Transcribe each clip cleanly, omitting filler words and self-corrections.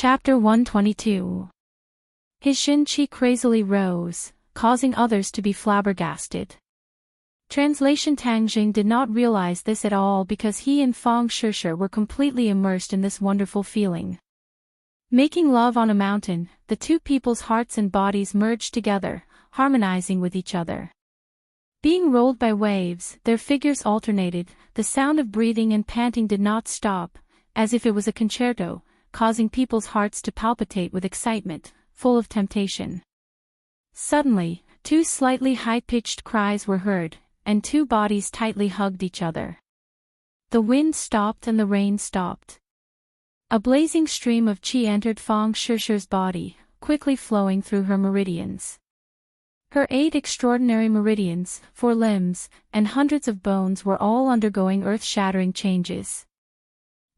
Chapter 122. His shin-chi crazily rose, causing others to be flabbergasted. Translation: Tang Jing did not realize this at all because he and Fang Shishir were completely immersed in this wonderful feeling. Making love on a mountain, the two people's hearts and bodies merged together, harmonizing with each other. Being rolled by waves, their figures alternated, the sound of breathing and panting did not stop, as if it was a concerto, causing people's hearts to palpitate with excitement, full of temptation. Suddenly, two slightly high-pitched cries were heard, and two bodies tightly hugged each other. The wind stopped and the rain stopped. A blazing stream of qi entered Fang Shishir's body, quickly flowing through her meridians. Her 8 extraordinary meridians, 4 limbs, and hundreds of bones were all undergoing earth-shattering changes.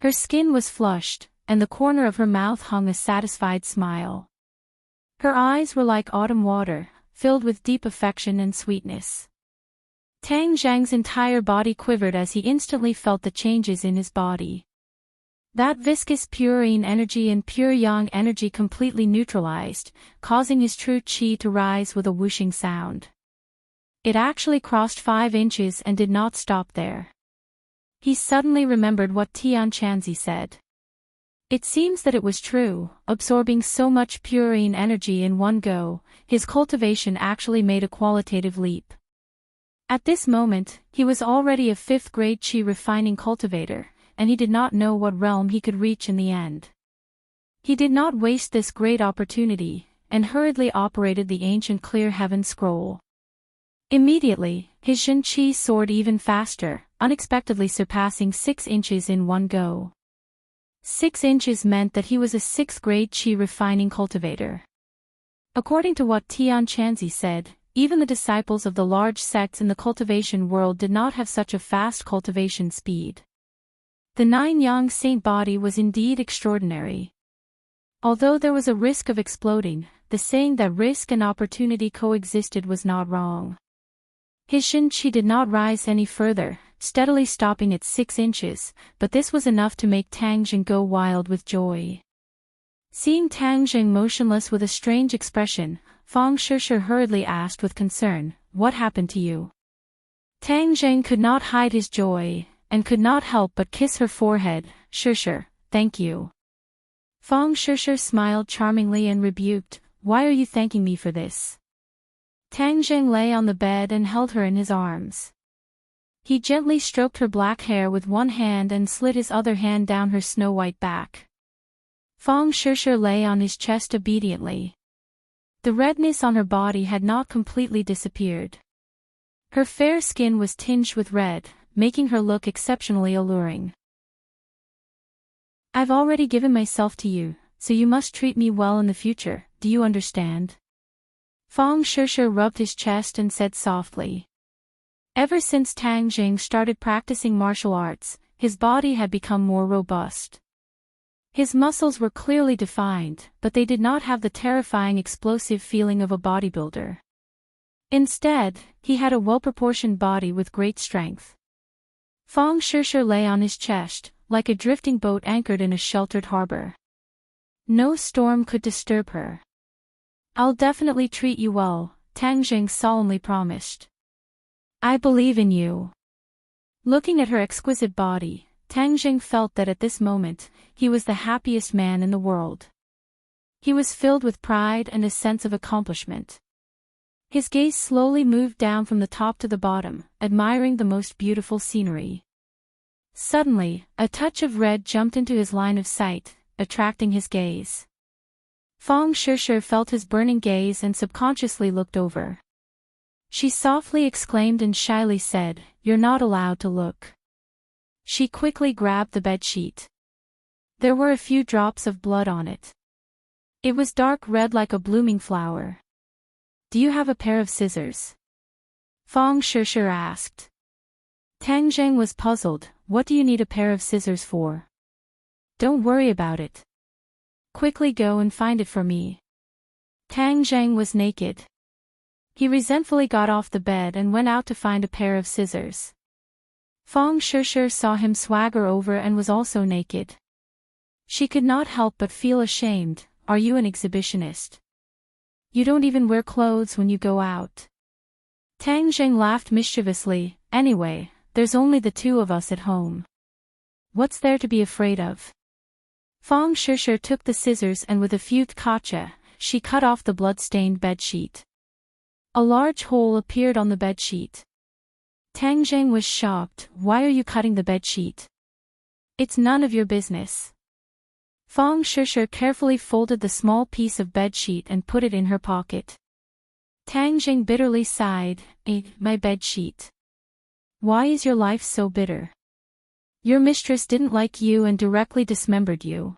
Her skin was flushed, and the corner of her mouth hung a satisfied smile. Her eyes were like autumn water, filled with deep affection and sweetness. Tang Zhang's entire body quivered as he instantly felt the changes in his body. That viscous pure yin energy and pure yang energy completely neutralized, causing his true qi to rise with a whooshing sound. It actually crossed 5 inches and did not stop there. He suddenly remembered what Tian Chanzi said. It seems that it was true, absorbing so much pure yin energy in one go, his cultivation actually made a qualitative leap. At this moment, he was already a 5th-grade qi refining cultivator, and he did not know what realm he could reach in the end. He did not waste this great opportunity, and hurriedly operated the ancient clear heaven scroll. Immediately, his Shen Qi soared even faster, unexpectedly surpassing 6 inches in one go. 6 inches meant that he was a 6th-grade qi refining cultivator. According to what Tian Chanzi said, even the disciples of the large sects in the cultivation world did not have such a fast cultivation speed. The 9-yang saint body was indeed extraordinary. Although there was a risk of exploding, the saying that risk and opportunity coexisted was not wrong. His Shen Qi did not rise any further, steadily stopping at 6 inches, but this was enough to make Tang Jing go wild with joy. Seeing Tang Jing motionless with a strange expression, Fang Shishir hurriedly asked with concern, "What happened to you?" Tang Jing could not hide his joy, and could not help but kiss her forehead. "Shishir, thank you." Fang Shishir smiled charmingly and rebuked, "Why are you thanking me for this?" Tang Jing lay on the bed and held her in his arms. He gently stroked her black hair with one hand and slid his other hand down her snow-white back. Fang Shishir lay on his chest obediently. The redness on her body had not completely disappeared. Her fair skin was tinged with red, making her look exceptionally alluring. "I've already given myself to you, so you must treat me well in the future, do you understand?" Fang Shishir rubbed his chest and said softly. Ever since Tang Jing started practicing martial arts, his body had become more robust. His muscles were clearly defined, but they did not have the terrifying explosive feeling of a bodybuilder. Instead, he had a well-proportioned body with great strength. Fang Shishir lay on his chest, like a drifting boat anchored in a sheltered harbor. No storm could disturb her. "I'll definitely treat you well," Tang Jing solemnly promised. "I believe in you." Looking at her exquisite body, Tang Jing felt that at this moment, he was the happiest man in the world. He was filled with pride and a sense of accomplishment. His gaze slowly moved down from the top to the bottom, admiring the most beautiful scenery. Suddenly, a touch of red jumped into his line of sight, attracting his gaze. Fang Shishir felt his burning gaze and subconsciously looked over. She softly exclaimed and shyly said, "You're not allowed to look." She quickly grabbed the bedsheet. There were a few drops of blood on it. It was dark red like a blooming flower. "Do you have a pair of scissors?" Fang Shishir asked. Tang Jing was puzzled. "What do you need a pair of scissors for?" "Don't worry about it. Quickly go and find it for me." Tang Jing was naked. He resentfully got off the bed and went out to find a pair of scissors. Fang Shishir saw him swagger over and was also naked. She could not help but feel ashamed. Are you an exhibitionist? You don't even wear clothes when you go out. Tang Zheng laughed mischievously. Anyway, there's only the two of us at home. What's there to be afraid of? Fang Shishir took the scissors and with a few tkacha, she cut off the blood-stained bedsheet. A large hole appeared on the bedsheet. Tang Zheng was shocked. Why are you cutting the bedsheet? It's none of your business. Fang Shishir carefully folded the small piece of bedsheet and put it in her pocket. Tang Zheng bitterly sighed. My bedsheet. Why is your life so bitter? Your mistress didn't like you and directly dismembered you.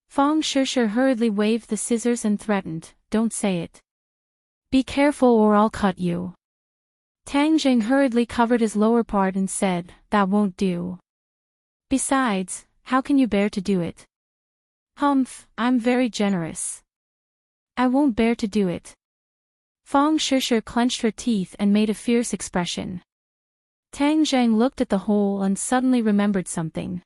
Fang Shishir hurriedly waved the scissors and threatened, don't say it. Be careful or I'll cut you. Tang Zheng hurriedly covered his lower part and said, that won't do. Besides, how can you bear to do it? Humph, I'm very generous. I won't bear to do it. Fang Shishir clenched her teeth and made a fierce expression. Tang Zheng looked at the hole and suddenly remembered something.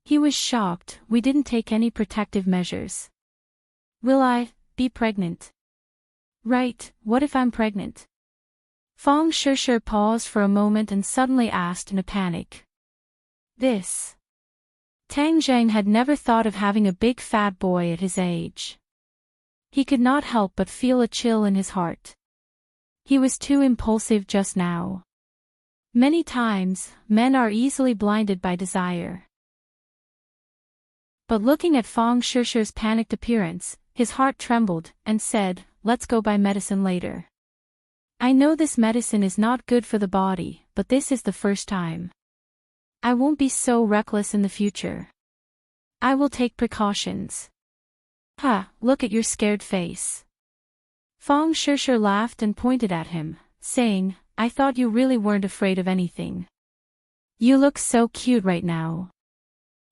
He was shocked. We didn't take any protective measures. Will I be pregnant? Right, what if I'm pregnant? Fang Shishir paused for a moment and suddenly asked in a panic. This. Tang Zheng had never thought of having a big fat boy at his age. He could not help but feel a chill in his heart. He was too impulsive just now. Many times, men are easily blinded by desire. But looking at Fang Shishir's panicked appearance, his heart trembled, and said, let's go buy medicine later. I know this medicine is not good for the body, but this is the first time. I won't be so reckless in the future. I will take precautions. Look at your scared face. Fang Shishir laughed and pointed at him, saying, I thought you really weren't afraid of anything. You look so cute right now.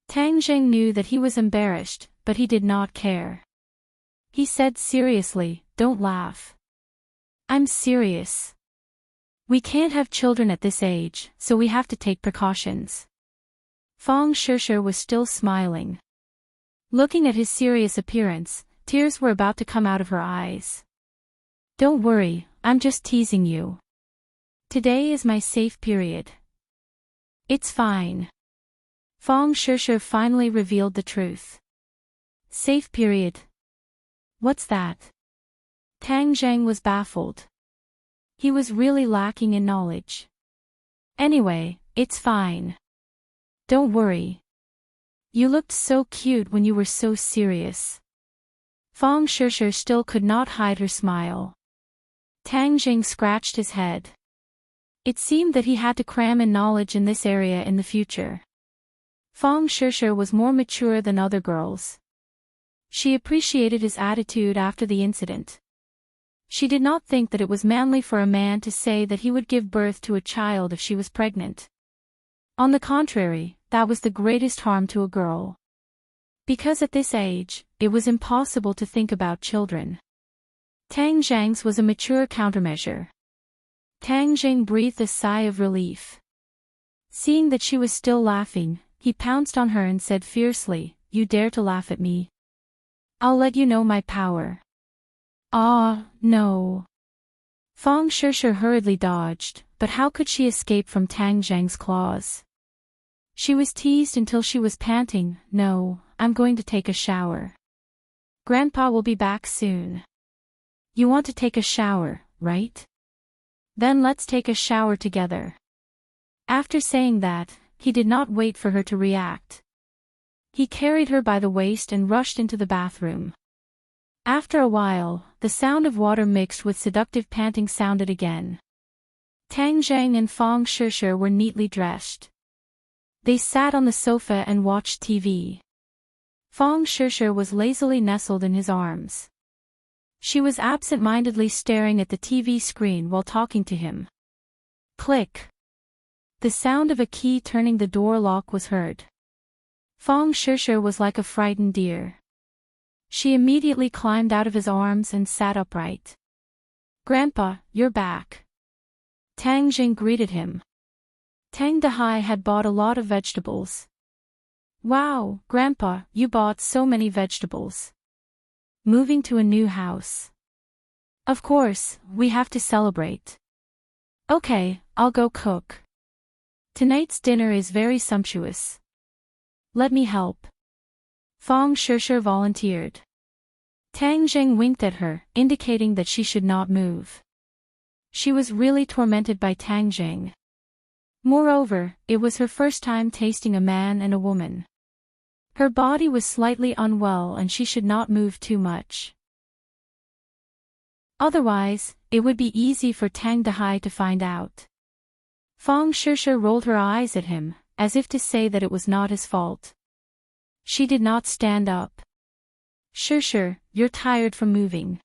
Tang Zheng knew that he was embarrassed, but he did not care. He said seriously, don't laugh. I'm serious. We can't have children at this age, so we have to take precautions. Fang Shishir was still smiling. Looking at his serious appearance, tears were about to come out of her eyes. Don't worry, I'm just teasing you. Today is my safe period. It's fine. Fang Shishir finally revealed the truth. Safe period. What's that? Tang Zheng was baffled. He was really lacking in knowledge. Anyway, it's fine. Don't worry. You looked so cute when you were so serious. Fang Shishir still could not hide her smile. Tang Zheng scratched his head. It seemed that he had to cram in knowledge in this area in the future. Fang Shishir was more mature than other girls. She appreciated his attitude after the incident. She did not think that it was manly for a man to say that he would give birth to a child if she was pregnant. On the contrary, that was the greatest harm to a girl. Because at this age, it was impossible to think about children. Tang Zheng's was a mature countermeasure. Tang Zheng breathed a sigh of relief. Seeing that she was still laughing, he pounced on her and said fiercely, you dare to laugh at me? I'll let you know my power. Ah, no. Fang Shishir hurriedly dodged, but how could she escape from Tang Zheng's claws? She was teased until she was panting. No, I'm going to take a shower. Grandpa will be back soon. You want to take a shower, right? Then let's take a shower together. After saying that, he did not wait for her to react. He carried her by the waist and rushed into the bathroom. After a while, the sound of water mixed with seductive panting sounded again. Tang Zheng and Fang Shishir were neatly dressed. They sat on the sofa and watched TV. Fang Shishir was lazily nestled in his arms. She was absent-mindedly staring at the TV screen while talking to him. Click. The sound of a key turning the door lock was heard. Fang Shishir was like a frightened deer. She immediately climbed out of his arms and sat upright. Grandpa, you're back. Tang Zheng greeted him. Tang Dehai had bought a lot of vegetables. Wow, Grandpa, you bought so many vegetables. Moving to a new house. Of course, we have to celebrate. Okay, I'll go cook. Tonight's dinner is very sumptuous. Let me help. Fong Shishir volunteered. Tang Zheng winked at her, indicating that she should not move. She was really tormented by Tang Zheng. Moreover, it was her first time tasting a man and a woman. Her body was slightly unwell and she should not move too much. Otherwise, it would be easy for Tang Dahai to find out. Fong Shishir rolled her eyes at him, as if to say that it was not his fault. She did not stand up. Shishir, you're tired from moving.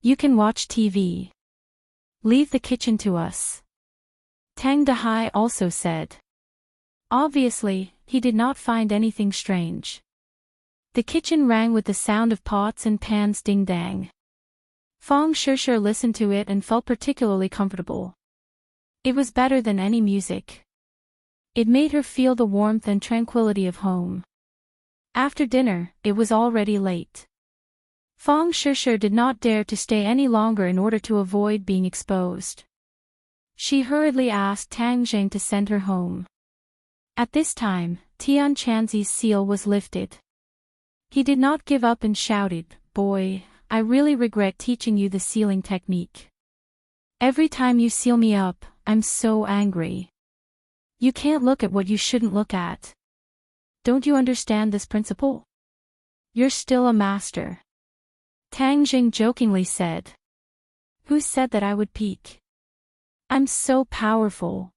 You can watch TV. Leave the kitchen to us. Tang Dahai also said. Obviously, he did not find anything strange. The kitchen rang with the sound of pots and pans ding-dang. Fong Shishir listened to it and felt particularly comfortable. It was better than any music. It made her feel the warmth and tranquility of home. After dinner, it was already late. Fong Shishir did not dare to stay any longer in order to avoid being exposed. She hurriedly asked Tang Zheng to send her home. At this time, Tian Chanzi's seal was lifted. He did not give up and shouted, "Boy, I really regret teaching you the sealing technique. Every time you seal me up, I'm so angry. You can't look at what you shouldn't look at. Don't you understand this principle? You're still a master." Tang Zheng jokingly said. Who said that I would peek? I'm so powerful.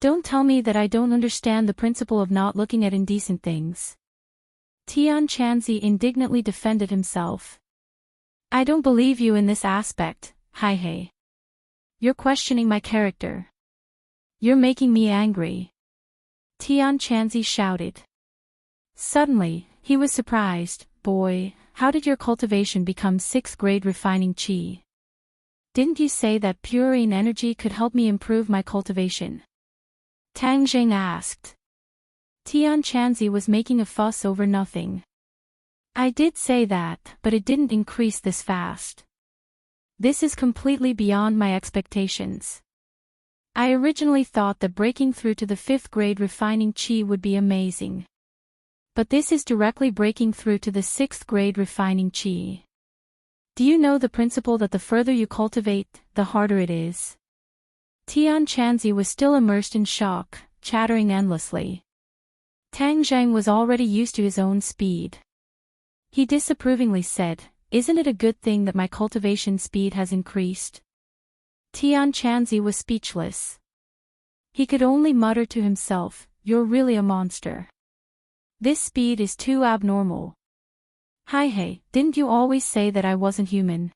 Don't tell me that I don't understand the principle of not looking at indecent things. Tian Chanzi indignantly defended himself. I don't believe you in this aspect, Hai. You're questioning my character. You're making me angry. Tian Chanzi shouted. Suddenly, he was surprised. Boy, how did your cultivation become 6th grade refining chi? Didn't you say that purine energy could help me improve my cultivation? Tang Zheng asked. Tian Chanzi was making a fuss over nothing. I did say that, but it didn't increase this fast. This is completely beyond my expectations. I originally thought that breaking through to the 5th grade refining chi would be amazing. But this is directly breaking through to the 6th grade refining chi. Do you know the principle that the further you cultivate, the harder it is? Tian Chanzi was still immersed in shock, chattering endlessly. Tang Zheng was already used to his own speed. He disapprovingly said, Isn't it a good thing that my cultivation speed has increased? Tian Chanzi was speechless. He could only mutter to himself, You're really a monster. This speed is too abnormal. Hai, didn't you always say that I wasn't human?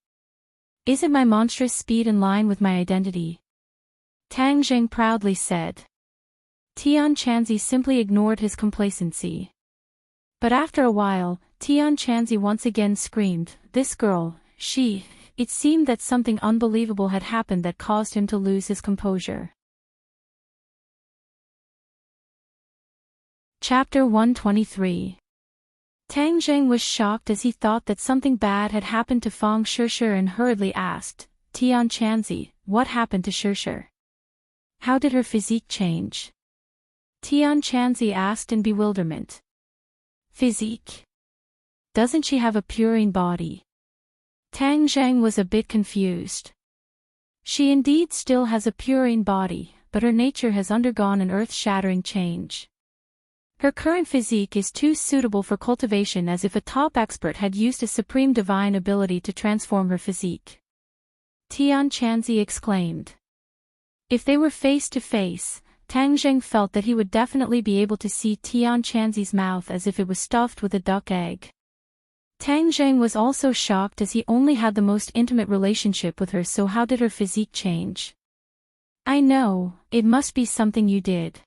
Isn't my monstrous speed in line with my identity? Tang Zheng proudly said. Tian Chanzi simply ignored his complacency. But after a while, Tian Chanzi once again screamed, This girl, it seemed that something unbelievable had happened that caused him to lose his composure. Chapter 123. Tang Zheng was shocked as he thought that something bad had happened to Fong Shishir and hurriedly asked, Tian Chanzi, what happened to Shishir? How did her physique change? Tian Chanzi asked in bewilderment. Physique? Doesn't she have a purine body? Tang Zheng was a bit confused. She indeed still has a purine body, but her nature has undergone an earth-shattering change. Her current physique is too suitable for cultivation as if a top expert had used a supreme divine ability to transform her physique. Tian Chanzi exclaimed. If they were face to face, Tang Zheng felt that he would definitely be able to see Tian Chanzi's mouth as if it was stuffed with a duck egg. Tang Zheng was also shocked as he only had the most intimate relationship with her, so how did her physique change? I know, it must be something you did.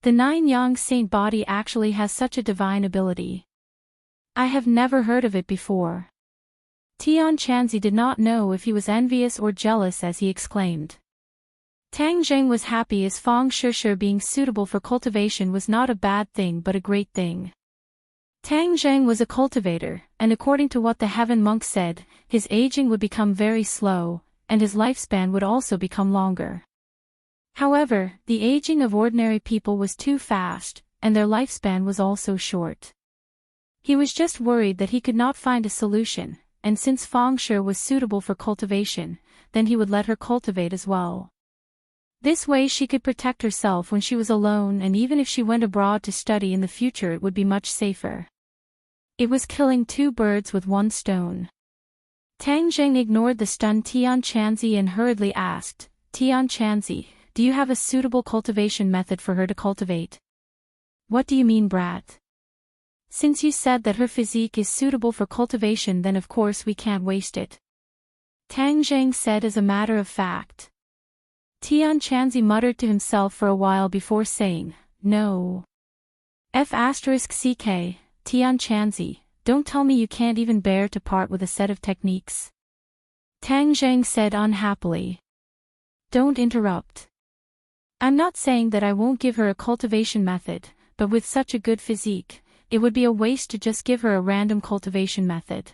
The 9-yang saint body actually has such a divine ability. I have never heard of it before. Tian Chanzi did not know if he was envious or jealous as he exclaimed. Tang Zheng was happy as Fang Shishir being suitable for cultivation was not a bad thing but a great thing. Tang Zheng was a cultivator, and according to what the heaven monk said, his aging would become very slow, and his lifespan would also become longer. However, the aging of ordinary people was too fast, and their lifespan was also short. He was just worried that he could not find a solution, and since Fang Shi was suitable for cultivation, then he would let her cultivate as well. This way she could protect herself when she was alone, and even if she went abroad to study in the future it would be much safer. It was killing two birds with one stone. Tang Zheng ignored the stunned Tian Chanzi and hurriedly asked, "Tian Chanzi, do you have a suitable cultivation method for her to cultivate?" "What do you mean, brat? Since you said that her physique is suitable for cultivation, then of course we can't waste it," Tang Zheng said as a matter of fact. Tian Chanzi muttered to himself for a while before saying, "No. F*ck, Tian Chanzi, don't tell me you can't even bear to part with a set of techniques." Tang Zheng said unhappily. "Don't interrupt. I'm not saying that I won't give her a cultivation method, but with such a good physique, it would be a waste to just give her a random cultivation method.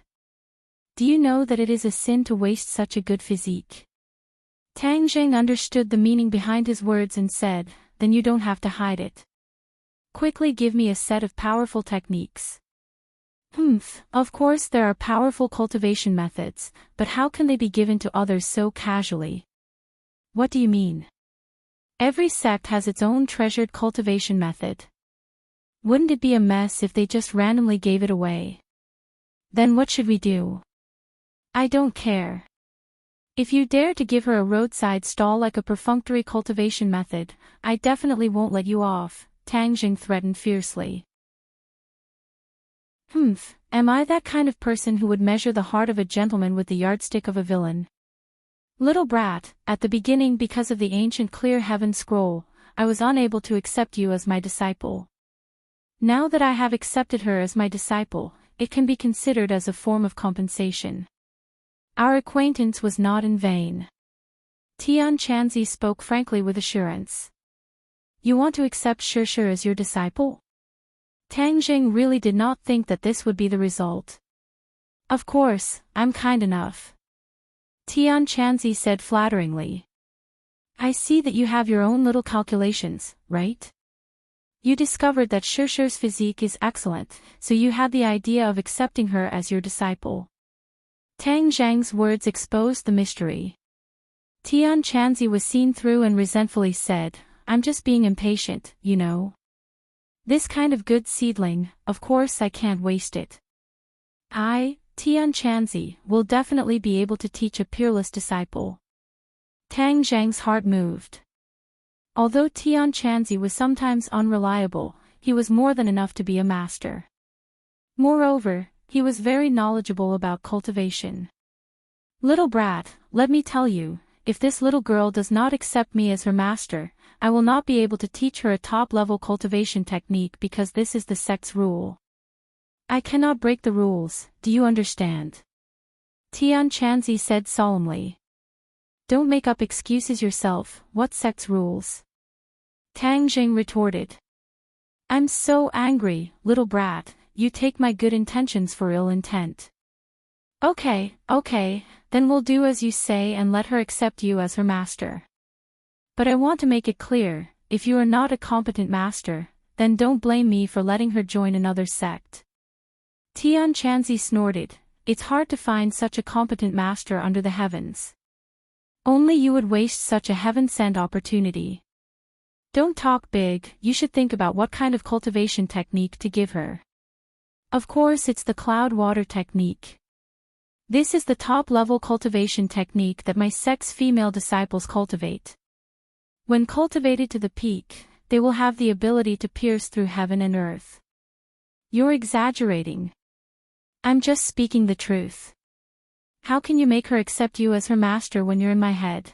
Do you know that it is a sin to waste such a good physique?" Tang Zheng understood the meaning behind his words and said, "Then you don't have to hide it. Quickly give me a set of powerful techniques." Of course there are powerful cultivation methods, but how can they be given to others so casually?" "What do you mean?" "Every sect has its own treasured cultivation method. Wouldn't it be a mess if they just randomly gave it away?" "Then what should we do?" "I don't care. If you dare to give her a roadside stall like a perfunctory cultivation method, I definitely won't let you off," Tang Zheng threatened fiercely. Am I that kind of person who would measure the heart of a gentleman with the yardstick of a villain? Little brat, at the beginning because of the ancient clear heaven scroll, I was unable to accept you as my disciple. Now that I have accepted her as my disciple, it can be considered as a form of compensation. Our acquaintance was not in vain." Tian Chanzi spoke frankly with assurance. "You want to accept Shishir as your disciple?" Tang Zheng really did not think that this would be the result. "Of course, I'm kind enough," Tian Chanzi said flatteringly. "I see that you have your own little calculations, right? You discovered that Shishir's physique is excellent, so you had the idea of accepting her as your disciple." Tang Zheng's words exposed the mystery. Tian Chanzi was seen through and resentfully said, "I'm just being impatient, you know. This kind of good seedling, of course I can't waste it. I, Tian Chanzi, will definitely be able to teach a peerless disciple." Tang Zheng's heart moved. Although Tian Chanzi was sometimes unreliable, he was more than enough to be a master. Moreover, he was very knowledgeable about cultivation. "Little brat, let me tell you, if this little girl does not accept me as her master, I will not be able to teach her a top-level cultivation technique because this is the sect's rule. I cannot break the rules, do you understand?" Tian Chanzi said solemnly. "Don't make up excuses yourself, what sect's rules?" Tang Zheng retorted. "I'm so angry, little brat. You take my good intentions for ill intent." Okay, then we'll do as you say and let her accept you as her master. But I want to make it clear, if you are not a competent master, then don't blame me for letting her join another sect." Tian Chanzi snorted, "It's hard to find such a competent master under the heavens. Only you would waste such a heaven-sent opportunity. Don't talk big, you should think about what kind of cultivation technique to give her. Of course it's the cloud water technique. This is the top-level cultivation technique that my sect's female disciples cultivate. When cultivated to the peak, they will have the ability to pierce through heaven and earth." "You're exaggerating." "I'm just speaking the truth. How can you make her accept you as her master when you're in my head?"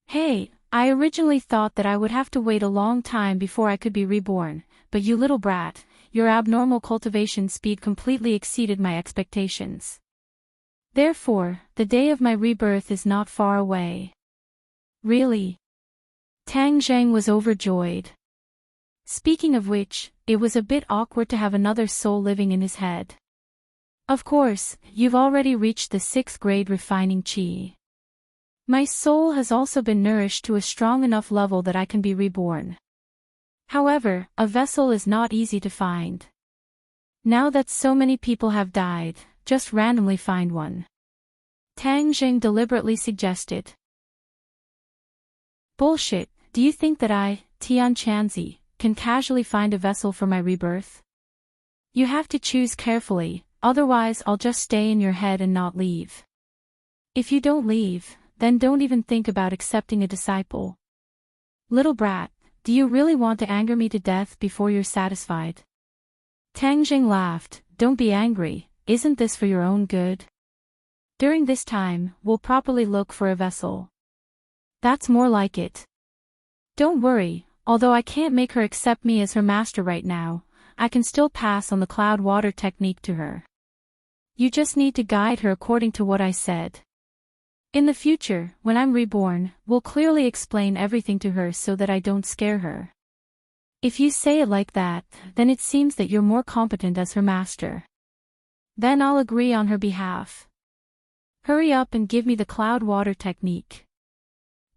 "Hey, I originally thought that I would have to wait a long time before I could be reborn, but you little brat, your abnormal cultivation speed completely exceeded my expectations. Therefore, the day of my rebirth is not far away." "Really? Tang Zheng was overjoyed. Speaking of which, it was a bit awkward to have another soul living in his head. Of course, you've already reached the 6th grade refining qi. My soul has also been nourished to a strong enough level that I can be reborn. However, a vessel is not easy to find. Now that so many people have died, just randomly find one. Tang Zheng deliberately suggested. Bullshit, do you think that I, Tian Chanzi, can casually find a vessel for my rebirth? You have to choose carefully, otherwise I'll just stay in your head and not leave. If you don't leave, then don't even think about accepting a disciple. Little brat, do you really want to anger me to death before you're satisfied? Tang Zheng laughed. Don't be angry, isn't this for your own good? During this time, we'll properly look for a vessel. That's more like it. Don't worry, although I can't make her accept me as her master right now, I can still pass on the cloud water technique to her. You just need to guide her according to what I said. In the future, when I'm reborn, we'll clearly explain everything to her so that I don't scare her. If you say it like that, then it seems that you're more competent as her master. Then I'll agree on her behalf. Hurry up and give me the cloud water technique.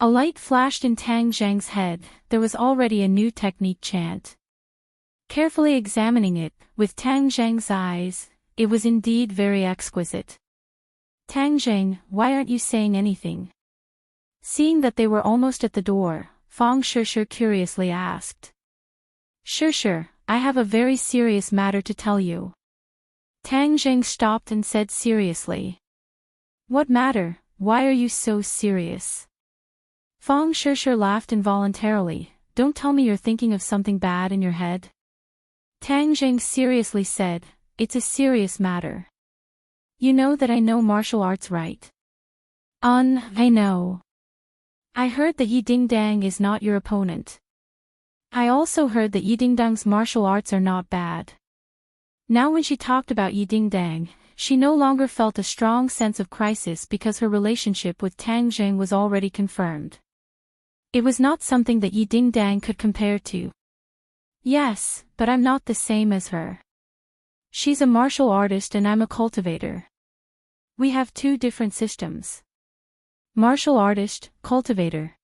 A light flashed in Tang Zheng's head. There was already a new technique chant. Carefully examining it, with Tang Zheng's eyes, it was indeed very exquisite. Tang Zheng, why aren't you saying anything? Seeing that they were almost at the door, Fang Shishir curiously asked. Sure, I have a very serious matter to tell you. Tang Zheng stopped and said seriously. What matter, why are you so serious? Fang Shishir laughed involuntarily. Don't tell me you're thinking of something bad in your head. Tang Zheng seriously said, it's a serious matter. You know that I know martial arts, right? I know. I heard that Yi Dingdang is not your opponent. I also heard that Yi Dingdang's martial arts are not bad. Now when she talked about Yi Dingdang, she no longer felt a strong sense of crisis because her relationship with Tang Zheng was already confirmed. It was not something that Yi Dingdang could compare to. Yes, but I'm not the same as her. She's a martial artist and I'm a cultivator. We have two different systems. Martial artist, cultivator.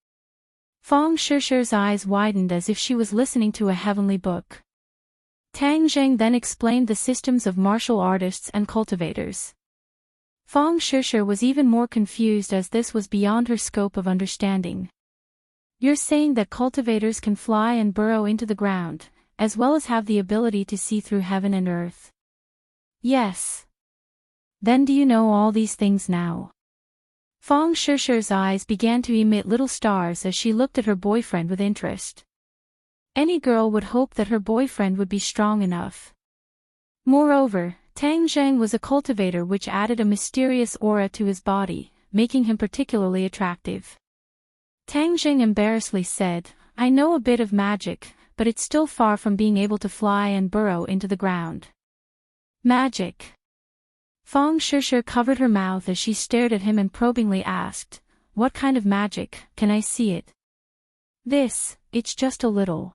Fang Shishir's eyes widened as if she was listening to a heavenly book. Tang Zheng then explained the systems of martial artists and cultivators. Fang Shishir was even more confused as this was beyond her scope of understanding. You're saying that cultivators can fly and burrow into the ground, as well as have the ability to see through heaven and earth? Yes. Then do you know all these things now? Fang Shishir's eyes began to emit little stars as she looked at her boyfriend with interest. Any girl would hope that her boyfriend would be strong enough. Moreover, Tang Zheng was a cultivator, which added a mysterious aura to his body, making him particularly attractive. Tang Zheng embarrassedly said, I know a bit of magic, but it's still far from being able to fly and burrow into the ground. Magic. Fang Shishir covered her mouth as she stared at him and probingly asked, what kind of magic, can I see it? It's just a little.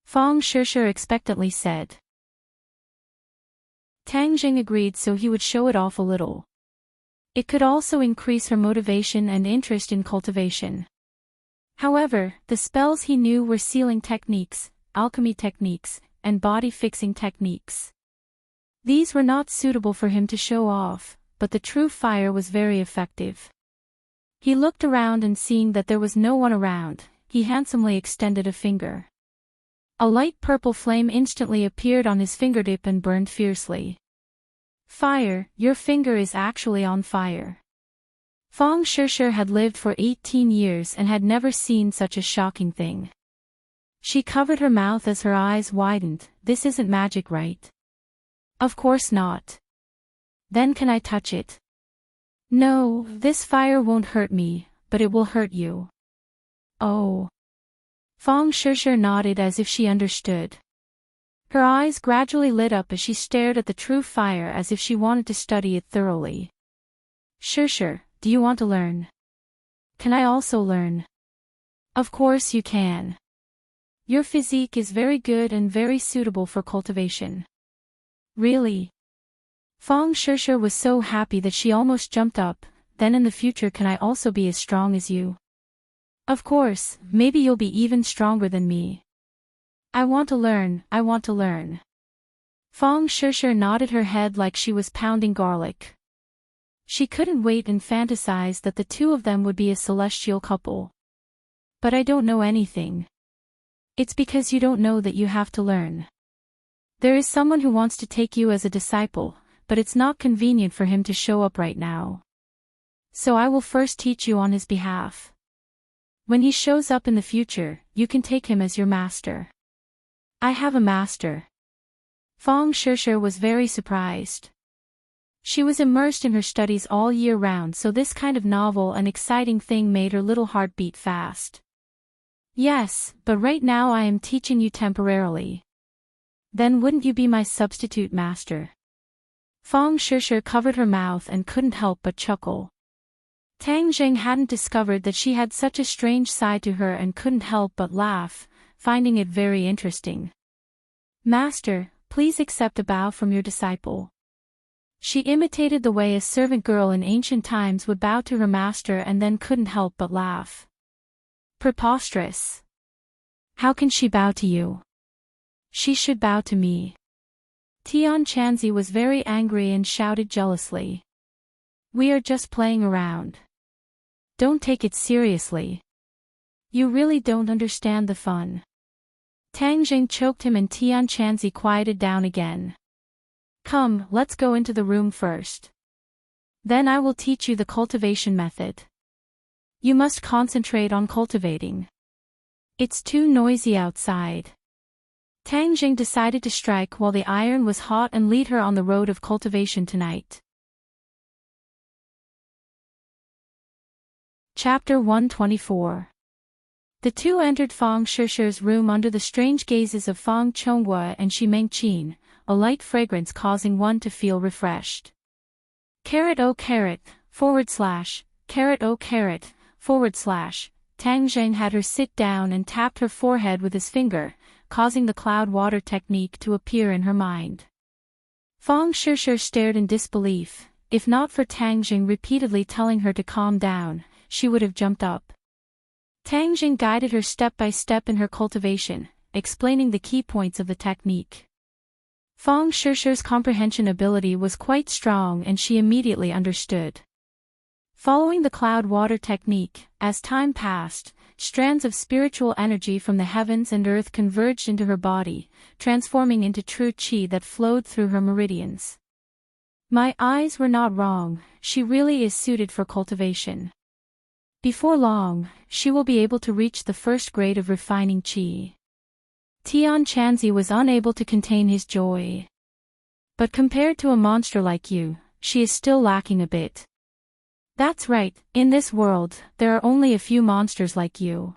Fang Shishir expectantly said. Tang Zheng agreed, so he would show it off a little. It could also increase her motivation and interest in cultivation. However, the spells he knew were sealing techniques, alchemy techniques, and body-fixing techniques. These were not suitable for him to show off, but the true fire was very effective. He looked around and seeing that there was no one around, he handsomely extended a finger. A light purple flame instantly appeared on his fingertip and burned fiercely. Fire, your finger is actually on fire. Fang Shishir had lived for 18 years and had never seen such a shocking thing. She covered her mouth as her eyes widened. This isn't magic, right? Of course not. Then can I touch it? No, this fire won't hurt me, but it will hurt you. Oh. Fang Shishir nodded as if she understood. Her eyes gradually lit up as she stared at the true fire as if she wanted to study it thoroughly. Shishir, do you want to learn? Can I also learn? Of course you can. Your physique is very good and very suitable for cultivation. Really? Fang Shishir was so happy that she almost jumped up. Then in the future can I also be as strong as you? Of course, maybe you'll be even stronger than me. I want to learn, I want to learn. Fang Shishir nodded her head like she was pounding garlic. She couldn't wait and fantasized that the two of them would be a celestial couple. But I don't know anything. It's because you don't know that you have to learn. There is someone who wants to take you as a disciple, but it's not convenient for him to show up right now. So I will first teach you on his behalf. When he shows up in the future, you can take him as your master. I have a master. Fang Shishir was very surprised. She was immersed in her studies all year round, so this kind of novel and exciting thing made her little heart beat fast. Yes, but right now I am teaching you temporarily. Then wouldn't you be my substitute master? Fang Shishir covered her mouth and couldn't help but chuckle. Tang Jing hadn't discovered that she had such a strange side to her and couldn't help but laugh, finding it very interesting. Master, please accept a bow from your disciple. She imitated the way a servant girl in ancient times would bow to her master and then couldn't help but laugh. Preposterous. How can she bow to you? She should bow to me. Tian Chanzi was very angry and shouted jealously. We are just playing around. Don't take it seriously. You really don't understand the fun. Tang Jing choked him and Tian Chanzi quieted down again. Come, let's go into the room first. Then I will teach you the cultivation method. You must concentrate on cultivating. It's too noisy outside. Tang Jing decided to strike while the iron was hot and lead her on the road of cultivation tonight. Chapter 124. The two entered Fang Shishir's room under the strange gazes of Fang Chonghua and Shi Mengqin, a light fragrance causing one to feel refreshed. Carrot oh carrot, carrot oh carrot, Tang Jing had her sit down and tapped her forehead with his finger, causing the cloud water technique to appear in her mind. Fang Shishir stared in disbelief. If not for Tang Jing repeatedly telling her to calm down, she would have jumped up. Tang Jing guided her step by step in her cultivation, explaining the key points of the technique. Fang Shishir's comprehension ability was quite strong and she immediately understood. Following the cloud water technique, as time passed, strands of spiritual energy from the heavens and earth converged into her body, transforming into true qi that flowed through her meridians. My eyes were not wrong, she really is suited for cultivation. Before long, she will be able to reach the first grade of refining qi. Tian Chanzi was unable to contain his joy. But compared to a monster like you, she is still lacking a bit. That's right, in this world, there are only a few monsters like you.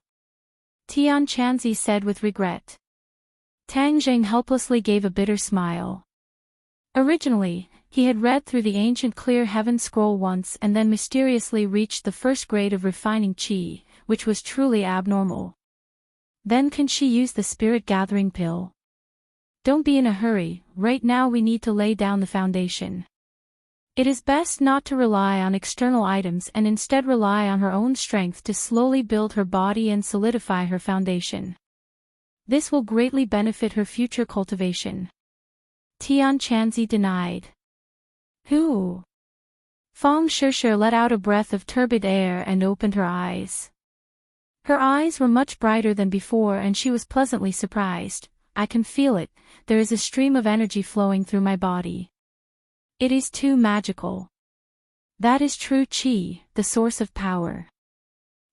Tian Chanzi said with regret. Tang Jing helplessly gave a bitter smile. Originally, he had read through the ancient clear heaven scroll once and then mysteriously reached the first grade of refining qi, which was truly abnormal. Then can she use the spirit gathering pill? Don't be in a hurry, right now we need to lay down the foundation. It is best not to rely on external items and instead rely on her own strength to slowly build her body and solidify her foundation. This will greatly benefit her future cultivation. Tian Chanzi denied. Who? Fang Shishir let out a breath of turbid air and opened her eyes. Her eyes were much brighter than before and she was pleasantly surprised. I can feel it, there is a stream of energy flowing through my body. It is too magical. That is true qi, the source of power.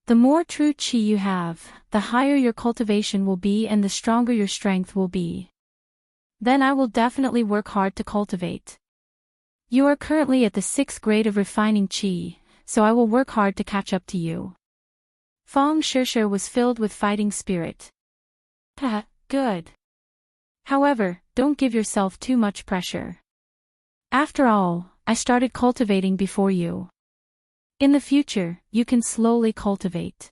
The more true qi you have, the higher your cultivation will be and the stronger your strength will be. Then I will definitely work hard to cultivate. You are currently at the 6th grade of refining qi, so I will work hard to catch up to you. Fang Shishir was filled with fighting spirit. Good. However, don't give yourself too much pressure. After all, I started cultivating before you. In the future, you can slowly cultivate.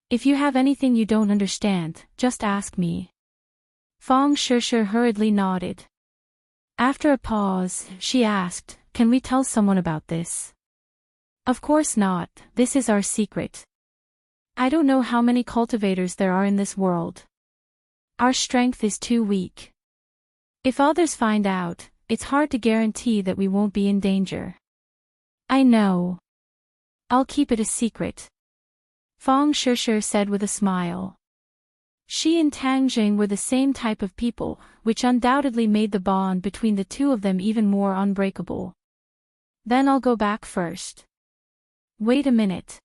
If you have anything you don't understand, just ask me. Fang Shishir hurriedly nodded. After a pause, she asked, can we tell someone about this? Of course not, this is our secret. I don't know how many cultivators there are in this world. Our strength is too weak. If others find out, it's hard to guarantee that we won't be in danger. I know. I'll keep it a secret. Fang Shishir said with a smile. She and Tang Jing were the same type of people, which undoubtedly made the bond between the two of them even more unbreakable. Then I'll go back first. Wait a minute.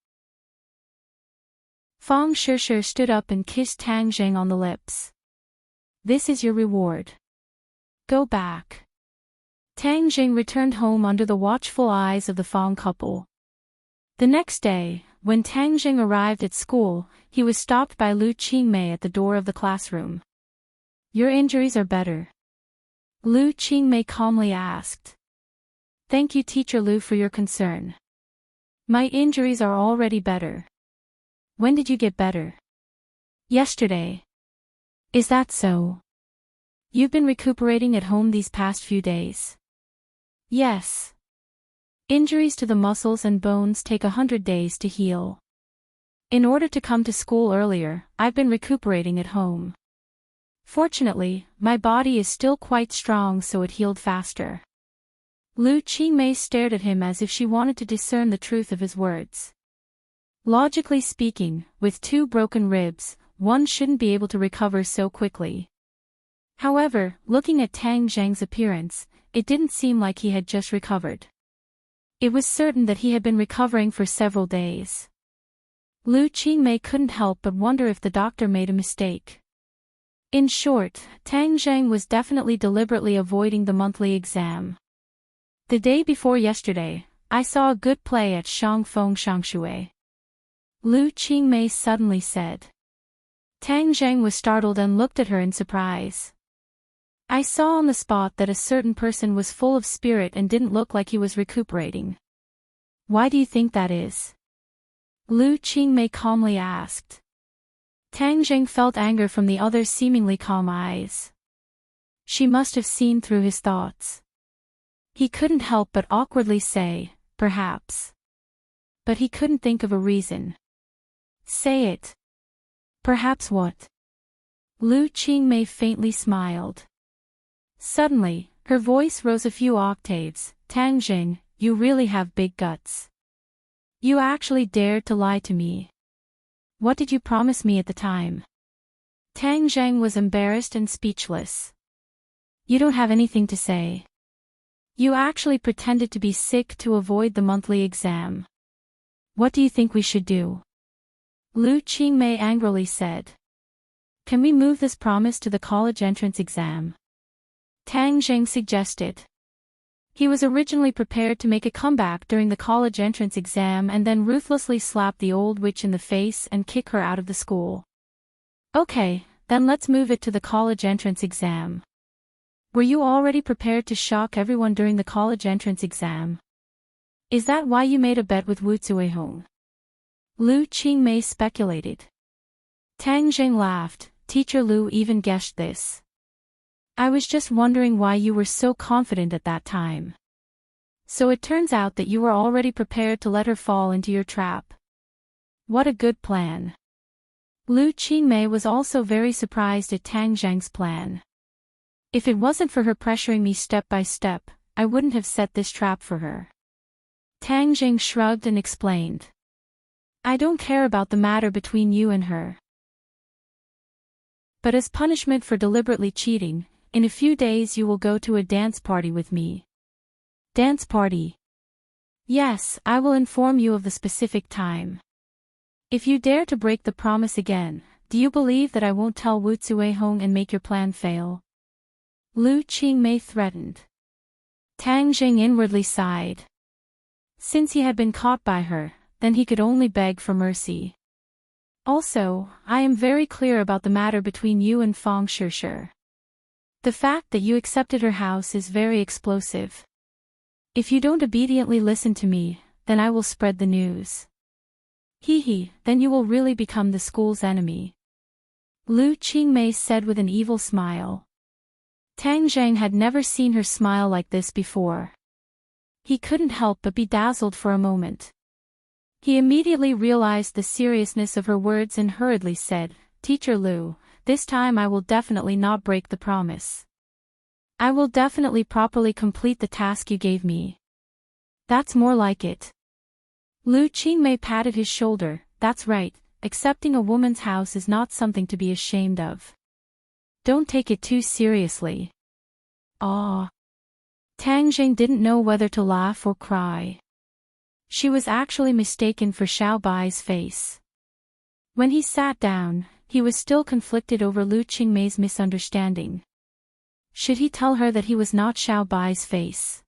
Fang Shishir stood up and kissed Tang Jing on the lips. This is your reward. Go back. Tang Jing returned home under the watchful eyes of the Fang couple. The next day, when Tang Jing arrived at school, he was stopped by Lu Qingmei at the door of the classroom. Your injuries are better? Lu Qingmei calmly asked. Thank you, Teacher Lu, for your concern. My injuries are already better. When did you get better? Yesterday. Is that so? You've been recuperating at home these past few days? Yes. Injuries to the muscles and bones take 100 days to heal. In order to come to school earlier, I've been recuperating at home. Fortunately, my body is still quite strong, so it healed faster. Lu Qingmei stared at him as if she wanted to discern the truth of his words. Logically speaking, with 2 broken ribs, one shouldn't be able to recover so quickly. However, looking at Tang Zheng's appearance, it didn't seem like he had just recovered. It was certain that he had been recovering for several days. Lu Qingmei couldn't help but wonder if the doctor made a mistake. In short, Tang Zheng was definitely deliberately avoiding the monthly exam. The day before yesterday, I saw a good play at Shangfeng Shangshui. Lu Qingmei suddenly said. Tang Zheng was startled and looked at her in surprise. I saw on the spot that a certain person was full of spirit and didn't look like he was recuperating. Why do you think that is? Lu Qingmei calmly asked. Tang Zheng felt anger from the other's seemingly calm eyes. She must have seen through his thoughts. He couldn't help but awkwardly say, perhaps. But he couldn't think of a reason. Say it. Perhaps what? Lu Qingmei faintly smiled. Suddenly, her voice rose a few octaves. Tang Jing, you really have big guts. You actually dared to lie to me. What did you promise me at the time? Tang Zheng was embarrassed and speechless. You don't have anything to say. You actually pretended to be sick to avoid the monthly exam. What do you think we should do? Lu Qingmei angrily said. Can we move this promise to the college entrance exam? Tang Zheng suggested. He was originally prepared to make a comeback during the college entrance exam and then ruthlessly slap the old witch in the face and kick her out of the school. Okay, then let's move it to the college entrance exam. Were you already prepared to shock everyone during the college entrance exam? Is that why you made a bet with Wu Zuihong? Lu Qingmei speculated. Tang Zheng laughed. Teacher Lu even guessed this. I was just wondering why you were so confident at that time. So it turns out that you were already prepared to let her fall into your trap. What a good plan. Lu Qingmei was also very surprised at Tang Zheng's plan. If it wasn't for her pressuring me step by step, I wouldn't have set this trap for her. Tang Zheng shrugged and explained. I don't care about the matter between you and her. But as punishment for deliberately cheating, in a few days you will go to a dance party with me. Dance party? Yes, I will inform you of the specific time. If you dare to break the promise again, do you believe that I won't tell Wu Zuihong and make your plan fail? Lu Qingmei threatened. Tang Zheng inwardly sighed. Since he had been caught by her, then he could only beg for mercy. Also, I am very clear about the matter between you and Fang Shishir. The fact that you accepted her house is very explosive. If you don't obediently listen to me, then I will spread the news. Hee hee, then you will really become the school's enemy. Lu Qingmei said with an evil smile. Tang Zhang had never seen her smile like this before. He couldn't help but be dazzled for a moment. He immediately realized the seriousness of her words and hurriedly said, Teacher Lu, this time I will definitely not break the promise. I will definitely properly complete the task you gave me. That's more like it. Lu Qingmei patted his shoulder. That's right, accepting a woman's house is not something to be ashamed of. Don't take it too seriously. Ah. Tang Jing didn't know whether to laugh or cry. She was actually mistaken for Xiao Bai's face. When he sat down, he was still conflicted over Lu Qingmei's misunderstanding. Should he tell her that he was not Xiao Bai's face?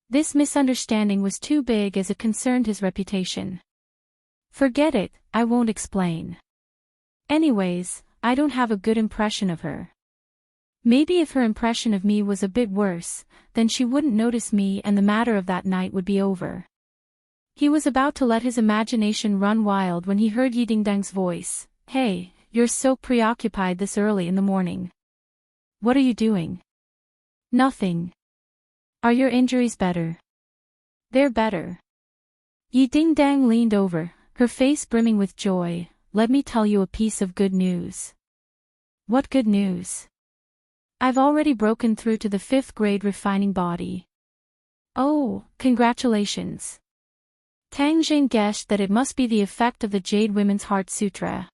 This misunderstanding was too big as it concerned his reputation. Forget it, I won't explain. Anyways, I don't have a good impression of her. Maybe if her impression of me was a bit worse, then she wouldn't notice me and the matter of that night would be over. He was about to let his imagination run wild when he heard Yidingdang's voice. Hey, you're so preoccupied this early in the morning. What are you doing? Nothing. Are your injuries better? They're better. Yidingdang leaned over, her face brimming with joy. Let me tell you a piece of good news. What good news? I've already broken through to the 5th grade refining body. Oh, congratulations. Tang Jing guessed that it must be the effect of the Jade Women's Heart Sutra.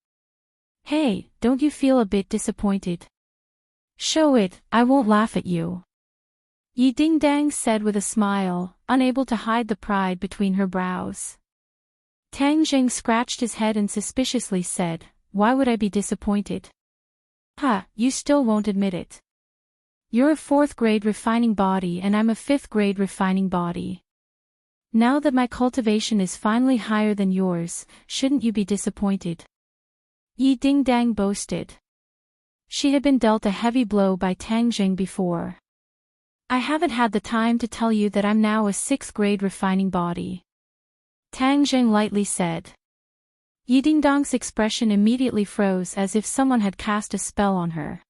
Hey, don't you feel a bit disappointed? Show it, I won't laugh at you. Yidingdang said with a smile, unable to hide the pride between her brows. Tang Jing scratched his head and suspiciously said, Why would I be disappointed? Ha, you still won't admit it. You're a 4th grade refining body and I'm a 5th grade refining body. Now that my cultivation is finally higher than yours, shouldn't you be disappointed? Yidingdang boasted. She had been dealt a heavy blow by Tang Jing before. I haven't had the time to tell you that I'm now a 6th grade refining body. Tang Jing lightly said. Yidingdang's expression immediately froze as if someone had cast a spell on her.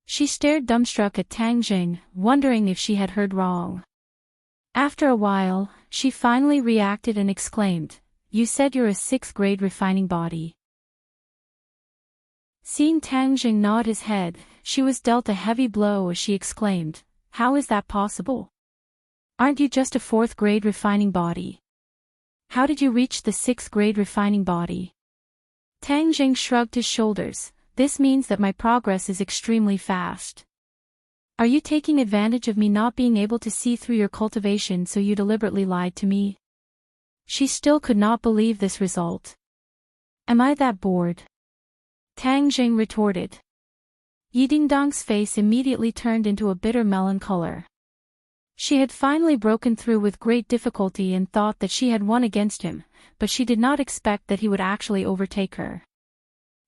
She stared dumbstruck at Tang Jing, wondering if she had heard wrong. After a while, she finally reacted and exclaimed, You said you're a 6th grade refining body. Seeing Tang Jing nod his head, she was dealt a heavy blow as she exclaimed, How is that possible? Aren't you just a 4th grade refining body? How did you reach the 6th grade refining body? Tang Jing shrugged his shoulders. This means that my progress is extremely fast. Are you taking advantage of me not being able to see through your cultivation so you deliberately lied to me? She still could not believe this result. Am I that bored? Tang Jing retorted. Yidingdang's face immediately turned into a bitter melon color. She had finally broken through with great difficulty and thought that she had won against him, but she did not expect that he would actually overtake her.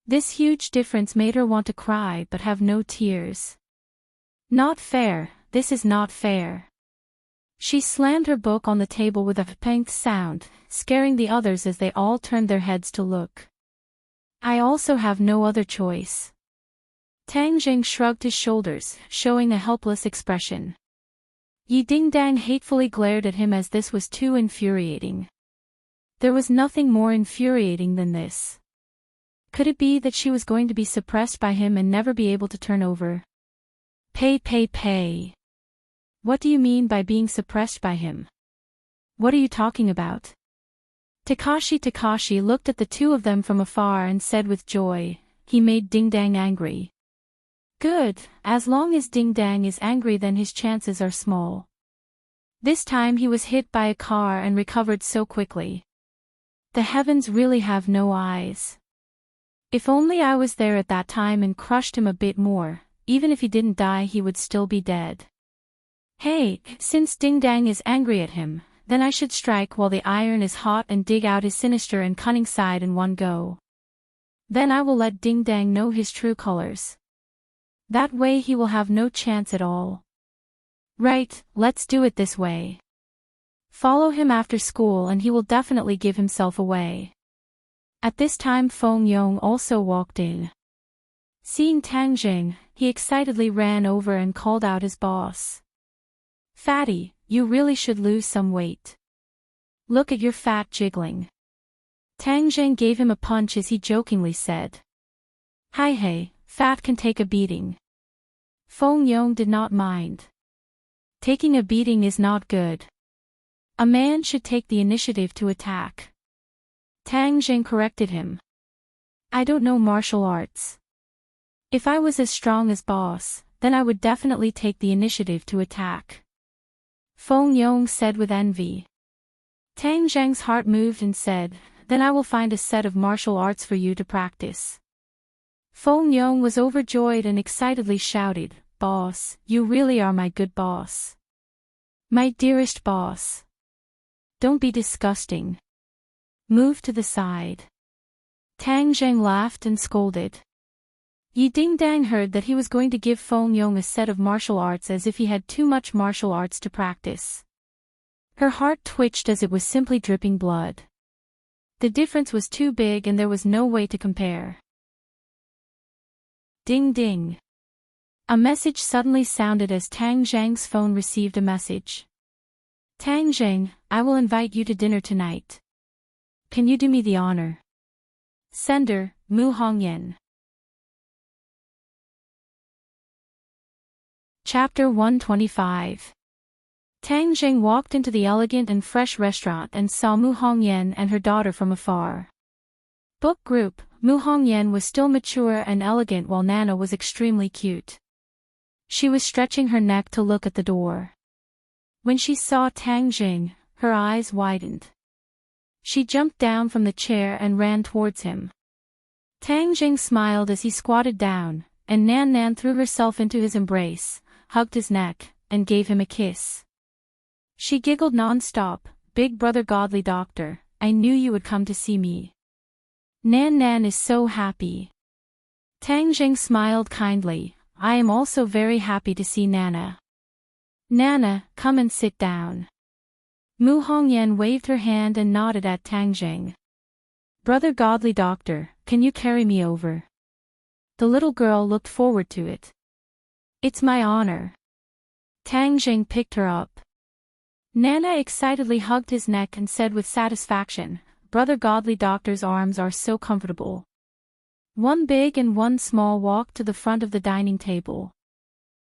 This huge difference made her want to cry but have no tears. Not fair, this is not fair. She slammed her book on the table with a pang sound, scaring the others as they all turned their heads to look. I also have no other choice. Tang Jing shrugged his shoulders, showing a helpless expression. Yidingdang hatefully glared at him as this was too infuriating. There was nothing more infuriating than this. Could it be that she was going to be suppressed by him and never be able to turn over? Pay. What do you mean by being suppressed by him? What are you talking about? Takashi looked at the two of them from afar and said with joy, He made Dingdang angry. Good, as long as Dingdang is angry then his chances are small. This time he was hit by a car and recovered so quickly. The heavens really have no eyes. If only I was there at that time and crushed him a bit more, even if he didn't die he would still be dead. Hey, since Dingdang is angry at him, then I should strike while the iron is hot and dig out his sinister and cunning side in one go. Then I will let Dingdang know his true colors. That way he will have no chance at all. Right, let's do it this way. Follow him after school and he will definitely give himself away. At this time Feng Yong also walked in. Seeing Tang Jing, he excitedly ran over and called out his boss. "Fatty, you really should lose some weight. Look at your fat jiggling." Tang Jing gave him a punch as he jokingly said, "Hi hey, fat can take a beating." Feng Yong did not mind. Taking a beating is not good. A man should take the initiative to attack. Tang Jing corrected him. "I don't know martial arts. If I was as strong as boss, then I would definitely take the initiative to attack." Feng Yong said with envy. Tang Zheng's heart moved and said, "Then I will find a set of martial arts for you to practice." Feng Yong was overjoyed and excitedly shouted, "Boss, you really are my good boss. My dearest boss. Don't be disgusting. Move to the side." Tang Zheng laughed and scolded. Yi Dingdang heard that he was going to give Feng Yong a set of martial arts as if he had too much martial arts to practice. Her heart twitched as it was simply dripping blood. The difference was too big and there was no way to compare. Ding ding. A message suddenly sounded as Tang Zheng's phone received a message. "Tang Zheng, I will invite you to dinner tonight. Can you do me the honor?" Sender, Mu Hongyan. Chapter 125. Tang Jing walked into the elegant and fresh restaurant and saw Mu Hongyan and her daughter from afar. Book group, Mu Hongyan was still mature and elegant while Nana was extremely cute. She was stretching her neck to look at the door. When she saw Tang Jing, her eyes widened. She jumped down from the chair and ran towards him. Tang Jing smiled as he squatted down, and Nan Nan threw herself into his embrace, hugged his neck, and gave him a kiss. She giggled non-stop, "Big brother godly doctor, I knew you would come to see me. Nan Nan is so happy." Tang Jing smiled kindly, "I am also very happy to see Nana. Nana, come and sit down." Mu Hongyan waved her hand and nodded at Tang Jing. "Brother godly doctor, can you carry me over?" The little girl looked forward to it. "It's my honor." Tang Jing picked her up. Nana excitedly hugged his neck and said with satisfaction, "Brother godly doctor's arms are so comfortable." One big and one small walked to the front of the dining table.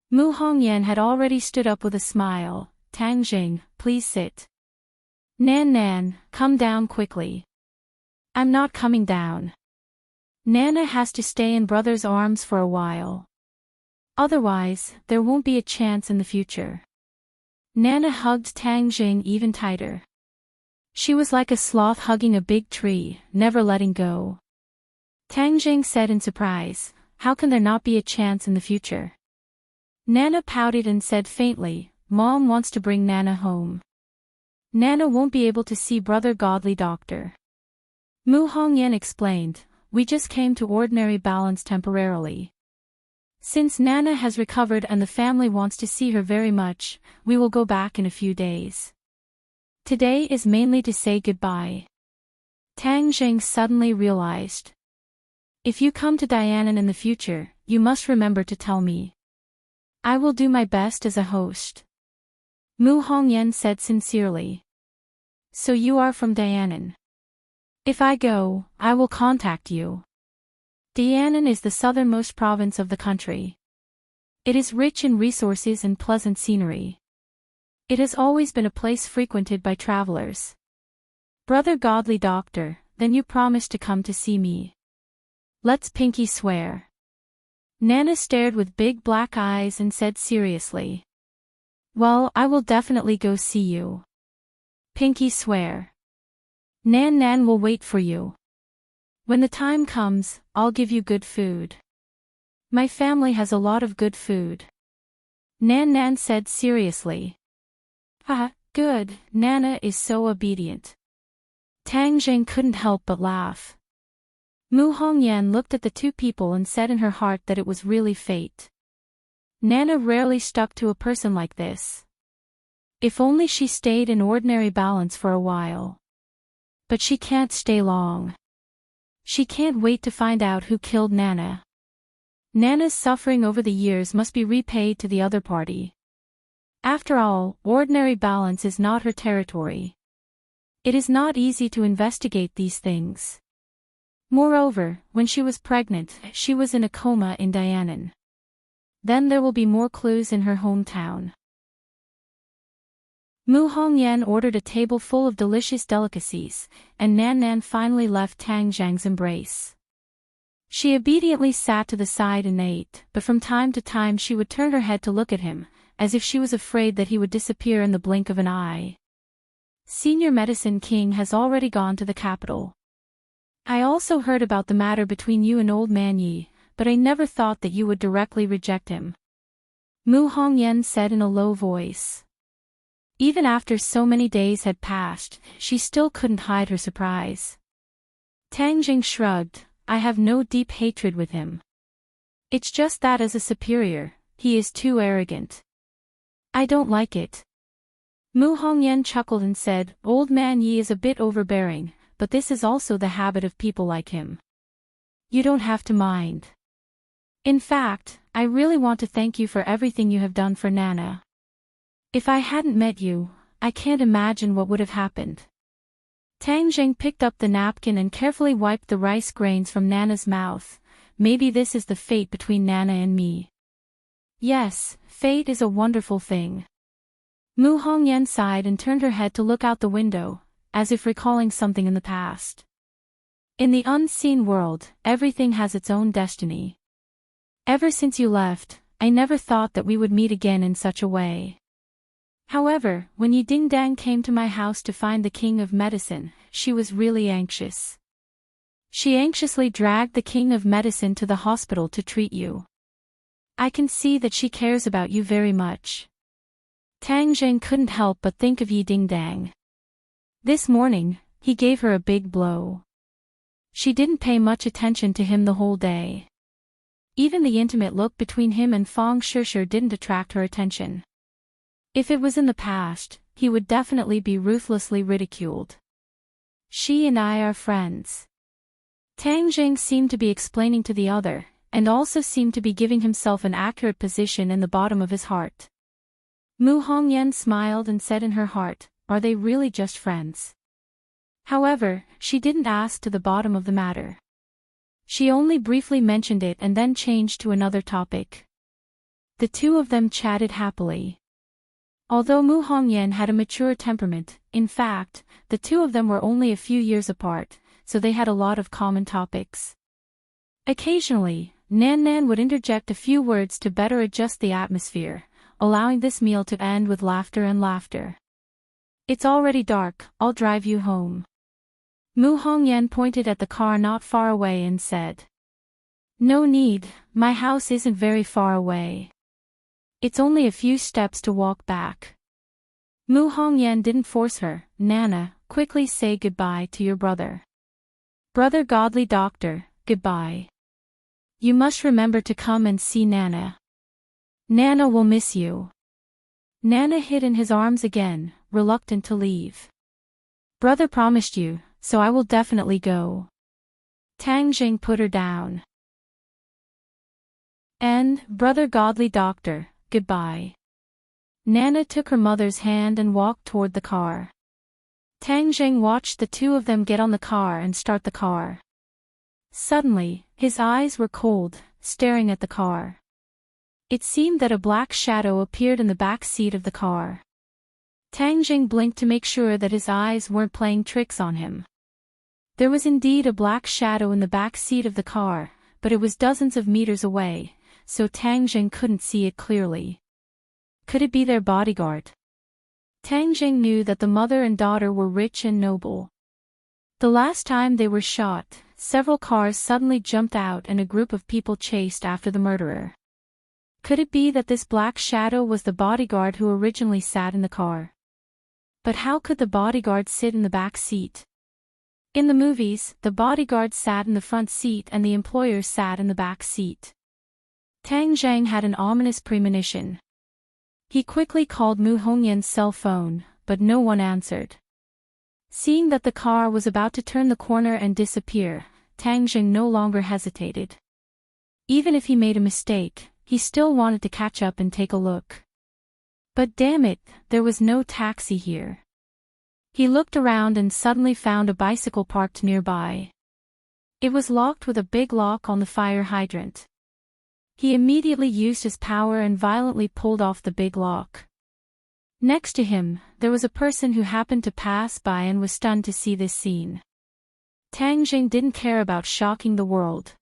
Mu Hongyan had already stood up with a smile. "Tang Jing, please sit." "Nan Nan, come down quickly." "I'm not coming down. Nana has to stay in brother's arms for a while. Otherwise, there won't be a chance in the future." Nana hugged Tang Jing even tighter. She was like a sloth hugging a big tree, never letting go. Tang Jing said in surprise, "How can there not be a chance in the future?" Nana pouted and said faintly, "Mom wants to bring Nana home. Nana won't be able to see brother godly doctor." Mu Hongyan explained, "We just came to ordinary balance temporarily. Since Nana has recovered and the family wants to see her very much, we will go back in a few days. Today is mainly to say goodbye." Tang Jing suddenly realized. "If you come to Dianan in the future, you must remember to tell me. I will do my best as a host." Mu Hongyan said sincerely. "So you are from Dianan. If I go, I will contact you." Dianan is the southernmost province of the country. It is rich in resources and pleasant scenery. It has always been a place frequented by travelers. "Brother godly doctor, then you promise to come to see me? Let's pinky swear." Nana stared with big black eyes and said seriously, "Well, I will definitely go see you. Pinky swear. Nan Nan will wait for you. When the time comes, I'll give you good food. My family has a lot of good food." Nan Nan said seriously. "Haha, good, Nana is so obedient." Tang Jing couldn't help but laugh. Mu Hongyan looked at the two people and said in her heart that it was really fate. Nana rarely stuck to a person like this. If only she stayed in ordinary balance for a while. But she can't stay long. She can't wait to find out who killed Nana. Nana's suffering over the years must be repaid to the other party. After all, ordinary balance is not her territory. It is not easy to investigate these things. Moreover, when she was pregnant, she was in a coma in Dianan. Then there will be more clues in her hometown. Mu Hongyan ordered a table full of delicious delicacies, and Nan Nan finally left Tang Zhang's embrace. She obediently sat to the side and ate, but from time to time she would turn her head to look at him, as if she was afraid that he would disappear in the blink of an eye. Senior Medicine King has already gone to the capital. I also heard about the matter between you and Old Man Yi, but I never thought that you would directly reject him. Mu Hongyan said in a low voice. Even after so many days had passed, she still couldn't hide her surprise. Tang Jing shrugged. I have no deep hatred with him. It's just that as a superior, he is too arrogant. I don't like it. Mu Hongyan chuckled and said, Old Man Yi is a bit overbearing, but this is also the habit of people like him. You don't have to mind. In fact, I really want to thank you for everything you have done for Nana. If I hadn't met you, I can't imagine what would have happened. Tang Jing picked up the napkin and carefully wiped the rice grains from Nana's mouth. Maybe this is the fate between Nana and me. Yes, fate is a wonderful thing. Mu Hongyan sighed and turned her head to look out the window, as if recalling something in the past. In the unseen world, everything has its own destiny. Ever since you left, I never thought that we would meet again in such a way. However, when Yi Dingdang came to my house to find the King of Medicine, she was really anxious. She anxiously dragged the King of Medicine to the hospital to treat you. I can see that she cares about you very much. Tang Jing couldn't help but think of Yi Dingdang. This morning, he gave her a big blow. She didn't pay much attention to him the whole day. Even the intimate look between him and Fang Shishir didn't attract her attention. If it was in the past, he would definitely be ruthlessly ridiculed. She and I are friends. Tang Jing seemed to be explaining to the other, and also seemed to be giving himself an accurate position in the bottom of his heart. Mu Hongyan smiled and said in her heart, are they really just friends? However, she didn't ask to the bottom of the matter. She only briefly mentioned it and then changed to another topic. The two of them chatted happily. Although Mu Hongyan had a mature temperament, in fact, the two of them were only a few years apart, so they had a lot of common topics. Occasionally, Nan Nan would interject a few words to better adjust the atmosphere, allowing this meal to end with laughter and laughter. It's already dark, I'll drive you home. Mu Hongyan pointed at the car not far away and said. No need, my house isn't very far away. It's only a few steps to walk back. Mu Hongyan didn't force her. Nana, quickly say goodbye to your brother. Brother Godly Doctor, goodbye. You must remember to come and see Nana. Nana will miss you. Nana hid in his arms again, reluctant to leave. Brother promised you, so I will definitely go. Tang Jing put her down. And, Brother Godly Doctor, goodbye. Nana took her mother's hand and walked toward the car. Tang Jing watched the two of them get on the car and start the car. Suddenly, his eyes were cold, staring at the car. It seemed that a black shadow appeared in the back seat of the car. Tang Jing blinked to make sure that his eyes weren't playing tricks on him. There was indeed a black shadow in the back seat of the car, but it was dozens of meters away, so Tang Jing couldn't see it clearly. Could it be their bodyguard? Tang Jing knew that the mother and daughter were rich and noble. The last time they were shot, several cars suddenly jumped out and a group of people chased after the murderer. Could it be that this black shadow was the bodyguard who originally sat in the car? But how could the bodyguard sit in the back seat? In the movies, the bodyguard sat in the front seat and the employer sat in the back seat. Tang Zhang had an ominous premonition. He quickly called Mu Hongyan's cell phone, but no one answered. Seeing that the car was about to turn the corner and disappear, Tang Jing no longer hesitated. Even if he made a mistake, he still wanted to catch up and take a look. But damn it, there was no taxi here. He looked around and suddenly found a bicycle parked nearby. It was locked with a big lock on the fire hydrant. He immediately used his power and violently pulled off the big lock. Next to him, there was a person who happened to pass by and was stunned to see this scene. Tang Jing didn't care about shocking the world.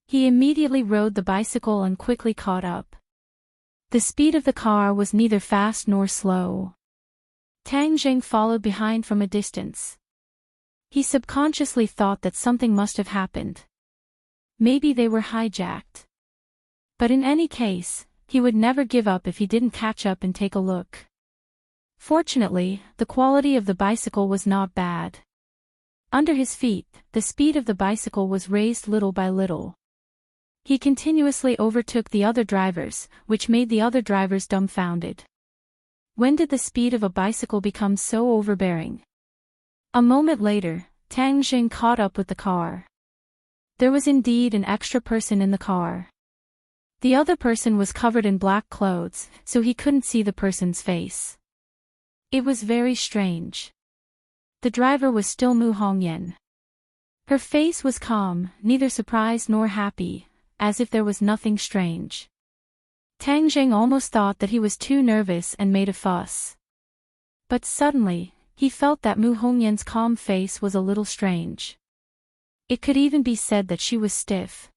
He immediately rode the bicycle and quickly caught up. The speed of the car was neither fast nor slow. Tang Jing followed behind from a distance. He subconsciously thought that something must have happened. Maybe they were hijacked. But in any case, he would never give up if he didn't catch up and take a look. Fortunately, the quality of the bicycle was not bad. Under his feet, the speed of the bicycle was raised little by little. He continuously overtook the other drivers, which made the other drivers dumbfounded. When did the speed of a bicycle become so overbearing? A moment later, Tang Jing caught up with the car. There was indeed an extra person in the car. The other person was covered in black clothes, so he couldn't see the person's face. It was very strange. The driver was still Mu Hongyan. Her face was calm, neither surprised nor happy, as if there was nothing strange. Tang Jing almost thought that he was too nervous and made a fuss. But suddenly, he felt that Mu Hongyan's calm face was a little strange. It could even be said that she was stiff.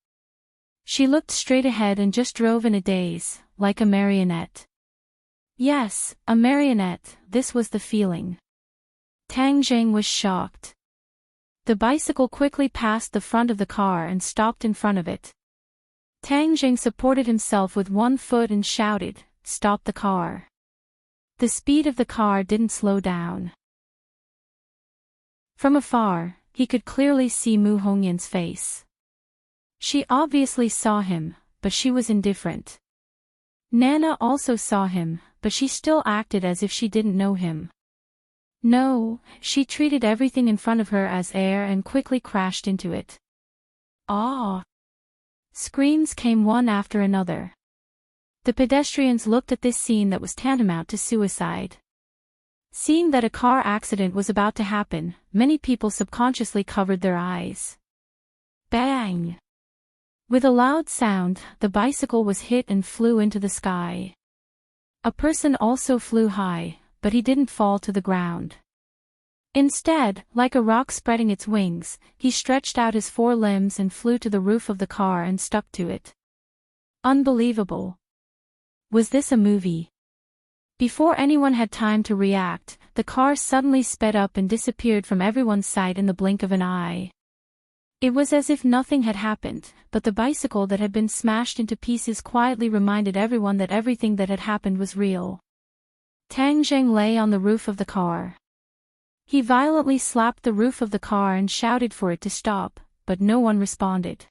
She looked straight ahead and just drove in a daze, like a marionette. Yes, a marionette, this was the feeling. Tang Jing was shocked. The bicycle quickly passed the front of the car and stopped in front of it. Tang Jing supported himself with one foot and shouted, "Stop the car." The speed of the car didn't slow down. From afar, he could clearly see Mu Hongyan's face. She obviously saw him, but she was indifferent. Nana also saw him, but she still acted as if she didn't know him. No, she treated everything in front of her as air and quickly crashed into it. Ah! Screams came one after another. The pedestrians looked at this scene that was tantamount to suicide. Seeing that a car accident was about to happen, many people subconsciously covered their eyes. Bang! With a loud sound, the bicycle was hit and flew into the sky. A person also flew high, but he didn't fall to the ground. Instead, like a rock spreading its wings, he stretched out his four limbs and flew to the roof of the car and stuck to it. Unbelievable. Was this a movie? Before anyone had time to react, the car suddenly sped up and disappeared from everyone's sight in the blink of an eye. It was as if nothing had happened, but the bicycle that had been smashed into pieces quietly reminded everyone that everything that had happened was real. Tang Jing lay on the roof of the car. He violently slapped the roof of the car and shouted for it to stop, but no one responded.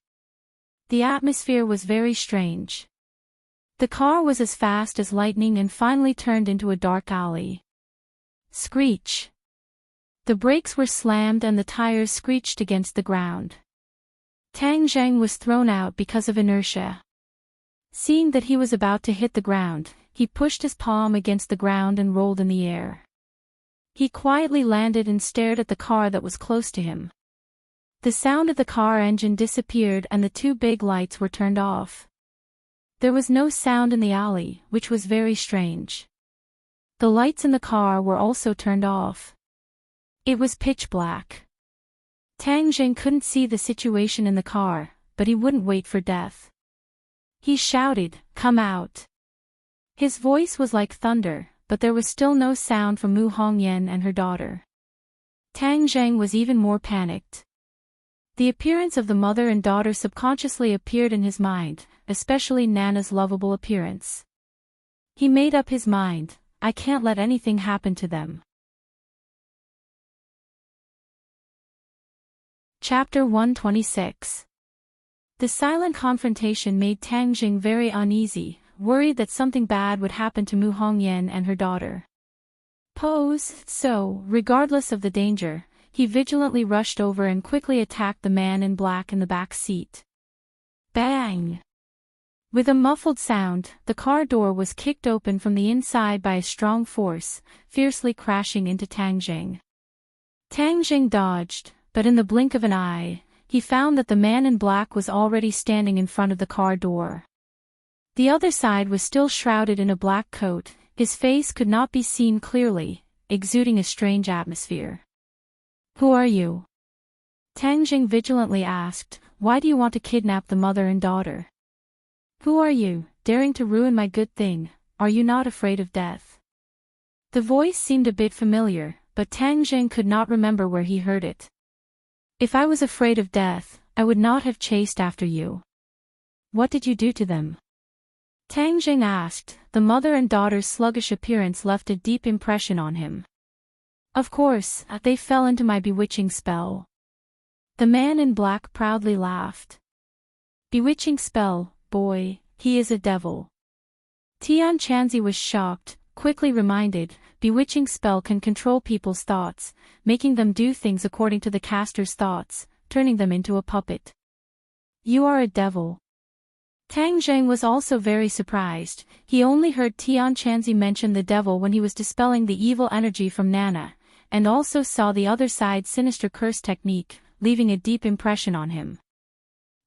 The atmosphere was very strange. The car was as fast as lightning and finally turned into a dark alley. Screech! The brakes were slammed and the tires screeched against the ground. Tang Jing was thrown out because of inertia. Seeing that he was about to hit the ground, he pushed his palm against the ground and rolled in the air. He quietly landed and stared at the car that was close to him. The sound of the car engine disappeared and the two big lights were turned off. There was no sound in the alley, which was very strange. The lights in the car were also turned off. It was pitch black. Tang Jing couldn't see the situation in the car, but he wouldn't wait for death. He shouted, "Come out!" His voice was like thunder, but there was still no sound from Mu Hongyan and her daughter. Tang Jing was even more panicked. The appearance of the mother and daughter subconsciously appeared in his mind, especially Nana's lovable appearance. He made up his mind, I can't let anything happen to them. Chapter 126. The silent confrontation made Tang Jing very uneasy, worried that something bad would happen to Mu Hongyan and her daughter. So, regardless of the danger, he vigilantly rushed over and quickly attacked the man in black in the back seat. Bang! With a muffled sound, the car door was kicked open from the inside by a strong force, fiercely crashing into Tang Jing. Tang Jing dodged, but in the blink of an eye, he found that the man in black was already standing in front of the car door. The other side was still shrouded in a black coat, his face could not be seen clearly, exuding a strange atmosphere. "Who are you?" Tang Jing vigilantly asked. "Why do you want to kidnap the mother and daughter? Who are you, daring to ruin my good thing? Are you not afraid of death?" The voice seemed a bit familiar, but Tang Jing could not remember where he heard it. "If I was afraid of death, I would not have chased after you. What did you do to them?" Tang Jing asked. The mother and daughter's sluggish appearance left a deep impression on him. "Of course, they fell into my bewitching spell." The man in black proudly laughed. "Bewitching spell, boy, he is a devil." Tian Chanzi was shocked, quickly reminded, bewitching spell can control people's thoughts, making them do things according to the caster's thoughts, turning them into a puppet. "You are a devil." Tang Jing was also very surprised. He only heard Tian Chanzi mention the devil when he was dispelling the evil energy from Nana, and also saw the other side's sinister curse technique, leaving a deep impression on him.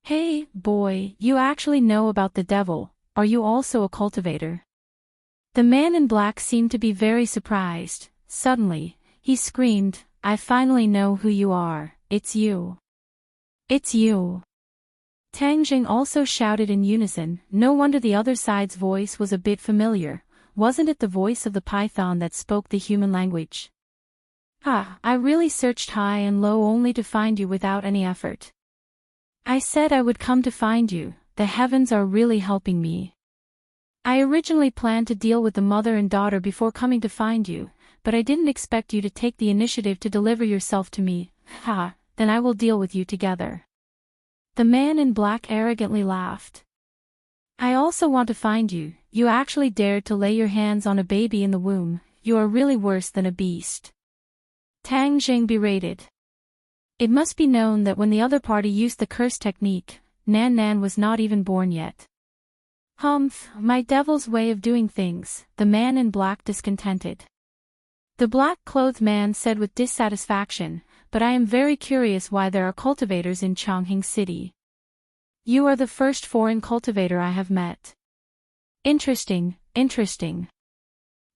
"Hey, boy, you actually know about the devil. Are you also a cultivator?" The man in black seemed to be very surprised. Suddenly, he screamed, "I finally know who you are. It's you. It's you." Tang Jing also shouted in unison. No wonder the other side's voice was a bit familiar. Wasn't it the voice of the python that spoke the human language? I really searched high and low only to find you without any effort. I said I would come to find you. The heavens are really helping me. I originally planned to deal with the mother and daughter before coming to find you, but I didn't expect you to take the initiative to deliver yourself to me. Then I will deal with you together." The man in black arrogantly laughed. "I also want to find you. You actually dared to lay your hands on a baby in the womb. You are really worse than a beast." Tang Jing berated. It must be known that when the other party used the curse technique, Nan Nan was not even born yet. "Humph, my devil's way of doing things," the man in black discontented. The black-clothed man said with dissatisfaction, "But I am very curious why there are cultivators in Chongqing City. You are the first foreign cultivator I have met." Interesting.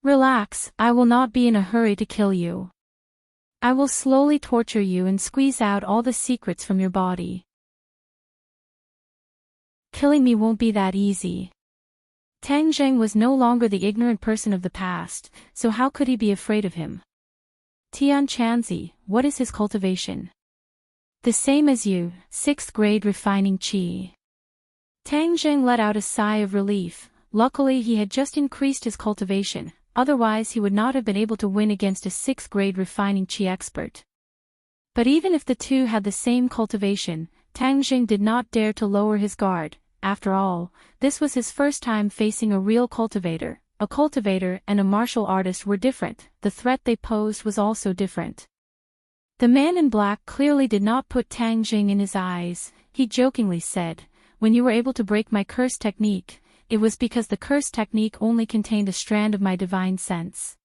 "Relax, I will not be in a hurry to kill you. I will slowly torture you and squeeze out all the secrets from your body. Killing me won't be that easy." Tang Jing was no longer the ignorant person of the past, so how could he be afraid of him? "Tian Chanzi, what is his cultivation?" "The same as you, 6th grade refining qi." Tang Jing let out a sigh of relief. Luckily he had just increased his cultivation, otherwise he would not have been able to win against a 6th grade refining qi expert. But even if the two had the same cultivation, Tang Jing did not dare to lower his guard. After all, this was his first time facing a real cultivator. A cultivator and a martial artist were different. The threat they posed was also different. The man in black clearly did not put Tang Jing in his eyes. He jokingly said, "When you were able to break my curse technique, it was because the curse technique only contained a strand of my divine sense.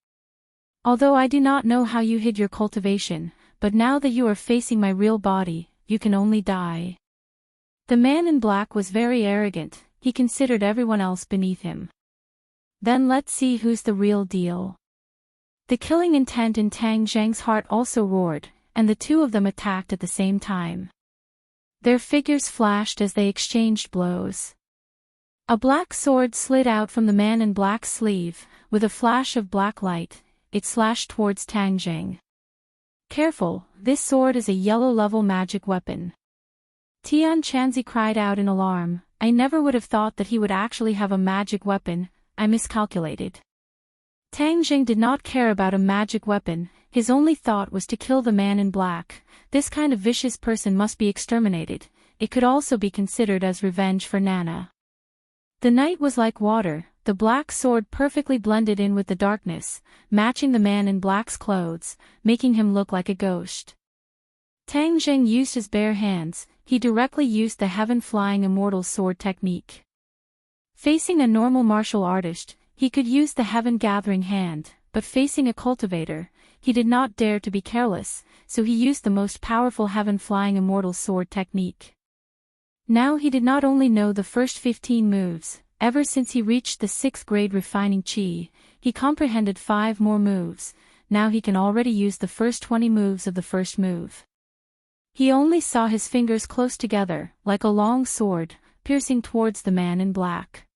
Although I do not know how you hid your cultivation, but now that you are facing my real body, you can only die." The man in black was very arrogant. He considered everyone else beneath him. Then let's see who's the real deal. The killing intent in Tang Jing's heart also roared, and the two of them attacked at the same time. Their figures flashed as they exchanged blows. A black sword slid out from the man in black's sleeve. With a flash of black light, it slashed towards Tang Jing. "Careful, this sword is a yellow-level magic weapon." Tian Chanzi cried out in alarm. "I never would have thought that he would actually have a magic weapon. I miscalculated." Tang Jing did not care about a magic weapon. His only thought was to kill the man in black. This kind of vicious person must be exterminated. It could also be considered as revenge for Nana. The night was like water. The black sword perfectly blended in with the darkness, matching the man in black's clothes, making him look like a ghost. Tang Jing used his bare hands. He directly used the heaven-flying immortal sword technique. Facing a normal martial artist, he could use the heaven-gathering hand, but facing a cultivator, he did not dare to be careless, so he used the most powerful heaven-flying immortal sword technique. Now he did not only know the first 15 moves, ever since he reached the 6th grade refining chi, he comprehended 5 more moves. Now he can already use the first 20 moves of the first move. He only saw his fingers close together, like a long sword, piercing towards the man in black.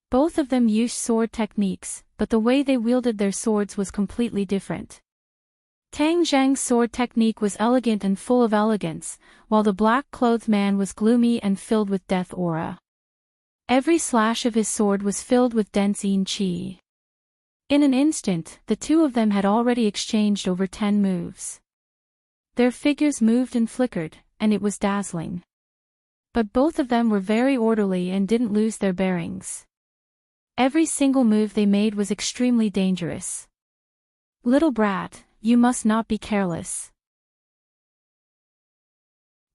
Both of them used sword techniques, but the way they wielded their swords was completely different. Tang Zhang's sword technique was elegant and full of elegance, while the black-clothed man was gloomy and filled with death aura. Every slash of his sword was filled with dense yin qi. In an instant, the two of them had already exchanged over 10 moves. Their figures moved and flickered, and it was dazzling. But both of them were very orderly and didn't lose their bearings. Every single move they made was extremely dangerous. "Little brat, you must not be careless,"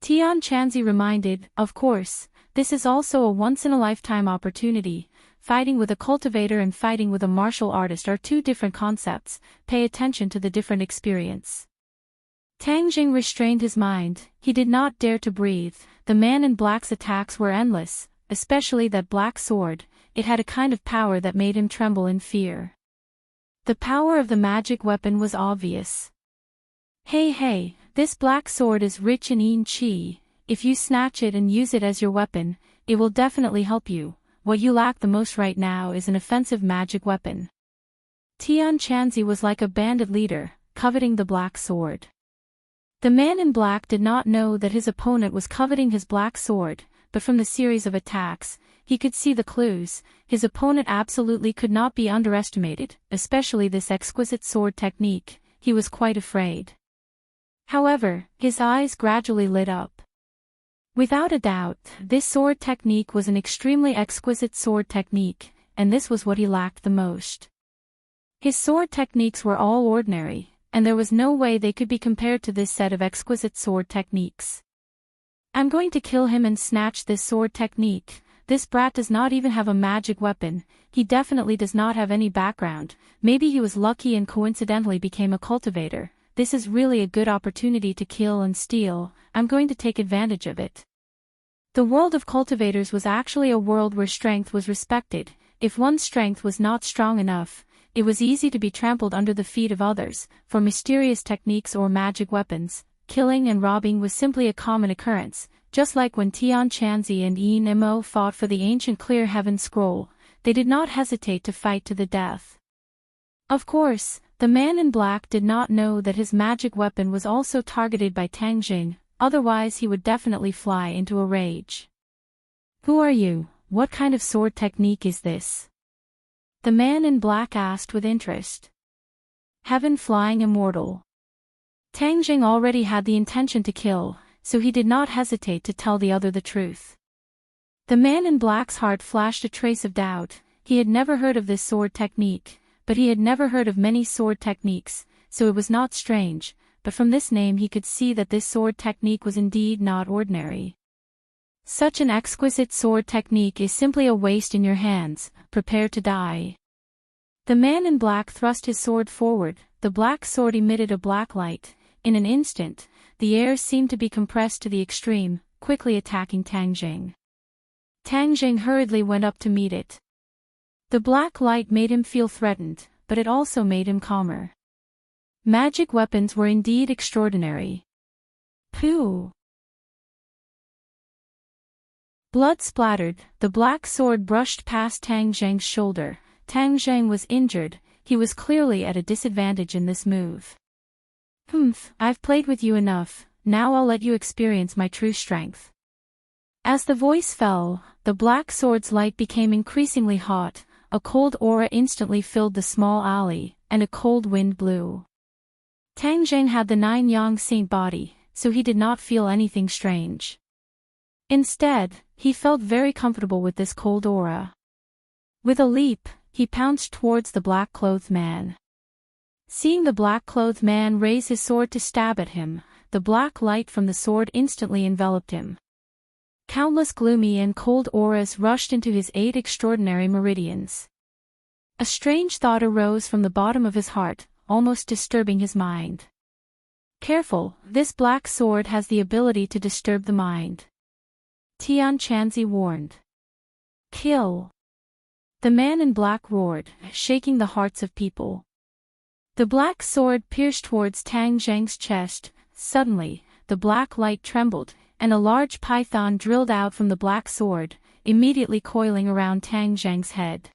Tian Chanzi reminded. Of course, this is also a once-in-a-lifetime opportunity. Fighting with a cultivator and fighting with a martial artist are two different concepts. Pay attention to the different experience. Tang Jing restrained his mind. He did not dare to breathe. The man in black's attacks were endless, especially that black sword. It had a kind of power that made him tremble in fear. The power of the magic weapon was obvious. Hey, this black sword is rich in yin qi. If you snatch it and use it as your weapon, it will definitely help you. What you lack the most right now is an offensive magic weapon. Tian Chanzi was like a bandit leader, coveting the black sword. The man in black did not know that his opponent was coveting his black sword, but from the series of attacks, he could see the clues. His opponent absolutely could not be underestimated, especially this exquisite sword technique. He was quite afraid. However, his eyes gradually lit up. Without a doubt, this sword technique was an extremely exquisite sword technique, and this was what he lacked the most. His sword techniques were all ordinary, and there was no way they could be compared to this set of exquisite sword techniques. "I'm going to kill him and snatch this sword technique. This brat does not even have a magic weapon. He definitely does not have any background. Maybe he was lucky and coincidentally became a cultivator. This is really a good opportunity to kill and steal. I'm going to take advantage of it." The world of cultivators was actually a world where strength was respected. If one's strength was not strong enough, it was easy to be trampled under the feet of others. For mysterious techniques or magic weapons, killing and robbing was simply a common occurrence. Just like when Tian Chanzi and Yin Mo fought for the ancient Clear Heaven Scroll, they did not hesitate to fight to the death. Of course, the man in black did not know that his magic weapon was also targeted by Tang Jing, otherwise he would definitely fly into a rage. "Who are you? What kind of sword technique is this?" the man in black asked with interest. "Heaven Flying Immortal." Tang Jing already had the intention to kill, so he did not hesitate to tell the other the truth. The man in black's heart flashed a trace of doubt. He had never heard of this sword technique, but he had never heard of many sword techniques, so it was not strange, but from this name he could see that this sword technique was indeed not ordinary. Such an exquisite sword technique is simply a waste in your hands. Prepare to die. The man in black thrust his sword forward. The black sword emitted a black light. In an instant, the air seemed to be compressed to the extreme, quickly attacking Tang Jing. Tang Jing hurriedly went up to meet it. The black light made him feel threatened, but it also made him calmer. Magic weapons were indeed extraordinary. Pooh! Blood splattered. The black sword brushed past Tang Zheng's shoulder. Tang Zheng was injured. He was clearly at a disadvantage in this move. I've played with you enough. Now I'll let you experience my true strength." As the voice fell, the black sword's light became increasingly hot. A cold aura instantly filled the small alley, and a cold wind blew. Tang Zheng had the 9 yang saint body, so he did not feel anything strange. Instead, he felt very comfortable with this cold aura. With a leap, he pounced towards the black-clothed man. Seeing the black-clothed man raise his sword to stab at him, the black light from the sword instantly enveloped him. Countless gloomy and cold auras rushed into his 8 extraordinary meridians. A strange thought arose from the bottom of his heart, almost disturbing his mind. Careful, this black sword has the ability to disturb the mind. Tian Chanzi warned. Kill. The man in black roared, shaking the hearts of people. The black sword pierced towards Tang Zheng's chest. Suddenly, the black light trembled, and a large python drilled out from the black sword, immediately coiling around Tang Zheng's head.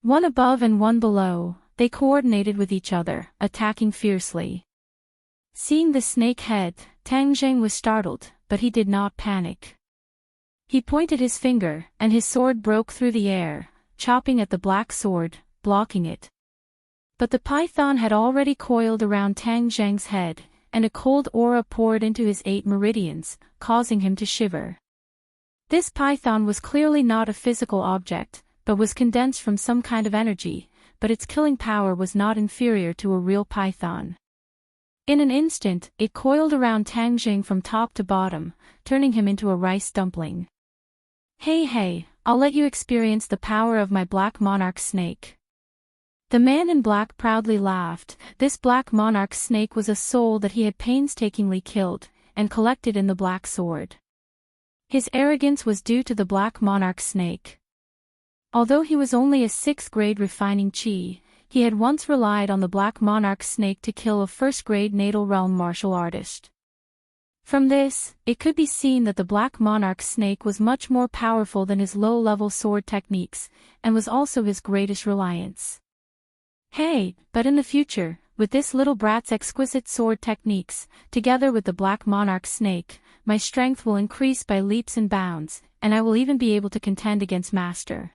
One above and one below, they coordinated with each other, attacking fiercely. Seeing the snake head, Tang Zheng was startled, but he did not panic. He pointed his finger, and his sword broke through the air, chopping at the black sword, blocking it. But the python had already coiled around Tang Zheng's head, and a cold aura poured into his 8 meridians, causing him to shiver. This python was clearly not a physical object, but was condensed from some kind of energy, but its killing power was not inferior to a real python. In an instant, it coiled around Tang Zheng from top to bottom, turning him into a rice dumpling. Hey, I'll let you experience the power of my black monarch snake. The man in black proudly laughed. This black monarch snake was a soul that he had painstakingly killed, and collected in the black sword. His arrogance was due to the black monarch snake. Although he was only a 6th grade refining chi, he had once relied on the black monarch snake to kill a 1st grade natal realm martial artist. From this, it could be seen that the black monarch snake was much more powerful than his low-level sword techniques, and was also his greatest reliance. Hey, but in the future, with this little brat's exquisite sword techniques, together with the black monarch snake, my strength will increase by leaps and bounds, and I will even be able to contend against Master.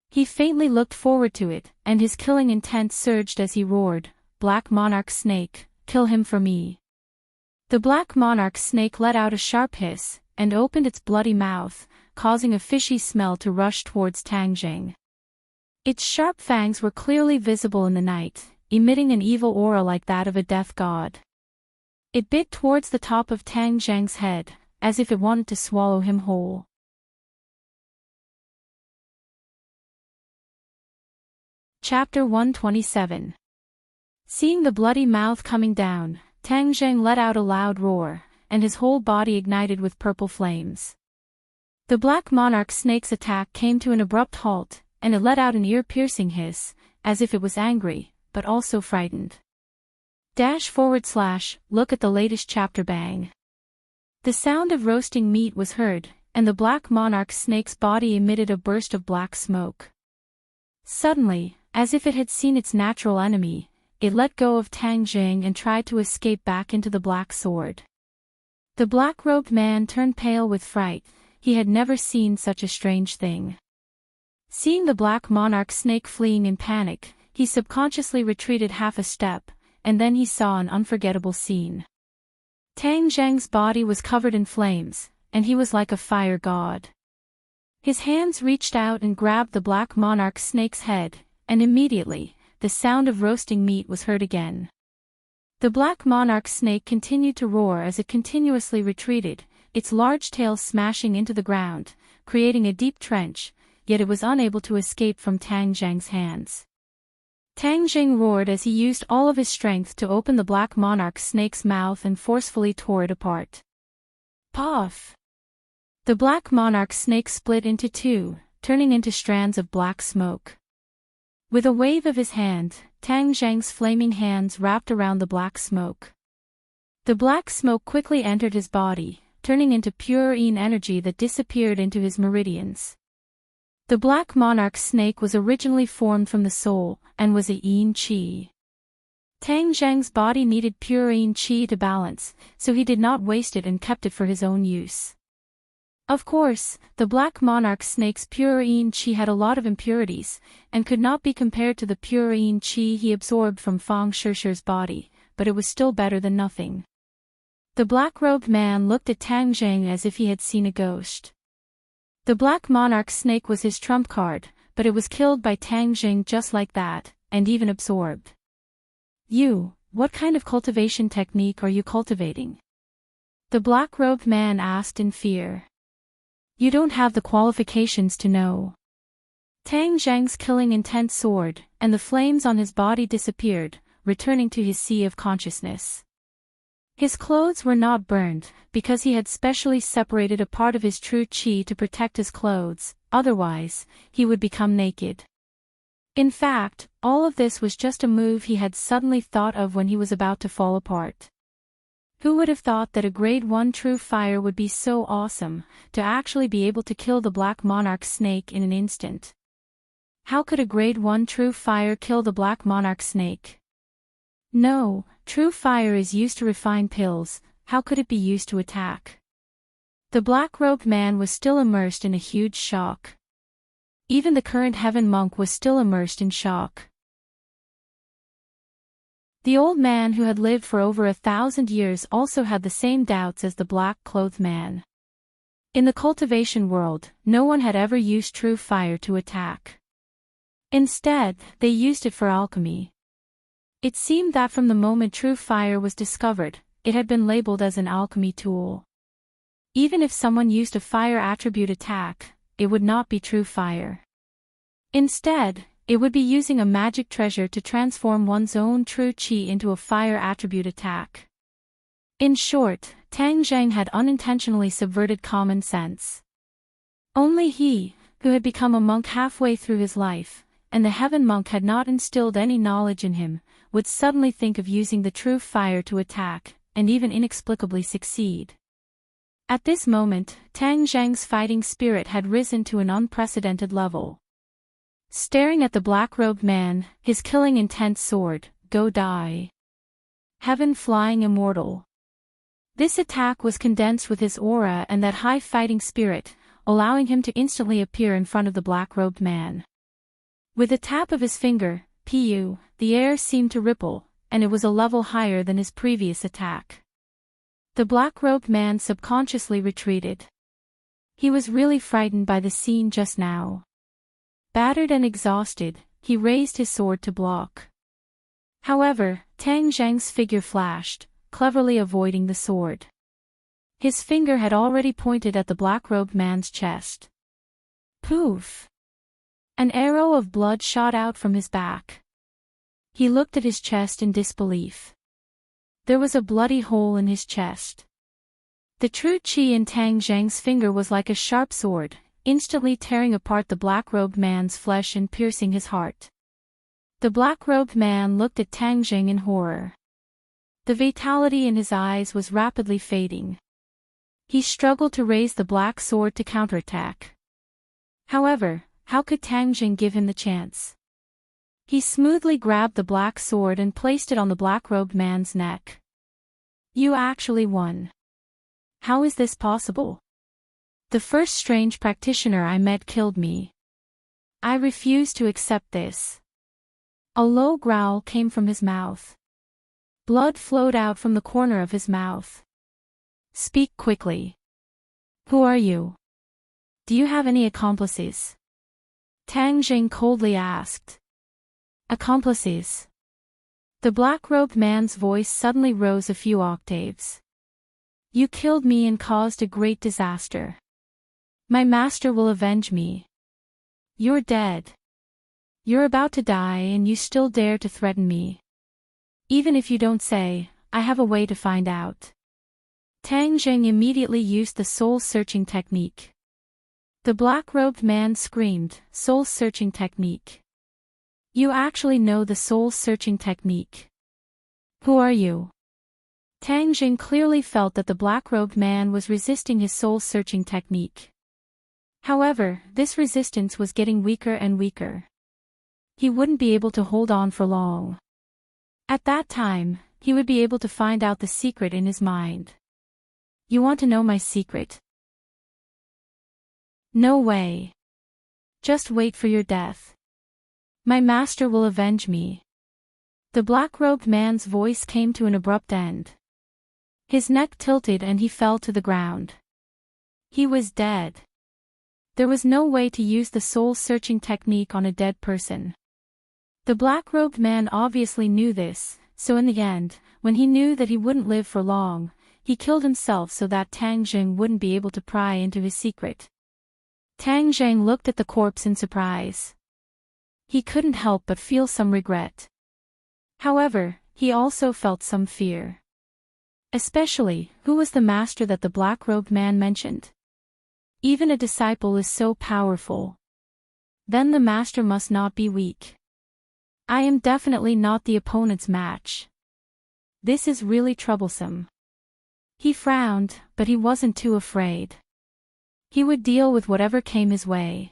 He faintly looked forward to it, and his killing intent surged as he roared, "Black monarch snake, kill him for me." The black monarch snake let out a sharp hiss, and opened its bloody mouth, causing a fishy smell to rush towards Tang Zheng. Its sharp fangs were clearly visible in the night, emitting an evil aura like that of a death god. It bit towards the top of Tang Zheng's head, as if it wanted to swallow him whole. Chapter 127. Seeing the bloody mouth coming down, Tang Zheng let out a loud roar, and his whole body ignited with purple flames. The black monarch snake's attack came to an abrupt halt, and it let out an ear-piercing hiss, as if it was angry, but also frightened. // look at the latest chapter bang. The sound of roasting meat was heard, and the black monarch snake's body emitted a burst of black smoke. Suddenly, as if it had seen its natural enemy, it let go of Tang Zheng and tried to escape back into the black sword. The black-robed man turned pale with fright. He had never seen such a strange thing. Seeing the black monarch snake fleeing in panic, he subconsciously retreated half a step, and then he saw an unforgettable scene. Tang Zheng's body was covered in flames, and he was like a fire god. His hands reached out and grabbed the black monarch snake's head, and immediately, the sound of roasting meat was heard again. The black monarch snake continued to roar as it continuously retreated, its large tail smashing into the ground, creating a deep trench, yet it was unable to escape from Tang Zheng's hands. Tang Zheng roared as he used all of his strength to open the black monarch snake's mouth and forcefully tore it apart. Puff! The black monarch snake split into 2, turning into strands of black smoke. With a wave of his hand, Tang Zheng's flaming hands wrapped around the black smoke. The black smoke quickly entered his body, turning into pure yin energy that disappeared into his meridians. The black monarch snake was originally formed from the soul, and was a yin qi. Tang Zheng's body needed pure yin qi to balance, so he did not waste it and kept it for his own use. Of course, the black monarch snake's pure yin qi had a lot of impurities, and could not be compared to the pure yin qi he absorbed from Fang Shishir's body, but it was still better than nothing. The black-robed man looked at Tang Zheng as if he had seen a ghost. The black monarch snake was his trump card, but it was killed by Tang Zheng just like that, and even absorbed. You what kind of cultivation technique are you cultivating? The black-robed man asked in fear. You don't have the qualifications to know. Tang Zhang's killing intent soared, and the flames on his body disappeared, returning to his sea of consciousness. His clothes were not burned, because he had specially separated a part of his true qi to protect his clothes, otherwise, he would become naked. In fact, all of this was just a move he had suddenly thought of when he was about to fall apart. Who would have thought that a grade 1 true fire would be so awesome, to actually be able to kill the black monarch snake in an instant? How could a grade 1 true fire kill the black monarch snake? No, true fire is used to refine pills, how could it be used to attack? The black-robed man was still immersed in a huge shock. Even the current heaven monk was still immersed in shock. The old man who had lived for over 1,000 years also had the same doubts as the black-clothed man. In the cultivation world, no one had ever used true fire to attack. Instead, they used it for alchemy. It seemed that from the moment true fire was discovered, it had been labeled as an alchemy tool. Even if someone used a fire attribute attack, it would not be true fire. Instead, it would be using a magic treasure to transform one's own true qi into a fire attribute attack. In short, Tang Zhang had unintentionally subverted common sense. Only he, who had become a monk halfway through his life, and the heaven monk had not instilled any knowledge in him, would suddenly think of using the true fire to attack, and even inexplicably succeed. At this moment, Tang Zhang's fighting spirit had risen to an unprecedented level. Staring at the black-robed man, his killing intent soared, go die. Heaven flying immortal. This attack was condensed with his aura and that high fighting spirit, allowing him to instantly appear in front of the black-robed man. With a tap of his finger, Pu, the air seemed to ripple, and it was a level higher than his previous attack. The black-robed man subconsciously retreated. He was really frightened by the scene just now. Battered and exhausted, he raised his sword to block. However, Tang Zhang's figure flashed, cleverly avoiding the sword. His finger had already pointed at the black-robed man's chest. Poof! An arrow of blood shot out from his back. He looked at his chest in disbelief. There was a bloody hole in his chest. The true qi in Tang Zhang's finger was like a sharp sword, instantly tearing apart the black-robed man's flesh and piercing his heart. The black-robed man looked at Tang Zhang in horror. The vitality in his eyes was rapidly fading. He struggled to raise the black sword to counterattack. However, how could Tang Zhang give him the chance? He smoothly grabbed the black sword and placed it on the black-robed man's neck. You actually won. How is this possible? The first strange practitioner I met killed me. I refuse to accept this. A low growl came from his mouth. Blood flowed out from the corner of his mouth. Speak quickly. Who are you? Do you have any accomplices? Tang Zhang coldly asked. Accomplices? The black-robed man's voice suddenly rose a few octaves. You killed me and caused a great disaster. My master will avenge me. You're dead. You're about to die and you still dare to threaten me. Even if you don't say, I have a way to find out. Tang Zhang immediately used the soul-searching technique. The black-robed man screamed, soul-searching technique. You actually know the soul-searching technique. Who are you? Tang Zhang clearly felt that the black-robed man was resisting his soul-searching technique. However, this resistance was getting weaker and weaker. He wouldn't be able to hold on for long. At that time, he would be able to find out the secret in his mind. You want to know my secret? No way. Just wait for your death. My master will avenge me. The black-robed man's voice came to an abrupt end. His neck tilted and he fell to the ground. He was dead. There was no way to use the soul-searching technique on a dead person. The black-robed man obviously knew this, So in the end, when he knew that he wouldn't live for long, he killed himself so that Tang Jing wouldn't be able to pry into his secret. Tang Jing looked at the corpse in surprise. He couldn't help but feel some regret. However, he also felt some fear. Especially, who was the master that the black-robed man mentioned? Even a disciple is so powerful. Then the master must not be weak. I am definitely not the opponent's match. This is really troublesome. He frowned, but he wasn't too afraid. He would deal with whatever came his way.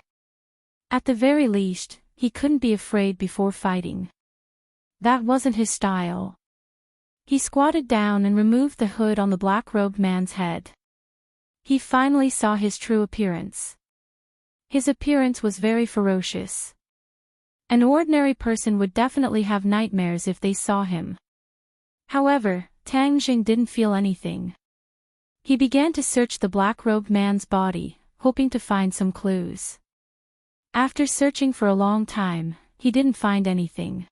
At the very least, he couldn't be afraid before fighting. That wasn't his style. He squatted down and removed the hood on the black-robed man's head. He finally saw his true appearance. His appearance was very ferocious. An ordinary person would definitely have nightmares if they saw him. However, Tang Jing didn't feel anything. He began to search the black-robed man's body, hoping to find some clues. After searching for a long time, he didn't find anything.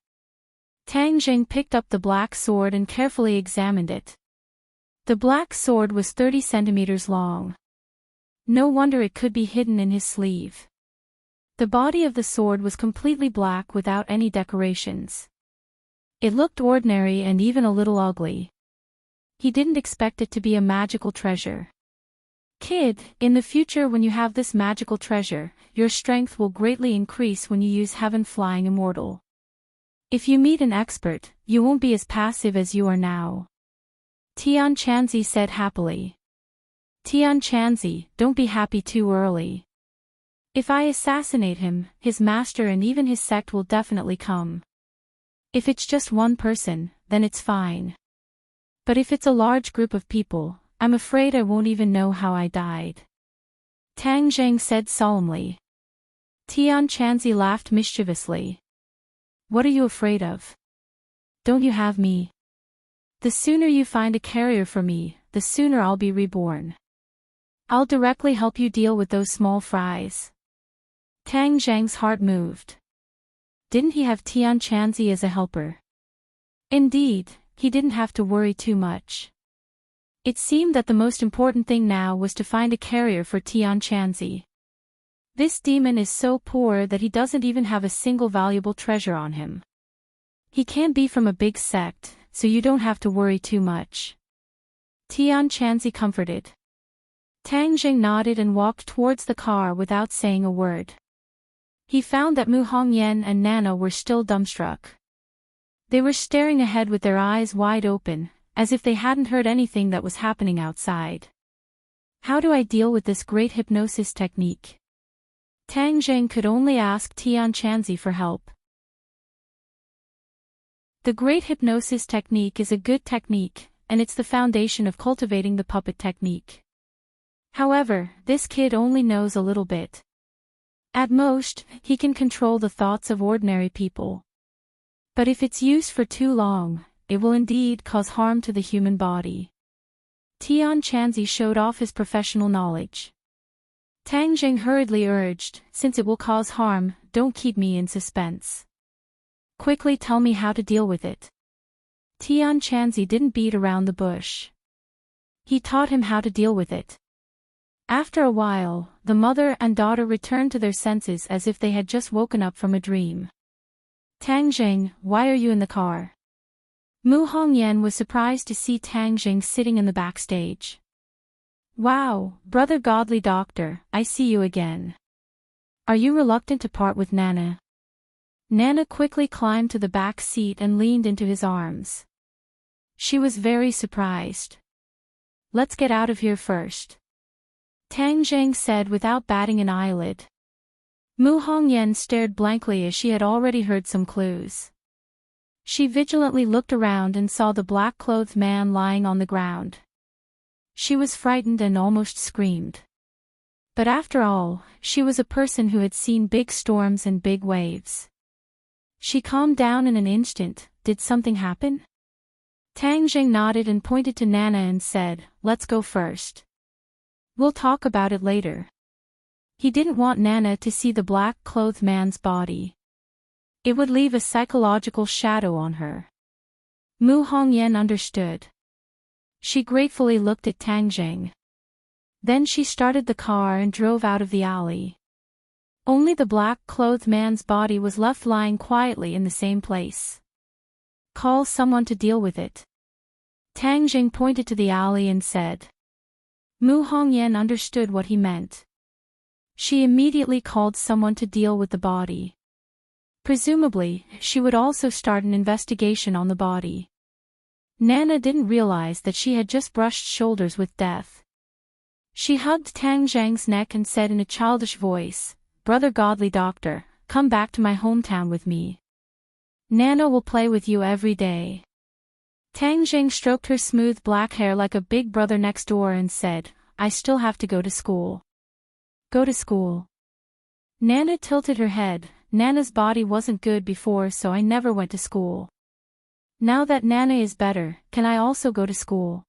Tang Jing picked up the black sword and carefully examined it. The black sword was 30 centimeters long. No wonder it could be hidden in his sleeve. The body of the sword was completely black without any decorations. It looked ordinary and even a little ugly. He didn't expect it to be a magical treasure. Kid, in the future when you have this magical treasure, your strength will greatly increase when you use Heaven Flying Immortal. If you meet an expert, you won't be as passive as you are now. Tian Chanzi said happily. Tian Chanzi, don't be happy too early. If I assassinate him, his master and even his sect will definitely come. If it's just one person, then it's fine. But if it's a large group of people, I'm afraid I won't even know how I died. Tang Jing said solemnly. Tian Chanzi laughed mischievously. What are you afraid of? Don't you have me? The sooner you find a carrier for me, the sooner I'll be reborn. I'll directly help you deal with those small fries. Tang Jing's heart moved. Didn't he have Tian Chanzi as a helper? Indeed, he didn't have to worry too much. It seemed that the most important thing now was to find a carrier for Tian Chanzi. This demon is so poor that he doesn't even have a single valuable treasure on him. He can't be from a big sect, so you don't have to worry too much. Tian Chanzi comforted. Tang Jing nodded and walked towards the car without saying a word. He found that Mu Hongyan and Nana were still dumbstruck. They were staring ahead with their eyes wide open, as if they hadn't heard anything that was happening outside. How do I deal with this great hypnosis technique? Tang Jing could only ask Tian Chanzi for help. The great hypnosis technique is a good technique, and it's the foundation of cultivating the puppet technique. However, this kid only knows a little bit. At most, he can control the thoughts of ordinary people. But if it's used for too long, it will indeed cause harm to the human body. Tian Chanzi showed off his professional knowledge. Tang Jing hurriedly urged, since it will cause harm, don't keep me in suspense. Quickly tell me how to deal with it. Tian Chanzi didn't beat around the bush. He taught him how to deal with it. After a while, the mother and daughter returned to their senses as if they had just woken up from a dream. Tang Jing, why are you in the car? Mu Hongyan was surprised to see Tang Jing sitting in the backstage. Wow, brother godly doctor, I see you again. Are you reluctant to part with Nana? Nana quickly climbed to the back seat and leaned into his arms. She was very surprised. Let's get out of here first. Tang Jing said without batting an eyelid. Mu Hongyan stared blankly as she had already heard some clues. She vigilantly looked around and saw the black-clothed man lying on the ground. She was frightened and almost screamed. But after all, she was a person who had seen big storms and big waves. She calmed down in an instant. Did something happen? Tang Jing nodded and pointed to Nana and said, let's go first. We'll talk about it later. He didn't want Nana to see the black-clothed man's body. It would leave a psychological shadow on her. Mu Hongyan understood. She gratefully looked at Tang Jing. Then she started the car and drove out of the alley. Only the black-clothed man's body was left lying quietly in the same place. Call someone to deal with it. Tang Jing pointed to the alley and said. Mu Hongyan understood what he meant. She immediately called someone to deal with the body. Presumably, she would also start an investigation on the body. Nana didn't realize that she had just brushed shoulders with death. She hugged Tang Zhang's neck and said in a childish voice, "Brother godly doctor, come back to my hometown with me. Nana will play with you every day." Tang Zhang stroked her smooth black hair like a big brother next door and said, "I still have to go to school." Go to school. Nana tilted her head. Nana's body wasn't good before, so I never went to school. Now that Nana is better, can I also go to school?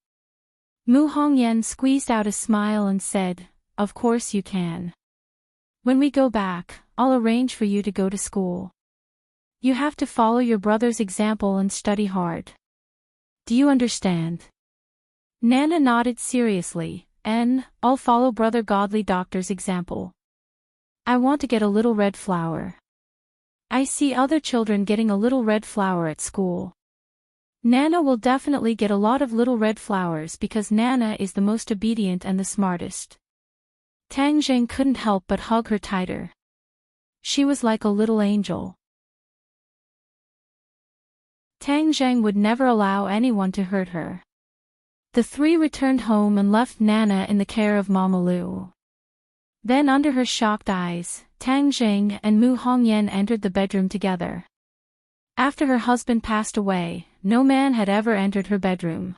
Mu Hongyan squeezed out a smile and said, "Of course you can. When we go back, I'll arrange for you to go to school. You have to follow your brother's example and study hard. Do you understand?" Nana nodded seriously, and I'll follow Brother Godly Doctor's example. I want to get a little red flower. I see other children getting a little red flower at school. Nana will definitely get a lot of little red flowers because Nana is the most obedient and the smartest. Tang Jing couldn't help but hug her tighter. She was like a little angel. Tang Zhang would never allow anyone to hurt her. The three returned home and left Nana in the care of Mama Lu. Then under her shocked eyes, Tang Jing and Mu Hongyan entered the bedroom together. After her husband passed away, no man had ever entered her bedroom.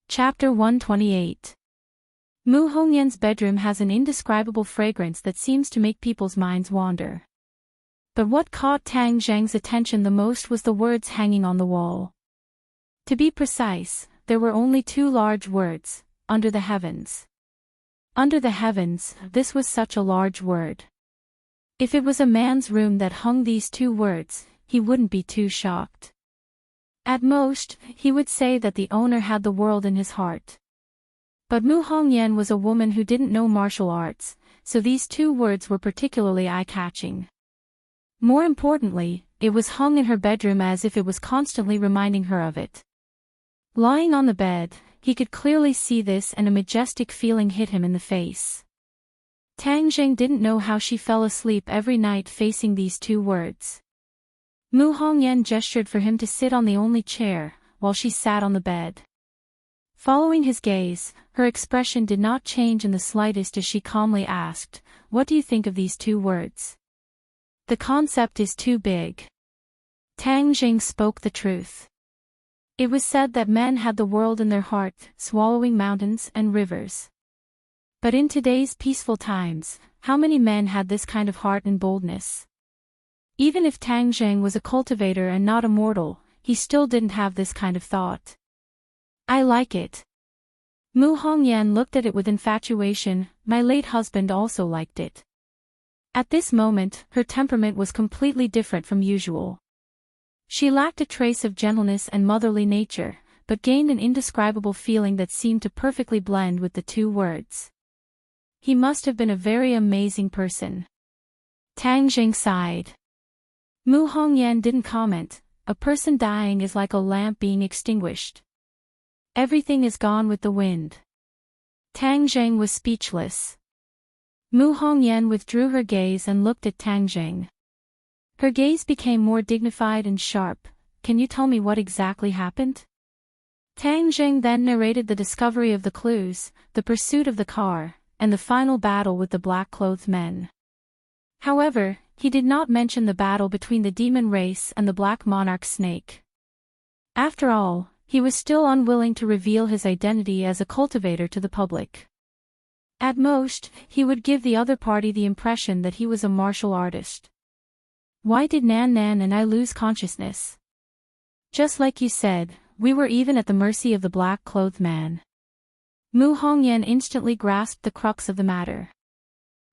Chapter 128. Mu Hongyan's bedroom has an indescribable fragrance that seems to make people's minds wander. But what caught Tang Zhang's attention the most was the words hanging on the wall. To be precise, there were only two large words, under the heavens. Under the heavens, this was such a large word. If it was a man's room that hung these two words, he wouldn't be too shocked. At most, he would say that the owner had the world in his heart. But Mu Hongyan was a woman who didn't know martial arts, so these two words were particularly eye-catching. More importantly, it was hung in her bedroom as if it was constantly reminding her of it. Lying on the bed, he could clearly see this and a majestic feeling hit him in the face. Tang Jing didn't know how she fell asleep every night facing these two words. Mu Hongyan gestured for him to sit on the only chair, while she sat on the bed. Following his gaze, her expression did not change in the slightest as she calmly asked, "What do you think of these two words?" "The concept is too big." Tang Jing spoke the truth. It was said that men had the world in their heart, swallowing mountains and rivers. But in today's peaceful times, how many men had this kind of heart and boldness? Even if Tang Jing was a cultivator and not a mortal, he still didn't have this kind of thought. "I like it." Mu Hongyan looked at it with infatuation. My late husband also liked it. At this moment, her temperament was completely different from usual. She lacked a trace of gentleness and motherly nature, but gained an indescribable feeling that seemed to perfectly blend with the two words. He must have been a very amazing person. Tang Jing sighed. Mu Hongyan didn't comment. A person dying is like a lamp being extinguished. Everything is gone with the wind. Tang Jing was speechless. Mu Hongyan withdrew her gaze and looked at Tang Jing. Her gaze became more dignified and sharp. "Can you tell me what exactly happened?" Tang Jing then narrated the discovery of the clues, the pursuit of the car, and the final battle with the black-clothed men. However, he did not mention the battle between the demon race and the Black Monarch snake. After all, he was still unwilling to reveal his identity as a cultivator to the public. At most, he would give the other party the impression that he was a martial artist. "Why did Nan and I lose consciousness?" "Just like you said, we were even at the mercy of the black-clothed man." Mu Hongyan instantly grasped the crux of the matter.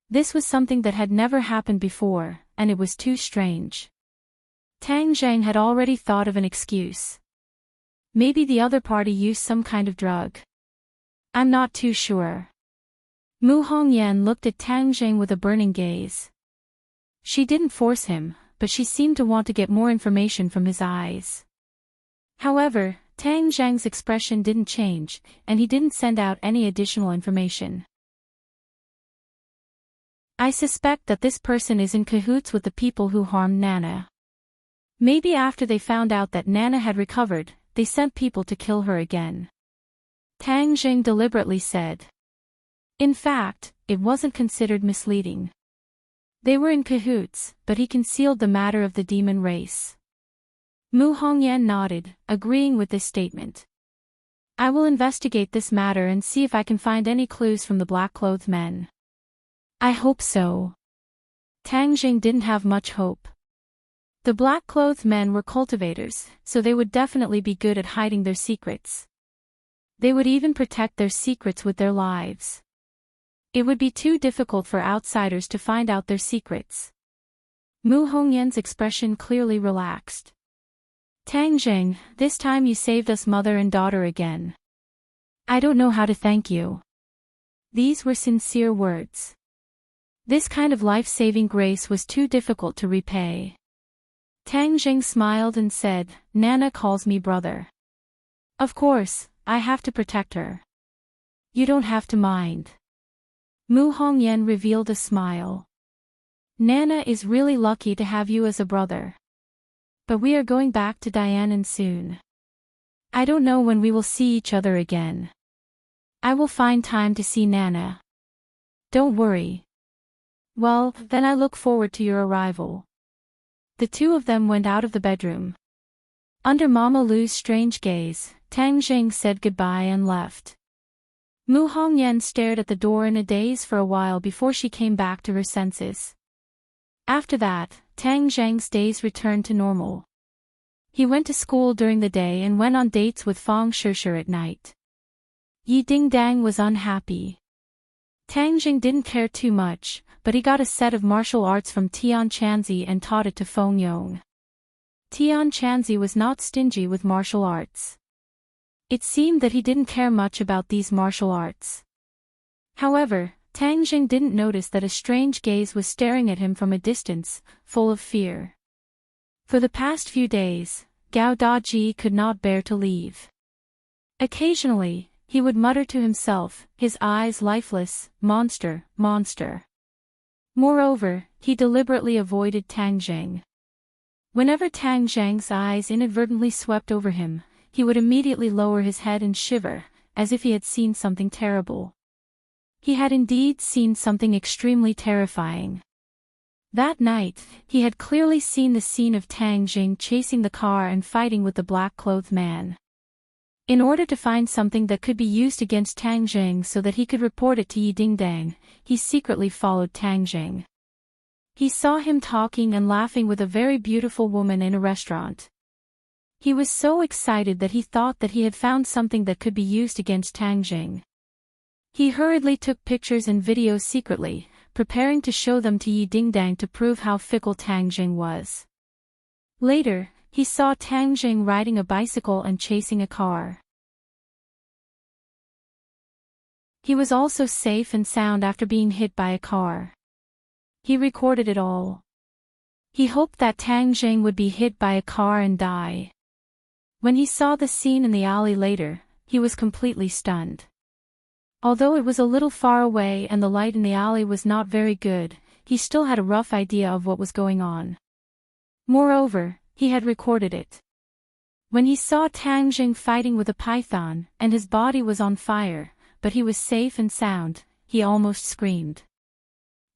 This was something that had never happened before, and it was too strange. Tang Zhang had already thought of an excuse. Maybe the other party used some kind of drug. I'm not too sure. Mu Hongyan looked at Tang Zhang with a burning gaze. She didn't force him, but she seemed to want to get more information from his eyes. However, Tang Zhang's expression didn't change, and he didn't send out any additional information. I suspect that this person is in cahoots with the people who harmed Nana. Maybe after they found out that Nana had recovered, they sent people to kill her again. Tang Zhang deliberately said. In fact, it wasn't considered misleading. They were in cahoots, but he concealed the matter of the demon race. Mu Hongyan nodded, agreeing with this statement. I will investigate this matter and see if I can find any clues from the black-clothed men. I hope so. Tang Zhang didn't have much hope. The black-clothed men were cultivators, so they would definitely be good at hiding their secrets. They would even protect their secrets with their lives. It would be too difficult for outsiders to find out their secrets. Mu Hongyan's expression clearly relaxed. Tang Zhang, this time you saved us mother and daughter again. I don't know how to thank you. These were sincere words. This kind of life-saving grace was too difficult to repay. Tang Zhang smiled and said, Nana calls me brother. Of course, I have to protect her. You don't have to mind. Mu Hongyan revealed a smile. Nana is really lucky to have you as a brother. But we are going back to Dianan soon. I don't know when we will see each other again. I will find time to see Nana. Don't worry. Well, then I look forward to your arrival. The two of them went out of the bedroom. Under Mama Lu's strange gaze, Tang Zhang said goodbye and left. Mu Hongyan stared at the door in a daze for a while before she came back to her senses. After that, Tang Zhang's days returned to normal. He went to school during the day and went on dates with Fang Shishir at night. Yi Dingdang was unhappy. Tang Zhang didn't care too much, but he got a set of martial arts from Tian Chanzi and taught it to Feng Yong. Tian Chanzi was not stingy with martial arts. It seemed that he didn't care much about these martial arts. However, Tang Zhang didn't notice that a strange gaze was staring at him from a distance, full of fear. For the past few days, Gao Daji could not bear to leave. Occasionally, he would mutter to himself, his eyes lifeless, monster, monster. Moreover, he deliberately avoided Tang Zhang. Whenever Tang Zhang's eyes inadvertently swept over him, he would immediately lower his head and shiver, as if he had seen something terrible. He had indeed seen something extremely terrifying. That night, he had clearly seen the scene of Tang Zhang chasing the car and fighting with the black-clothed man. In order to find something that could be used against Tang Zhang so that he could report it to Yi Dingdang, he secretly followed Tang Zhang. He saw him talking and laughing with a very beautiful woman in a restaurant. He was so excited that he thought that he had found something that could be used against Tang Zhang. He hurriedly took pictures and videos secretly, preparing to show them to Yi Dingdang to prove how fickle Tang Zhang was. Later, he saw Tang Zhang riding a bicycle and chasing a car. He was also safe and sound after being hit by a car. He recorded it all. He hoped that Tang Zhang would be hit by a car and die. When he saw the scene in the alley later, he was completely stunned. Although it was a little far away and the light in the alley was not very good, he still had a rough idea of what was going on. Moreover, he had recorded it. When he saw Tang Zhang fighting with a python, and his body was on fire, but he was safe and sound, he almost screamed.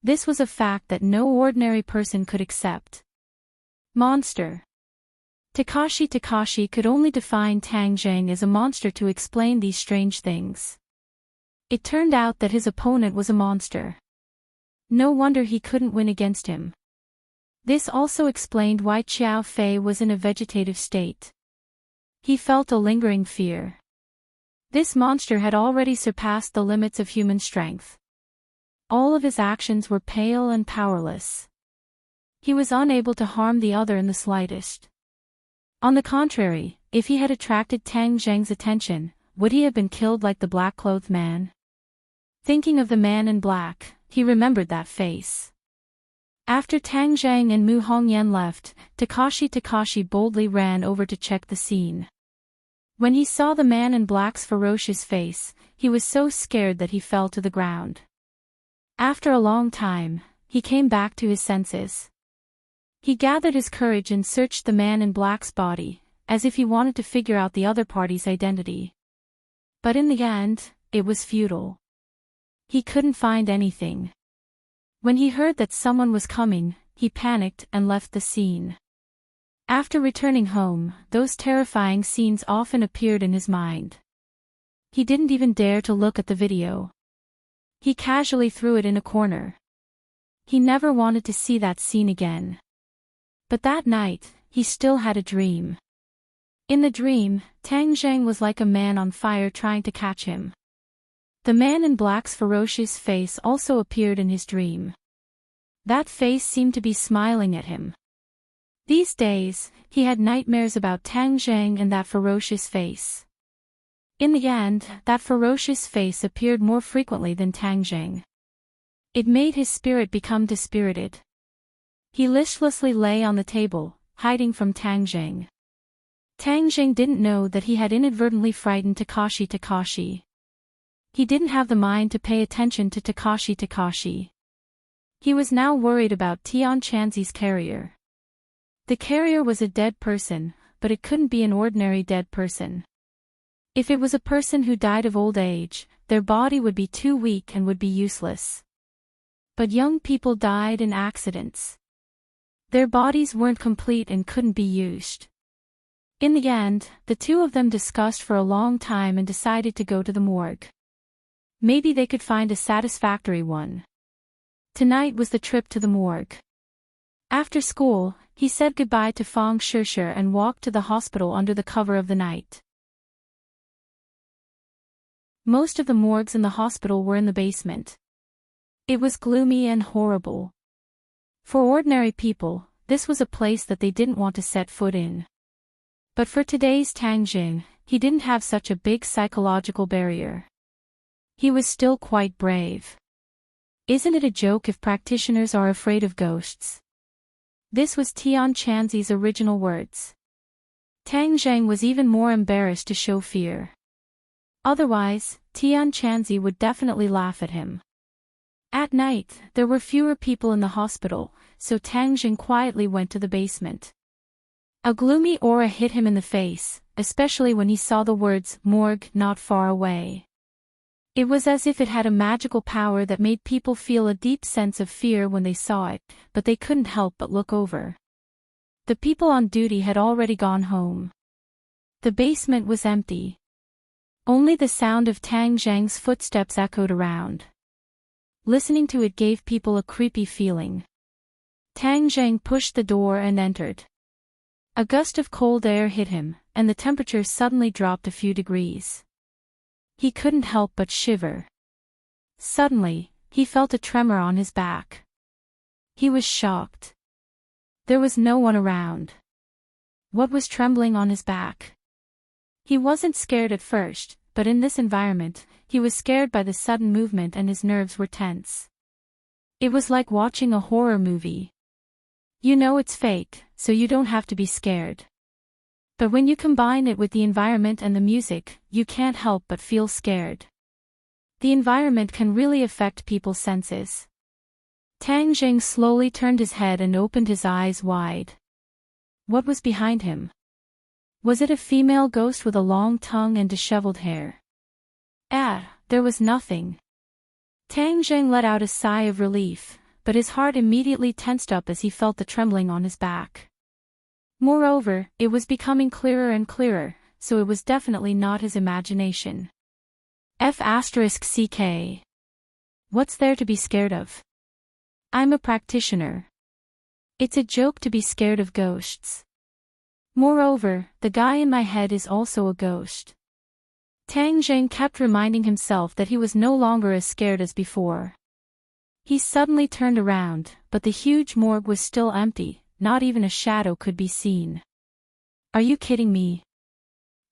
This was a fact that no ordinary person could accept. Monster. Takashi could only define Tang Zhang as a monster to explain these strange things. It turned out that his opponent was a monster. No wonder he couldn't win against him. This also explained why Qiao Fei was in a vegetative state. He felt a lingering fear. This monster had already surpassed the limits of human strength. All of his actions were pale and powerless. He was unable to harm the other in the slightest. On the contrary, if he had attracted Tang Zheng's attention, would he have been killed like the black-clothed man? Thinking of the man in black, he remembered that face. After Tang Zheng and Mu Hongyan left, Takashi boldly ran over to check the scene. When he saw the man in black's ferocious face, he was so scared that he fell to the ground. After a long time, he came back to his senses. He gathered his courage and searched the man in black's body, as if he wanted to figure out the other party's identity. But in the end, it was futile. He couldn't find anything. When he heard that someone was coming, he panicked and left the scene. After returning home, those terrifying scenes often appeared in his mind. He didn't even dare to look at the video. He casually threw it in a corner. He never wanted to see that scene again. But that night, he still had a dream. In the dream, Tang Zheng was like a man on fire trying to catch him. The man in black's ferocious face also appeared in his dream. That face seemed to be smiling at him. These days, he had nightmares about Tang Zheng and that ferocious face. In the end, that ferocious face appeared more frequently than Tang Zheng. It made his spirit become dispirited. He listlessly lay on the table, hiding from Tang Zheng. Tang Zheng didn't know that he had inadvertently frightened Takashi. He didn't have the mind to pay attention to Takashi. He was now worried about Tian Chanzi's carrier. The carrier was a dead person, but it couldn't be an ordinary dead person. If it was a person who died of old age, their body would be too weak and would be useless. But young people died in accidents. Their bodies weren't complete and couldn't be used. In the end, the two of them discussed for a long time and decided to go to the morgue. Maybe they could find a satisfactory one. Tonight was the trip to the morgue. After school, he said goodbye to Fang Shishir and walked to the hospital under the cover of the night. Most of the morgues in the hospital were in the basement. It was gloomy and horrible. For ordinary people, this was a place that they didn't want to set foot in. But for today's Tang Zheng, he didn't have such a big psychological barrier. He was still quite brave. Isn't it a joke if practitioners are afraid of ghosts? This was Tian Chanzi's original words. Tang Zheng was even more embarrassed to show fear. Otherwise, Tian Chanzi would definitely laugh at him. At night, there were fewer people in the hospital, so Tang Zheng quietly went to the basement. A gloomy aura hit him in the face, especially when he saw the words "morgue" not far away. It was as if it had a magical power that made people feel a deep sense of fear when they saw it, but they couldn't help but look over. The people on duty had already gone home. The basement was empty. Only the sound of Tang Zheng's footsteps echoed around. Listening to it gave people a creepy feeling. Tang Zheng pushed the door and entered. A gust of cold air hit him, and the temperature suddenly dropped a few degrees. He couldn't help but shiver. Suddenly, he felt a tremor on his back. He was shocked. There was no one around. What was trembling on his back? He wasn't scared at first, but in this environment, he was scared by the sudden movement and his nerves were tense. It was like watching a horror movie. You know it's fake, so you don't have to be scared. But when you combine it with the environment and the music, you can't help but feel scared. The environment can really affect people's senses. Tang Zheng slowly turned his head and opened his eyes wide. What was behind him? Was it a female ghost with a long tongue and disheveled hair? There was nothing. Tang Zheng let out a sigh of relief, but his heart immediately tensed up as he felt the trembling on his back. Moreover, it was becoming clearer and clearer, so it was definitely not his imagination. F***ck. What's there to be scared of? I'm a practitioner. It's a joke to be scared of ghosts. Moreover, the guy in my head is also a ghost. Tang Zheng kept reminding himself that he was no longer as scared as before. He suddenly turned around, but the huge morgue was still empty, not even a shadow could be seen. Are you kidding me?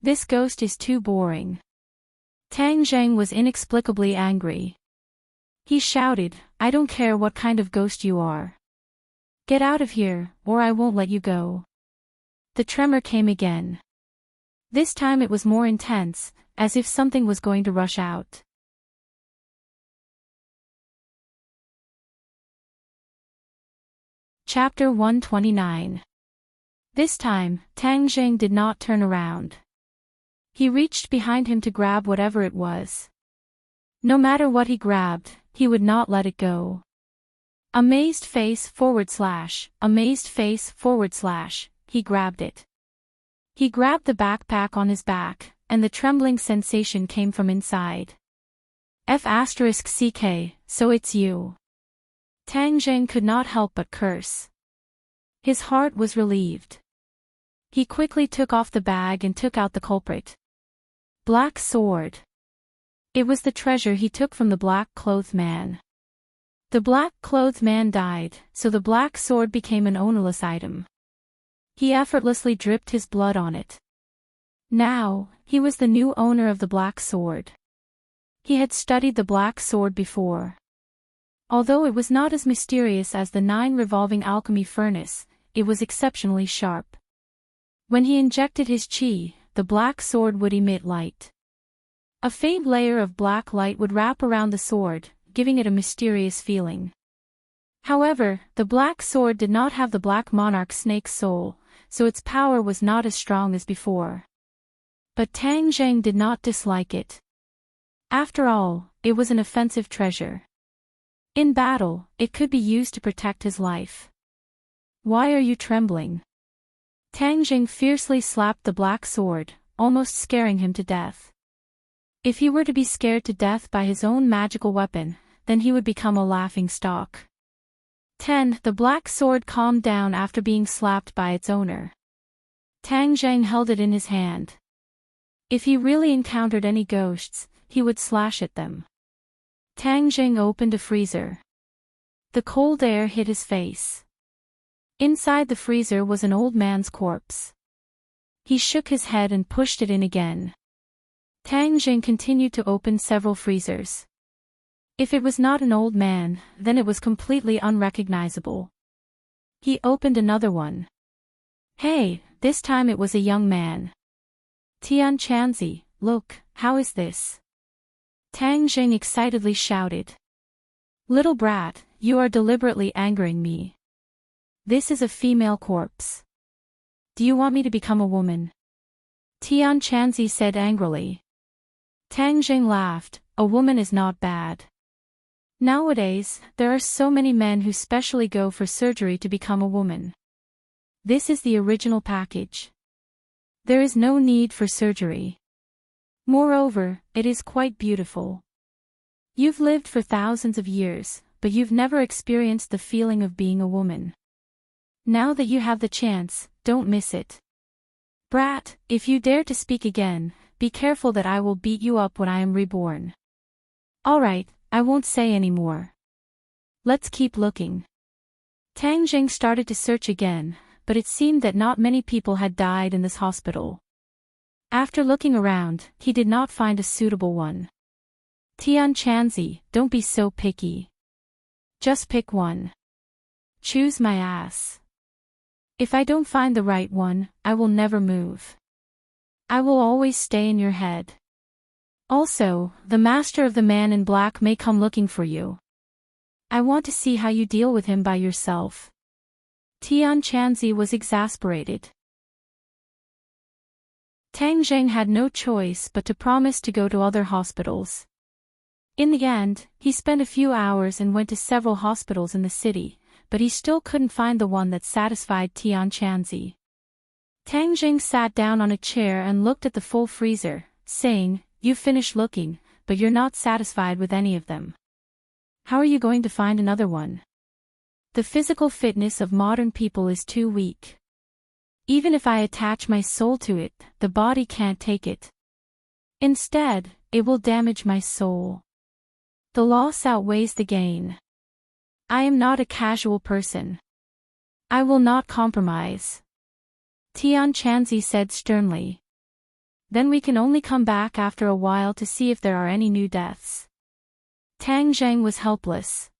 This ghost is too boring. Tang Zheng was inexplicably angry. He shouted, I don't care what kind of ghost you are. Get out of here, or I won't let you go. The tremor came again. This time it was more intense, as if something was going to rush out. Chapter 129. This time, Tang Zheng did not turn around. He reached behind him to grab whatever it was. No matter what he grabbed, he would not let it go. Amazed face / amazed face / he grabbed it. He grabbed the backpack on his back, and the trembling sensation came from inside. F***ck, so it's you. Tang Zheng could not help but curse. His heart was relieved. He quickly took off the bag and took out the culprit. Black sword. It was the treasure he took from the black-clothed man. The black-clothed man died, so the black sword became an ownerless item. He effortlessly dripped his blood on it. Now, he was the new owner of the black sword. He had studied the black sword before. Although it was not as mysterious as the 9 revolving alchemy furnace, it was exceptionally sharp. When he injected his qi, the black sword would emit light. A faint layer of black light would wrap around the sword, giving it a mysterious feeling. However, the black sword did not have the black monarch snake's soul, so its power was not as strong as before. But Tang Zheng did not dislike it. After all, it was an offensive treasure. In battle, it could be used to protect his life. Why are you trembling? Tang Zheng fiercely slapped the black sword, almost scaring him to death. If he were to be scared to death by his own magical weapon, then he would become a laughing stock. 10. The black sword calmed down after being slapped by its owner. Tang Zheng held it in his hand. If he really encountered any ghosts, he would slash at them. Tang Zheng opened a freezer. The cold air hit his face. Inside the freezer was an old man's corpse. He shook his head and pushed it in again. Tang Zheng continued to open several freezers. If it was not an old man, then it was completely unrecognizable. He opened another one. Hey, this time it was a young man. Tian Chanzi, look, how is this? Tang Zheng excitedly shouted. Little brat, you are deliberately angering me. This is a female corpse. Do you want me to become a woman? Tian Chanzi said angrily. Tang Zheng laughed, a woman is not bad. Nowadays, there are so many men who specially go for surgery to become a woman. This is the original package. There is no need for surgery. Moreover, it is quite beautiful. You've lived for thousands of years, but you've never experienced the feeling of being a woman. Now that you have the chance, don't miss it. Brat, if you dare to speak again, be careful that I will beat you up when I am reborn. Alright, I won't say any more. Let's keep looking. Tang Zheng started to search again, but it seemed that not many people had died in this hospital. After looking around, he did not find a suitable one. Tian Chanzi, don't be so picky. Just pick one. Choose my ass. If I don't find the right one, I will never move. I will always stay in your head. Also, the master of the man in black may come looking for you. I want to see how you deal with him by yourself. Tian Chanzi was exasperated. Tang Zheng had no choice but to promise to go to other hospitals. In the end, he spent a few hours and went to several hospitals in the city, but he still couldn't find the one that satisfied Tian Chanzi. Tang Zheng sat down on a chair and looked at the full freezer, saying, "You've finished looking, but you're not satisfied with any of them. How are you going to find another one? The physical fitness of modern people is too weak. Even if I attach my soul to it, the body can't take it. Instead, it will damage my soul. The loss outweighs the gain. I am not a casual person. I will not compromise. Tian Chanzi said sternly. Then we can only come back after a while to see if there are any new deaths. Tang Zheng was helpless.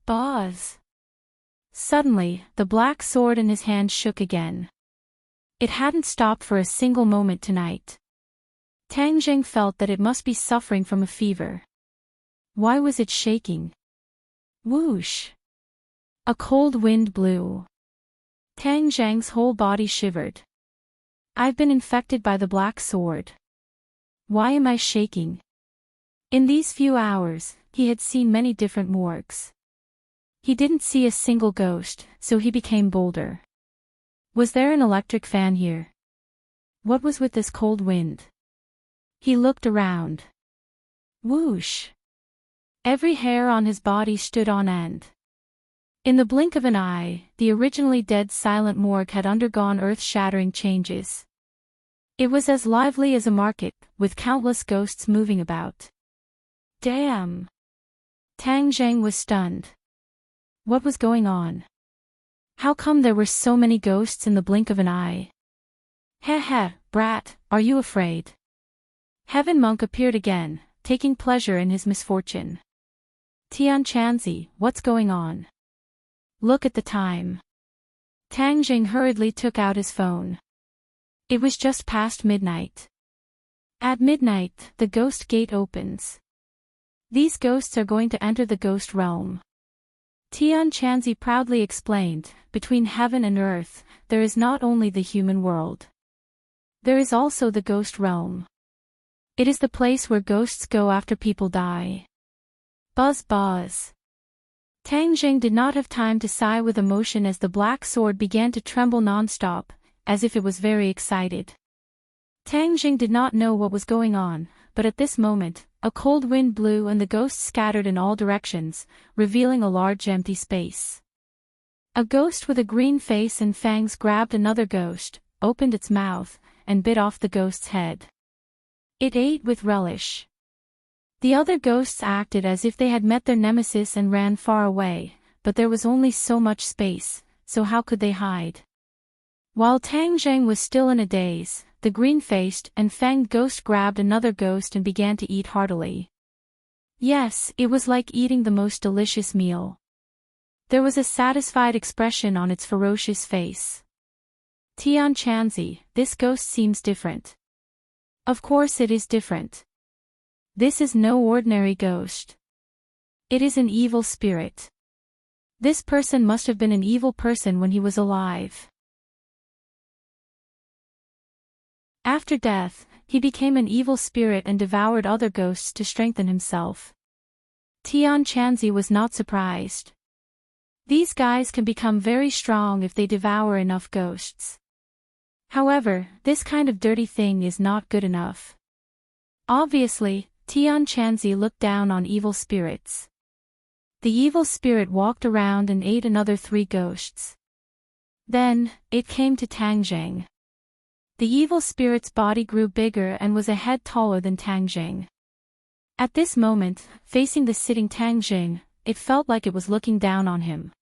Boz. Suddenly, the black sword in his hand shook again. It hadn't stopped for a single moment tonight. Tang Zheng felt that it must be suffering from a fever. Why was it shaking? Whoosh! A cold wind blew. Tang Zheng's whole body shivered. I've been infected by the black sword. Why am I shaking? In these few hours, he had seen many different morgues. He didn't see a single ghost, so he became bolder. Was there an electric fan here? What was with this cold wind? He looked around. Whoosh! Every hair on his body stood on end. In the blink of an eye, the originally dead silent morgue had undergone earth-shattering changes. It was as lively as a market, with countless ghosts moving about. Damn! Tang Zheng was stunned. What was going on? How come there were so many ghosts in the blink of an eye? Heh, brat, are you afraid? Heaven Monk appeared again, taking pleasure in his misfortune. Tian Chanzi, what's going on? Look at the time. Tang Zheng hurriedly took out his phone. It was just past midnight. At midnight, the ghost gate opens. These ghosts are going to enter the ghost realm. Tian Chanzi proudly explained, between heaven and earth, there is not only the human world. There is also the ghost realm. It is the place where ghosts go after people die. Buzz buzz. Tang Zheng did not have time to sigh with emotion as the black sword began to tremble non-stop, as if it was very excited. Tang Zheng did not know what was going on, but at this moment, a cold wind blew and the ghosts scattered in all directions, revealing a large empty space. A ghost with a green face and fangs grabbed another ghost, opened its mouth, and bit off the ghost's head. It ate with relish. The other ghosts acted as if they had met their nemesis and ran far away, but there was only so much space, so how could they hide? While Tang Zheng was still in a daze, the green-faced and fanged ghost grabbed another ghost and began to eat heartily. Yes, it was like eating the most delicious meal. There was a satisfied expression on its ferocious face. Tian Chanzi, this ghost seems different. Of course it is different. This is no ordinary ghost. It is an evil spirit. This person must have been an evil person when he was alive. After death, he became an evil spirit and devoured other ghosts to strengthen himself. Tian Chanzi was not surprised. These guys can become very strong if they devour enough ghosts. However, this kind of dirty thing is not good enough. Obviously, Tian Chanzi looked down on evil spirits. The evil spirit walked around and ate another 3 ghosts. Then, it came to Tang Zheng. The evil spirit's body grew bigger and was a head taller than Tang Zheng. At this moment, facing the sitting Tang Zheng, it felt like it was looking down on him.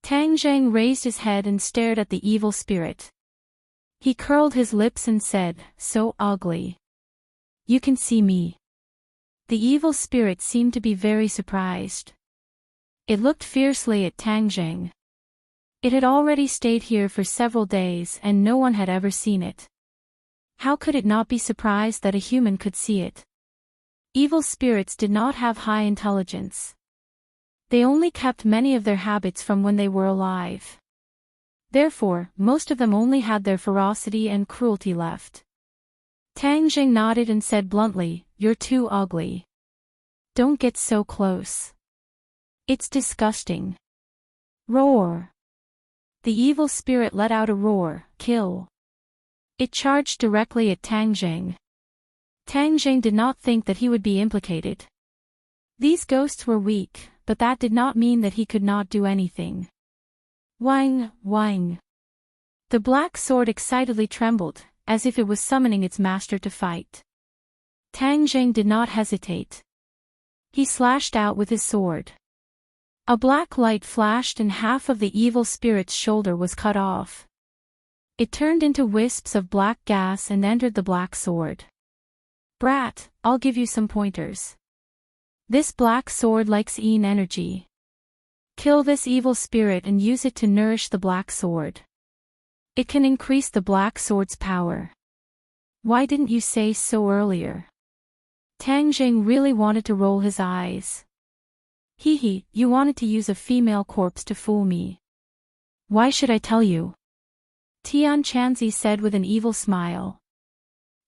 Tang Zheng raised his head and stared at the evil spirit. He curled his lips and said, "So ugly. You can see me." The evil spirit seemed to be very surprised. It looked fiercely at Tang Zheng. It had already stayed here for several days and no one had ever seen it. How could it not be surprised that a human could see it? Evil spirits did not have high intelligence. They only kept many of their habits from when they were alive. Therefore, most of them only had their ferocity and cruelty left. Tang Zheng nodded and said bluntly, "You're too ugly. Don't get so close. It's disgusting." Roar. The evil spirit let out a roar, "Kill." It charged directly at Tang Zheng. Tang Zheng did not think that he would be implicated. These ghosts were weak, but that did not mean that he could not do anything. Wang, wang. The black sword excitedly trembled, as if it was summoning its master to fight. Tang Zheng did not hesitate. He slashed out with his sword. A black light flashed and half of the evil spirit's shoulder was cut off. It turned into wisps of black gas and entered the black sword. Brat, I'll give you some pointers. This black sword likes Yin energy. Kill this evil spirit and use it to nourish the black sword. It can increase the black sword's power. Why didn't you say so earlier? Tang Jing really wanted to roll his eyes. Hee, you wanted to use a female corpse to fool me. Why should I tell you? Tian Chanzi said with an evil smile.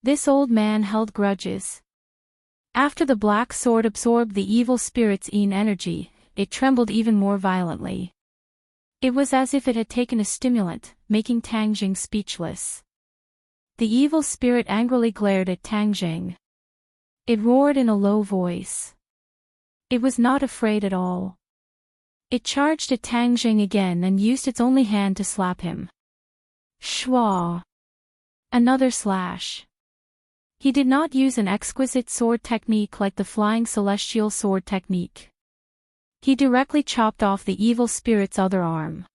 This old man held grudges. After the black sword absorbed the evil spirit's Yin energy, it trembled even more violently. It was as if it had taken a stimulant, making Tang Jing speechless. The evil spirit angrily glared at Tang Jing. It roared in a low voice. It was not afraid at all. It charged at Tang Jing again and used its only hand to slap him. Shwa! Another slash. He did not use an exquisite sword technique like the flying celestial sword technique. He directly chopped off the evil spirit's other arm.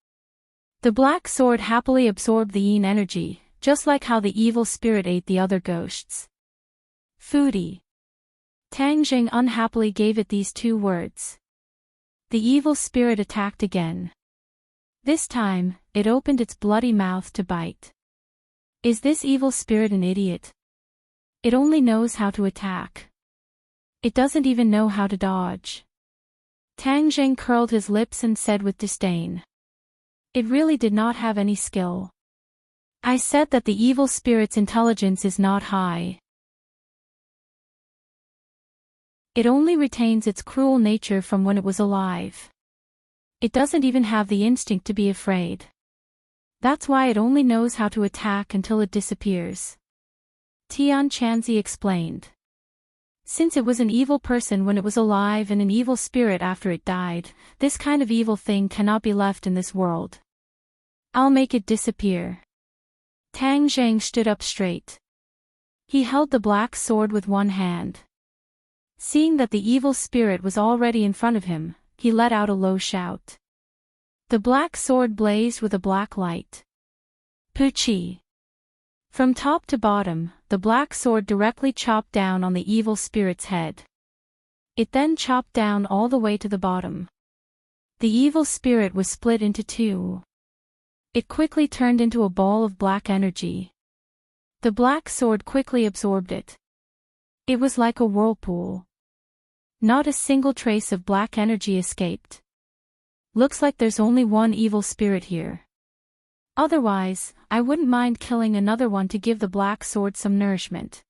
The black sword happily absorbed the Yin energy, just like how the evil spirit ate the other ghosts. Foodie. Tang Jing unhappily gave it these two words. The evil spirit attacked again. This time, it opened its bloody mouth to bite. Is this evil spirit an idiot? It only knows how to attack. It doesn't even know how to dodge. Tang Jing curled his lips and said with disdain. It really did not have any skill. I said that the evil spirit's intelligence is not high. It only retains its cruel nature from when it was alive. It doesn't even have the instinct to be afraid. That's why it only knows how to attack until it disappears. Tian Chanzi explained. Since it was an evil person when it was alive and an evil spirit after it died, this kind of evil thing cannot be left in this world. I'll make it disappear. Tang Jing stood up straight. He held the black sword with one hand. Seeing that the evil spirit was already in front of him, he let out a low shout. The black sword blazed with a black light. Puchi! From top to bottom, the black sword directly chopped down on the evil spirit's head. It then chopped down all the way to the bottom. The evil spirit was split into two. It quickly turned into a ball of black energy. The black sword quickly absorbed it. It was like a whirlpool. Not a single trace of black energy escaped. Looks like there's only one evil spirit here. Otherwise, I wouldn't mind killing another one to give the black sword some nourishment.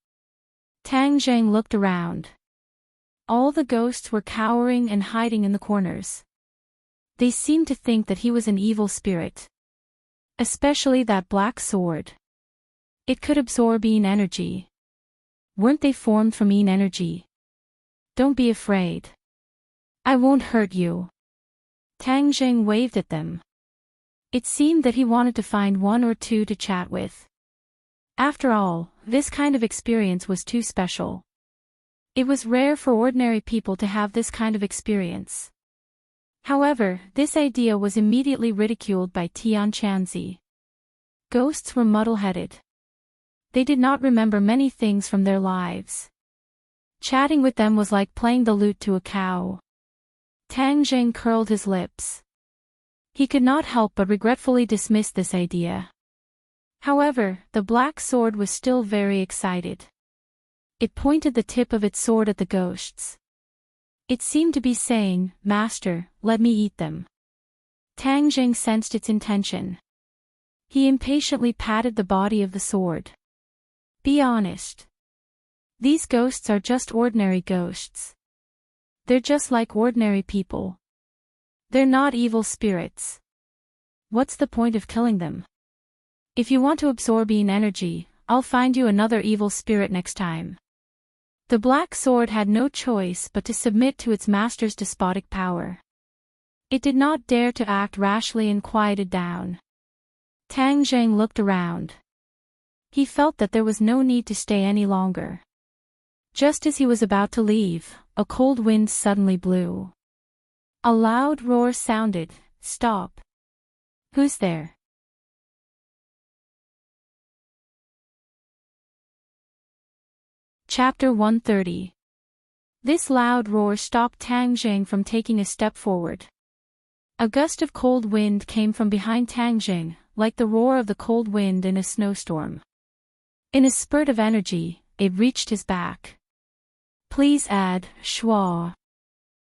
Tang Jing looked around. All the ghosts were cowering and hiding in the corners. They seemed to think that he was an evil spirit. Especially that black sword. It could absorb Yin energy. Weren't they formed from Yin energy? Don't be afraid. I won't hurt you. Tang Jing waved at them. It seemed that he wanted to find one or two to chat with. After all, this kind of experience was too special. It was rare for ordinary people to have this kind of experience. However, this idea was immediately ridiculed by Tian Chanzi. Ghosts were muddle-headed. They did not remember many things from their lives. Chatting with them was like playing the lute to a cow. Tang Jing curled his lips. He could not help but regretfully dismiss this idea. However, the black sword was still very excited. It pointed the tip of its sword at the ghosts. It seemed to be saying, "Master, let me eat them." Tang Jing sensed its intention. He impatiently patted the body of the sword. Be honest. These ghosts are just ordinary ghosts. They're just like ordinary people. They're not evil spirits. What's the point of killing them? If you want to absorb Yin energy, I'll find you another evil spirit next time. The black sword had no choice but to submit to its master's despotic power. It did not dare to act rashly and quieted down. Tang Jing looked around. He felt that there was no need to stay any longer. Just as he was about to leave, a cold wind suddenly blew. A loud roar sounded. Stop. Who's there? Chapter 130. This loud roar stopped Tang Jing from taking a step forward. A gust of cold wind came from behind Tang Jing, like the roar of the cold wind in a snowstorm. In a spurt of energy, it reached his back. Please add, schwa.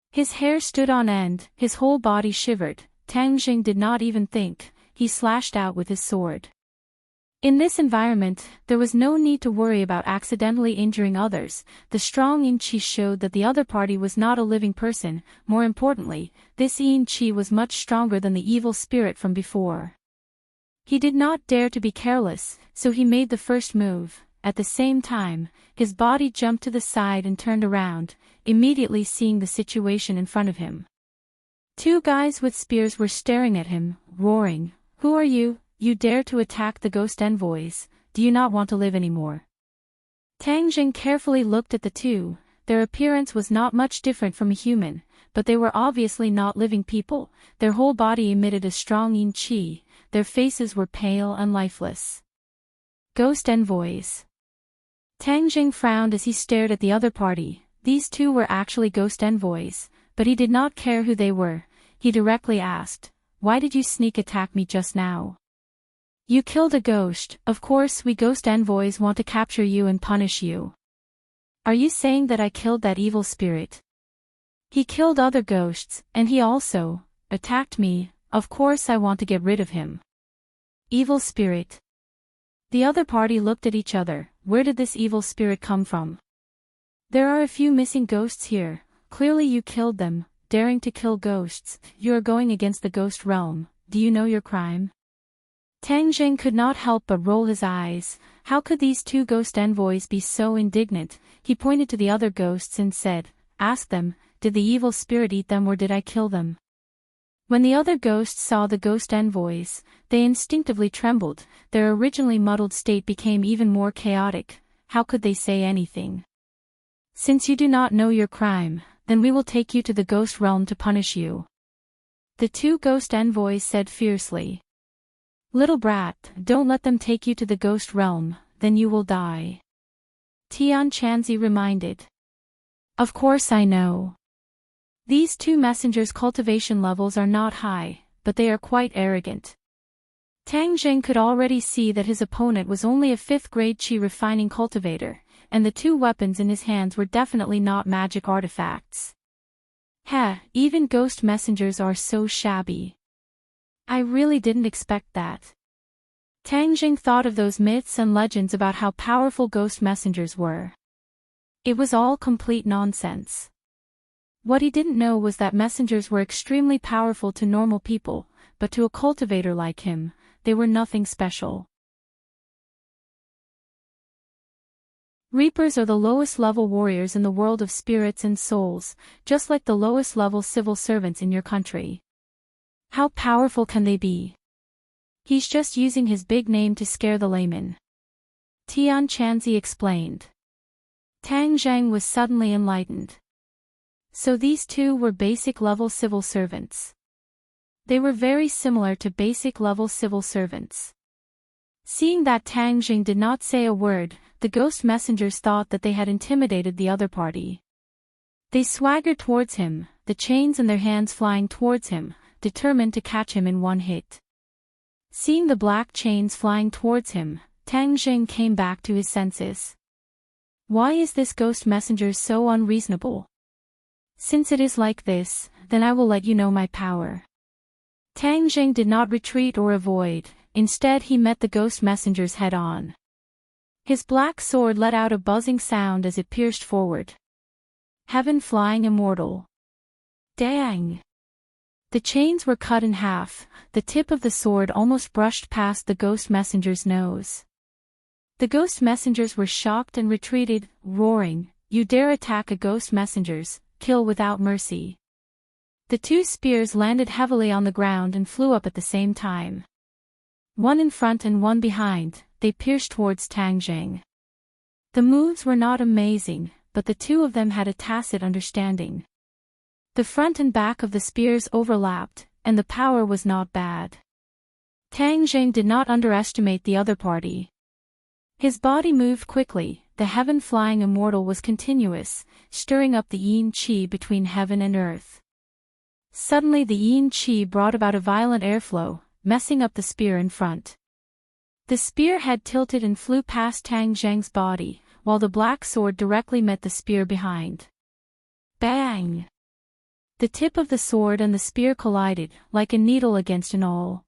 His hair stood on end, his whole body shivered. Tang Jing did not even think, he slashed out with his sword. In this environment, there was no need to worry about accidentally injuring others. The strong yin qi showed that the other party was not a living person. More importantly, this yin qi was much stronger than the evil spirit from before. He did not dare to be careless, so he made the first move. At the same time, his body jumped to the side and turned around, immediately seeing the situation in front of him. Two guys with spears were staring at him, roaring, "Who are you? You dare to attack the ghost envoys? Do you not want to live anymore?" Tang Jing carefully looked at the two. Their appearance was not much different from a human, but they were obviously not living people. Their whole body emitted a strong yin qi. Their faces were pale and lifeless. Ghost envoys. Tang Jing frowned as he stared at the other party. These two were actually ghost envoys, but he did not care who they were. He directly asked, "Why did you sneak attack me just now?" "You killed a ghost. Of course we ghost envoys want to capture you and punish you." "Are you saying that I killed that evil spirit?" "He killed other ghosts, and he also attacked me. Of course I want to get rid of him." "Evil spirit." The other party looked at each other. Where did this evil spirit come from? "There are a few missing ghosts here. Clearly you killed them, daring to kill ghosts. You are going against the ghost realm. Do you know your crime?" Tang Jing could not help but roll his eyes. How could these two ghost envoys be so indignant? He pointed to the other ghosts and said, "Ask them, did the evil spirit eat them or did I kill them?" When the other ghosts saw the ghost envoys, they instinctively trembled. Their originally muddled state became even more chaotic. How could they say anything? "Since you do not know your crime, then we will take you to the ghost realm to punish you," the two ghost envoys said fiercely. "Little brat, don't let them take you to the ghost realm, then you will die," Tian Chanzi reminded. "Of course I know. These two messengers' cultivation levels are not high, but they are quite arrogant." Tang Jing could already see that his opponent was only a 5th-grade qi refining cultivator, and the two weapons in his hands were definitely not magic artifacts. Even ghost messengers are so shabby. I really didn't expect that. Tang Jing thought of those myths and legends about how powerful ghost messengers were. It was all complete nonsense. What he didn't know was that messengers were extremely powerful to normal people, but to a cultivator like him, they were nothing special. Reapers are the lowest level warriors in the world of spirits and souls, just like the lowest level civil servants in your country. How powerful can they be? He's just using his big name to scare the layman, Tian Chanzi explained. Tang Zhang was suddenly enlightened. So these two were basic level civil servants. They were very similar to basic level civil servants. Seeing that Tang Jing did not say a word, the ghost messengers thought that they had intimidated the other party. They swaggered towards him, the chains in their hands flying towards him, determined to catch him in one hit. Seeing the black chains flying towards him, Tang Jing came back to his senses. Why is this ghost messenger so unreasonable? Since it is like this, then I will let you know my power. Tang Jing did not retreat or avoid, instead he met the ghost messenger's head on. His black sword let out a buzzing sound as it pierced forward. Heaven flying immortal. Dang! The chains were cut in half, the tip of the sword almost brushed past the ghost messenger's nose. The ghost messengers were shocked and retreated, roaring, "You dare attack a ghost messengers, kill without mercy." The two spears landed heavily on the ground and flew up at the same time. One in front and one behind, they pierced towards Tang Jing. The moves were not amazing, but the two of them had a tacit understanding. The front and back of the spears overlapped, and the power was not bad. Tang Jing did not underestimate the other party. His body moved quickly, the heaven-flying immortal was continuous, stirring up the yin qi between heaven and earth. Suddenly the yin qi brought about a violent airflow, messing up the spear in front. The spear had tilted and flew past Tang Zheng's body, while the black sword directly met the spear behind. Bang! The tip of the sword and the spear collided, like a needle against an awl.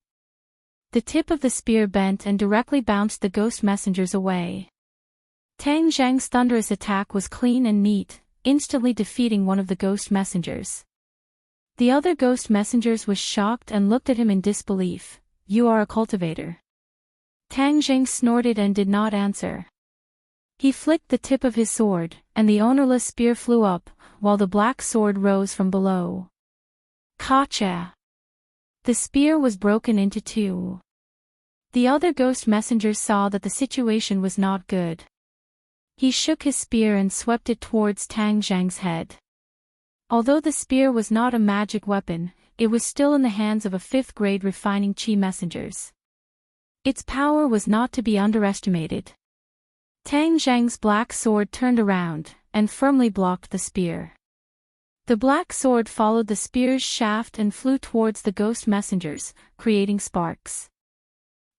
The tip of the spear bent and directly bounced the ghost messengers away. Tang Zheng's thunderous attack was clean and neat, instantly defeating one of the ghost messengers. The other ghost messengers was shocked and looked at him in disbelief. "You are a cultivator." Tang Zheng snorted and did not answer. He flicked the tip of his sword, and the ownerless spear flew up, while the black sword rose from below. Gotcha! The spear was broken into two. The other ghost messenger saw that the situation was not good. He shook his spear and swept it towards Tang Zheng's head. Although the spear was not a magic weapon, it was still in the hands of a fifth-grade refining qi messengers. Its power was not to be underestimated. Tang Zheng's black sword turned around, and firmly blocked the spear. The black sword followed the spear's shaft and flew towards the ghost messengers, creating sparks.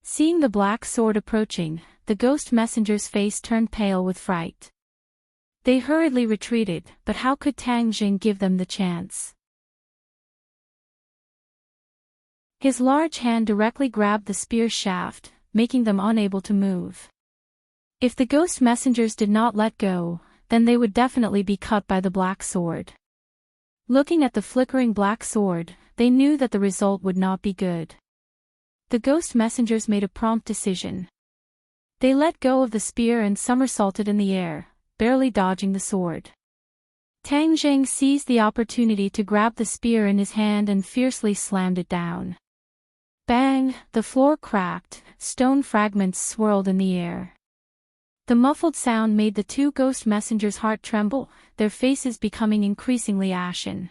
Seeing the black sword approaching, the ghost messengers' face turned pale with fright. They hurriedly retreated, but how could Tang Jing give them the chance? His large hand directly grabbed the spear shaft, making them unable to move. If the ghost messengers did not let go, then they would definitely be cut by the black sword. Looking at the flickering black sword, they knew that the result would not be good. The ghost messengers made a prompt decision. They let go of the spear and somersaulted in the air, barely dodging the sword. Tang Jing seized the opportunity to grab the spear in his hand and fiercely slammed it down. Bang! The floor cracked, stone fragments swirled in the air. The muffled sound made the two ghost messengers' heart tremble, their faces becoming increasingly ashen.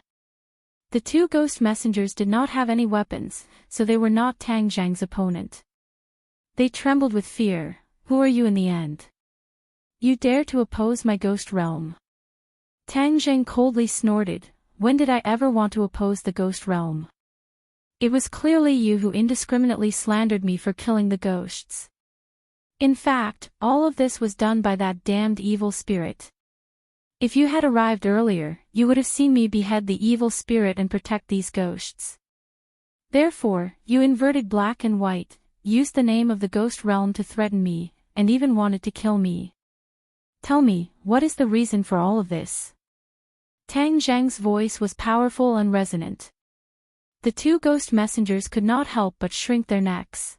The two ghost messengers did not have any weapons, so they were not Tang Zheng's opponent. They trembled with fear. "Who are you in the end? You dare to oppose my ghost realm?" Tang Zheng coldly snorted. "When did I ever want to oppose the ghost realm? It was clearly you who indiscriminately slandered me for killing the ghosts. In fact, all of this was done by that damned evil spirit. If you had arrived earlier, you would have seen me behead the evil spirit and protect these ghosts. Therefore, you inverted black and white, used the name of the ghost realm to threaten me, and even wanted to kill me. Tell me, what is the reason for all of this?" Tang Zheng's voice was powerful and resonant. The two ghost messengers could not help but shrink their necks.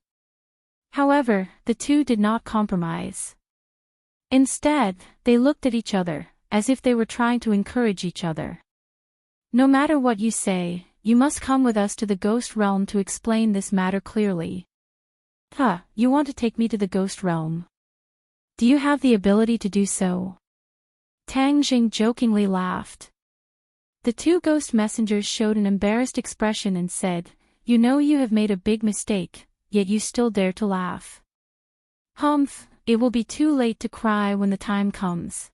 However, the two did not compromise. Instead, they looked at each other, as if they were trying to encourage each other. "No matter what you say, you must come with us to the ghost realm to explain this matter clearly." "Huh, you want to take me to the ghost realm? Do you have the ability to do so?" Tang Jing jokingly laughed. The two ghost messengers showed an embarrassed expression and said, "You know you have made a big mistake, yet you still dare to laugh. Humph, it will be too late to cry when the time comes.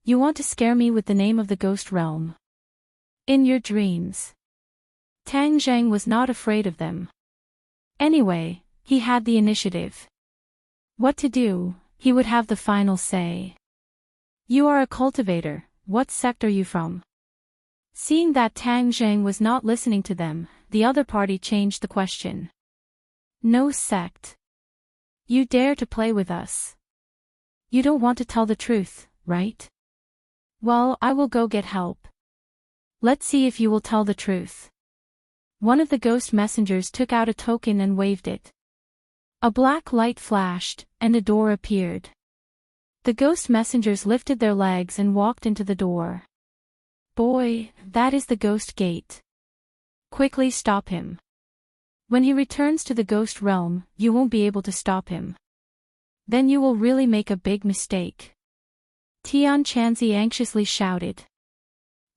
You want to scare me with the name of the ghost realm? In your dreams." Tang Zheng was not afraid of them. Anyway, he had the initiative. What to do, he would have the final say. "You are a cultivator, what sect are you from?" Seeing that Tang Zheng was not listening to them, the other party changed the question. "No sect. You dare to play with us. You don't want to tell the truth, right? Well, I will go get help. Let's see if you will tell the truth." One of the ghost messengers took out a token and waved it. A black light flashed, and a door appeared. The ghost messengers lifted their legs and walked into the door. "Boy, that is the ghost gate. Quickly stop him. When he returns to the ghost realm, you won't be able to stop him. Then you will really make a big mistake." Tian Chanzi anxiously shouted.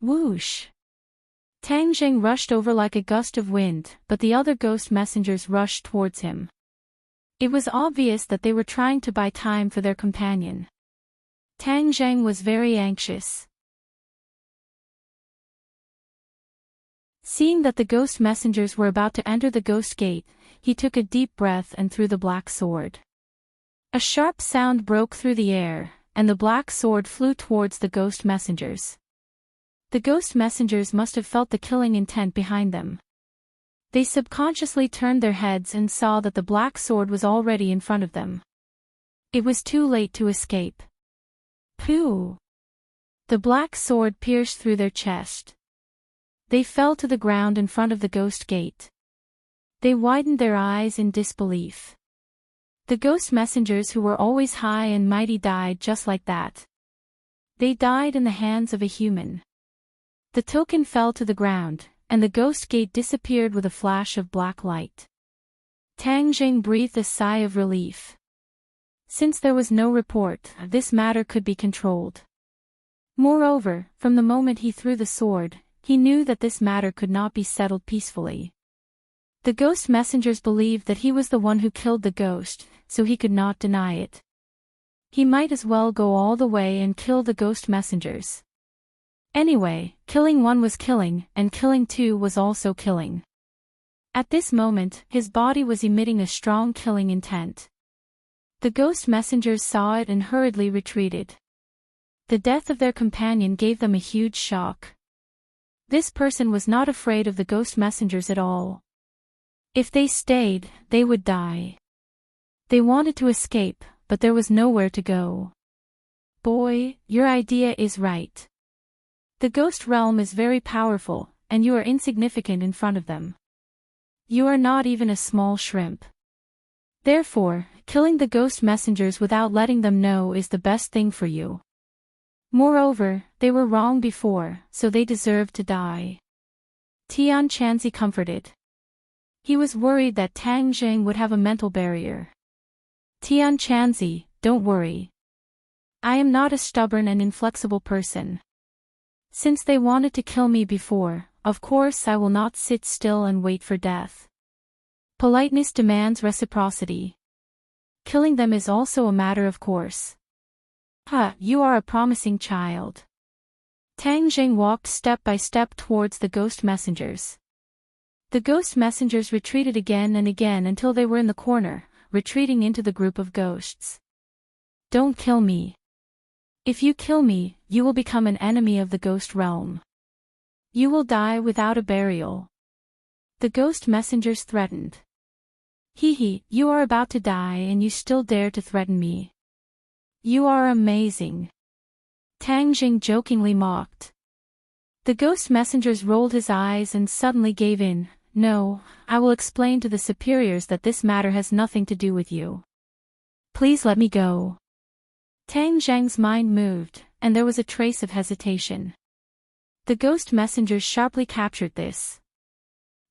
Whoosh! Tang Zheng rushed over like a gust of wind, but the other ghost messengers rushed towards him. It was obvious that they were trying to buy time for their companion. Tang Zheng was very anxious. Seeing that the ghost messengers were about to enter the ghost gate, he took a deep breath and threw the black sword. A sharp sound broke through the air, and the black sword flew towards the ghost messengers. The ghost messengers must have felt the killing intent behind them. They subconsciously turned their heads and saw that the black sword was already in front of them. It was too late to escape. Pooh! The black sword pierced through their chest. They fell to the ground in front of the ghost gate. They widened their eyes in disbelief. The ghost messengers who were always high and mighty died just like that. They died in the hands of a human. The token fell to the ground, and the ghost gate disappeared with a flash of black light. Tang Zheng breathed a sigh of relief. Since there was no report, this matter could be controlled. Moreover, from the moment he threw the sword, he knew that this matter could not be settled peacefully. The ghost messengers believed that he was the one who killed the ghost, so he could not deny it. He might as well go all the way and kill the ghost messengers. Anyway, killing one was killing, and killing two was also killing. At this moment, his body was emitting a strong killing intent. The ghost messengers saw it and hurriedly retreated. The death of their companion gave them a huge shock. This person was not afraid of the ghost messengers at all. If they stayed, they would die. They wanted to escape, but there was nowhere to go. Boy, your idea is right. The ghost realm is very powerful, and you are insignificant in front of them. You are not even a small shrimp. Therefore, killing the ghost messengers without letting them know is the best thing for you. Moreover, they were wrong before, so they deserve to die. Tian Chanzi comforted. He was worried that Tang Zheng would have a mental barrier. Tian Chanzi, don't worry. I am not a stubborn and inflexible person. Since they wanted to kill me before, of course I will not sit still and wait for death. Politeness demands reciprocity. Killing them is also a matter of course. You are a promising child. Tang Zheng walked step by step towards the ghost messengers. The ghost messengers retreated again and again until they were in the corner, retreating into the group of ghosts. Don't kill me. If you kill me, you will become an enemy of the ghost realm. You will die without a burial. The ghost messengers threatened. You are about to die and you still dare to threaten me. You are amazing. Tang Zheng jokingly mocked. The ghost messengers rolled his eyes and suddenly gave in. No, I will explain to the superiors that this matter has nothing to do with you. Please let me go. Tang Zheng's mind moved, and there was a trace of hesitation. The ghost messengers sharply captured this.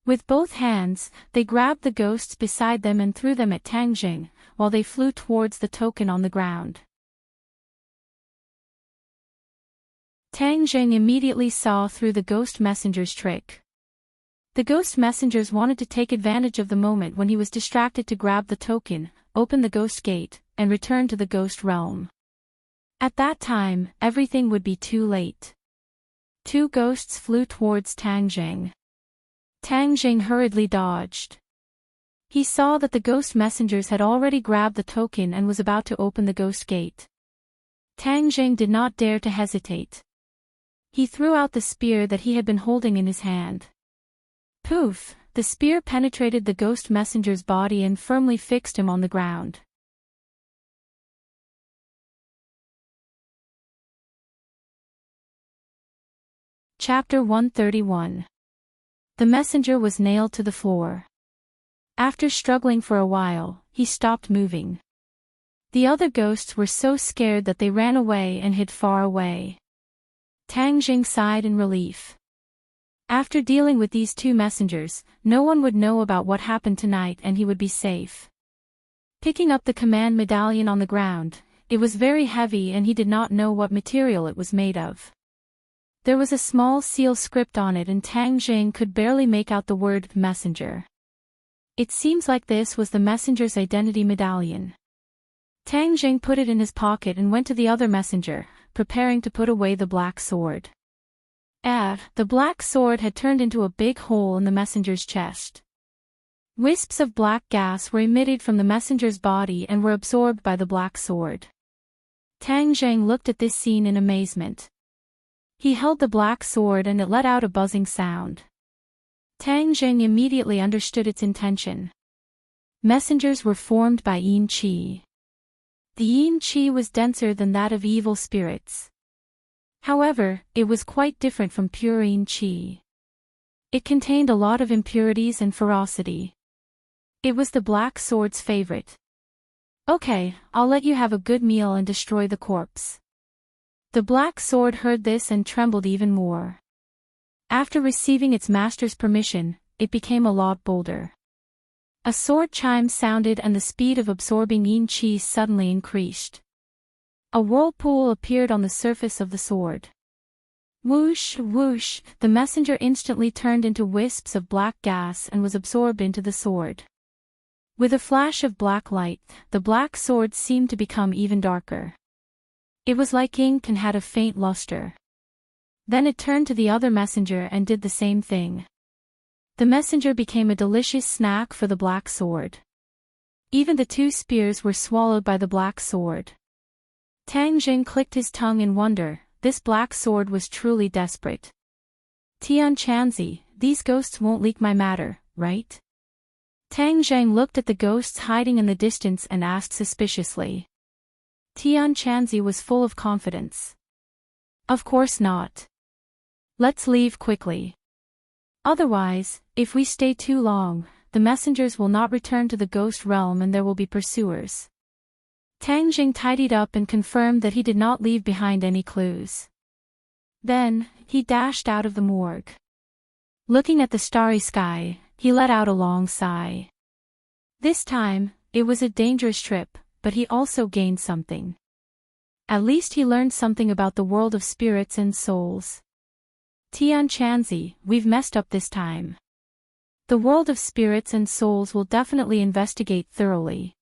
With both hands, they grabbed the ghosts beside them and threw them at Tang Zheng, while they flew towards the token on the ground. Tang Zheng immediately saw through the ghost messenger's trick. The ghost messengers wanted to take advantage of the moment when he was distracted to grab the token, open the ghost gate, and return to the ghost realm. At that time, everything would be too late. Two ghosts flew towards Tang Zheng. Tang Zheng hurriedly dodged. He saw that the ghost messengers had already grabbed the token and was about to open the ghost gate. Tang Zheng did not dare to hesitate. He threw out the spear that he had been holding in his hand. Poof! The spear penetrated the ghost messenger's body and firmly fixed him on the ground. Chapter 131. The messenger was nailed to the floor. After struggling for a while, he stopped moving. The other ghosts were so scared that they ran away and hid far away. Tang Zheng sighed in relief. After dealing with these two messengers, no one would know about what happened tonight and he would be safe. Picking up the command medallion on the ground, it was very heavy and he did not know what material it was made of. There was a small seal script on it and Tang Jing could barely make out the word messenger. It seems like this was the messenger's identity medallion. Tang Jing put it in his pocket and went to the other messenger, preparing to put away the black sword. The black sword had turned into a big hole in the messenger's chest. Wisps of black gas were emitted from the messenger's body and were absorbed by the black sword. Tang Jing looked at this scene in amazement. He held the black sword and it let out a buzzing sound. Tang Jing immediately understood its intention. Messengers were formed by yin qi. The yin qi was denser than that of evil spirits. However, it was quite different from pure yin qi. It contained a lot of impurities and ferocity. It was the black sword's favorite. Okay, I'll let you have a good meal and destroy the corpse. The black sword heard this and trembled even more. After receiving its master's permission, it became a lot bolder. A sword chime sounded and the speed of absorbing yin qi suddenly increased. A whirlpool appeared on the surface of the sword. Whoosh, whoosh, the messenger instantly turned into wisps of black gas and was absorbed into the sword. With a flash of black light, the black sword seemed to become even darker. It was like ink and had a faint luster. Then it turned to the other messenger and did the same thing. The messenger became a delicious snack for the black sword. Even the two spears were swallowed by the black sword. Tang Jing clicked his tongue in wonder, this black sword was truly desperate. Tian Chanzi, these ghosts won't leak my matter, right? Tang Jing looked at the ghosts hiding in the distance and asked suspiciously. Tian Chanzi was full of confidence. Of course not. Let's leave quickly. Otherwise, if we stay too long, the messengers will not return to the ghost realm and there will be pursuers. Tang Jing tidied up and confirmed that he did not leave behind any clues. Then, he dashed out of the morgue. Looking at the starry sky, he let out a long sigh. This time, it was a dangerous trip, but he also gained something. At least he learned something about the world of spirits and souls. Tian Chanzi, we've messed up this time. The world of spirits and souls will definitely investigate thoroughly.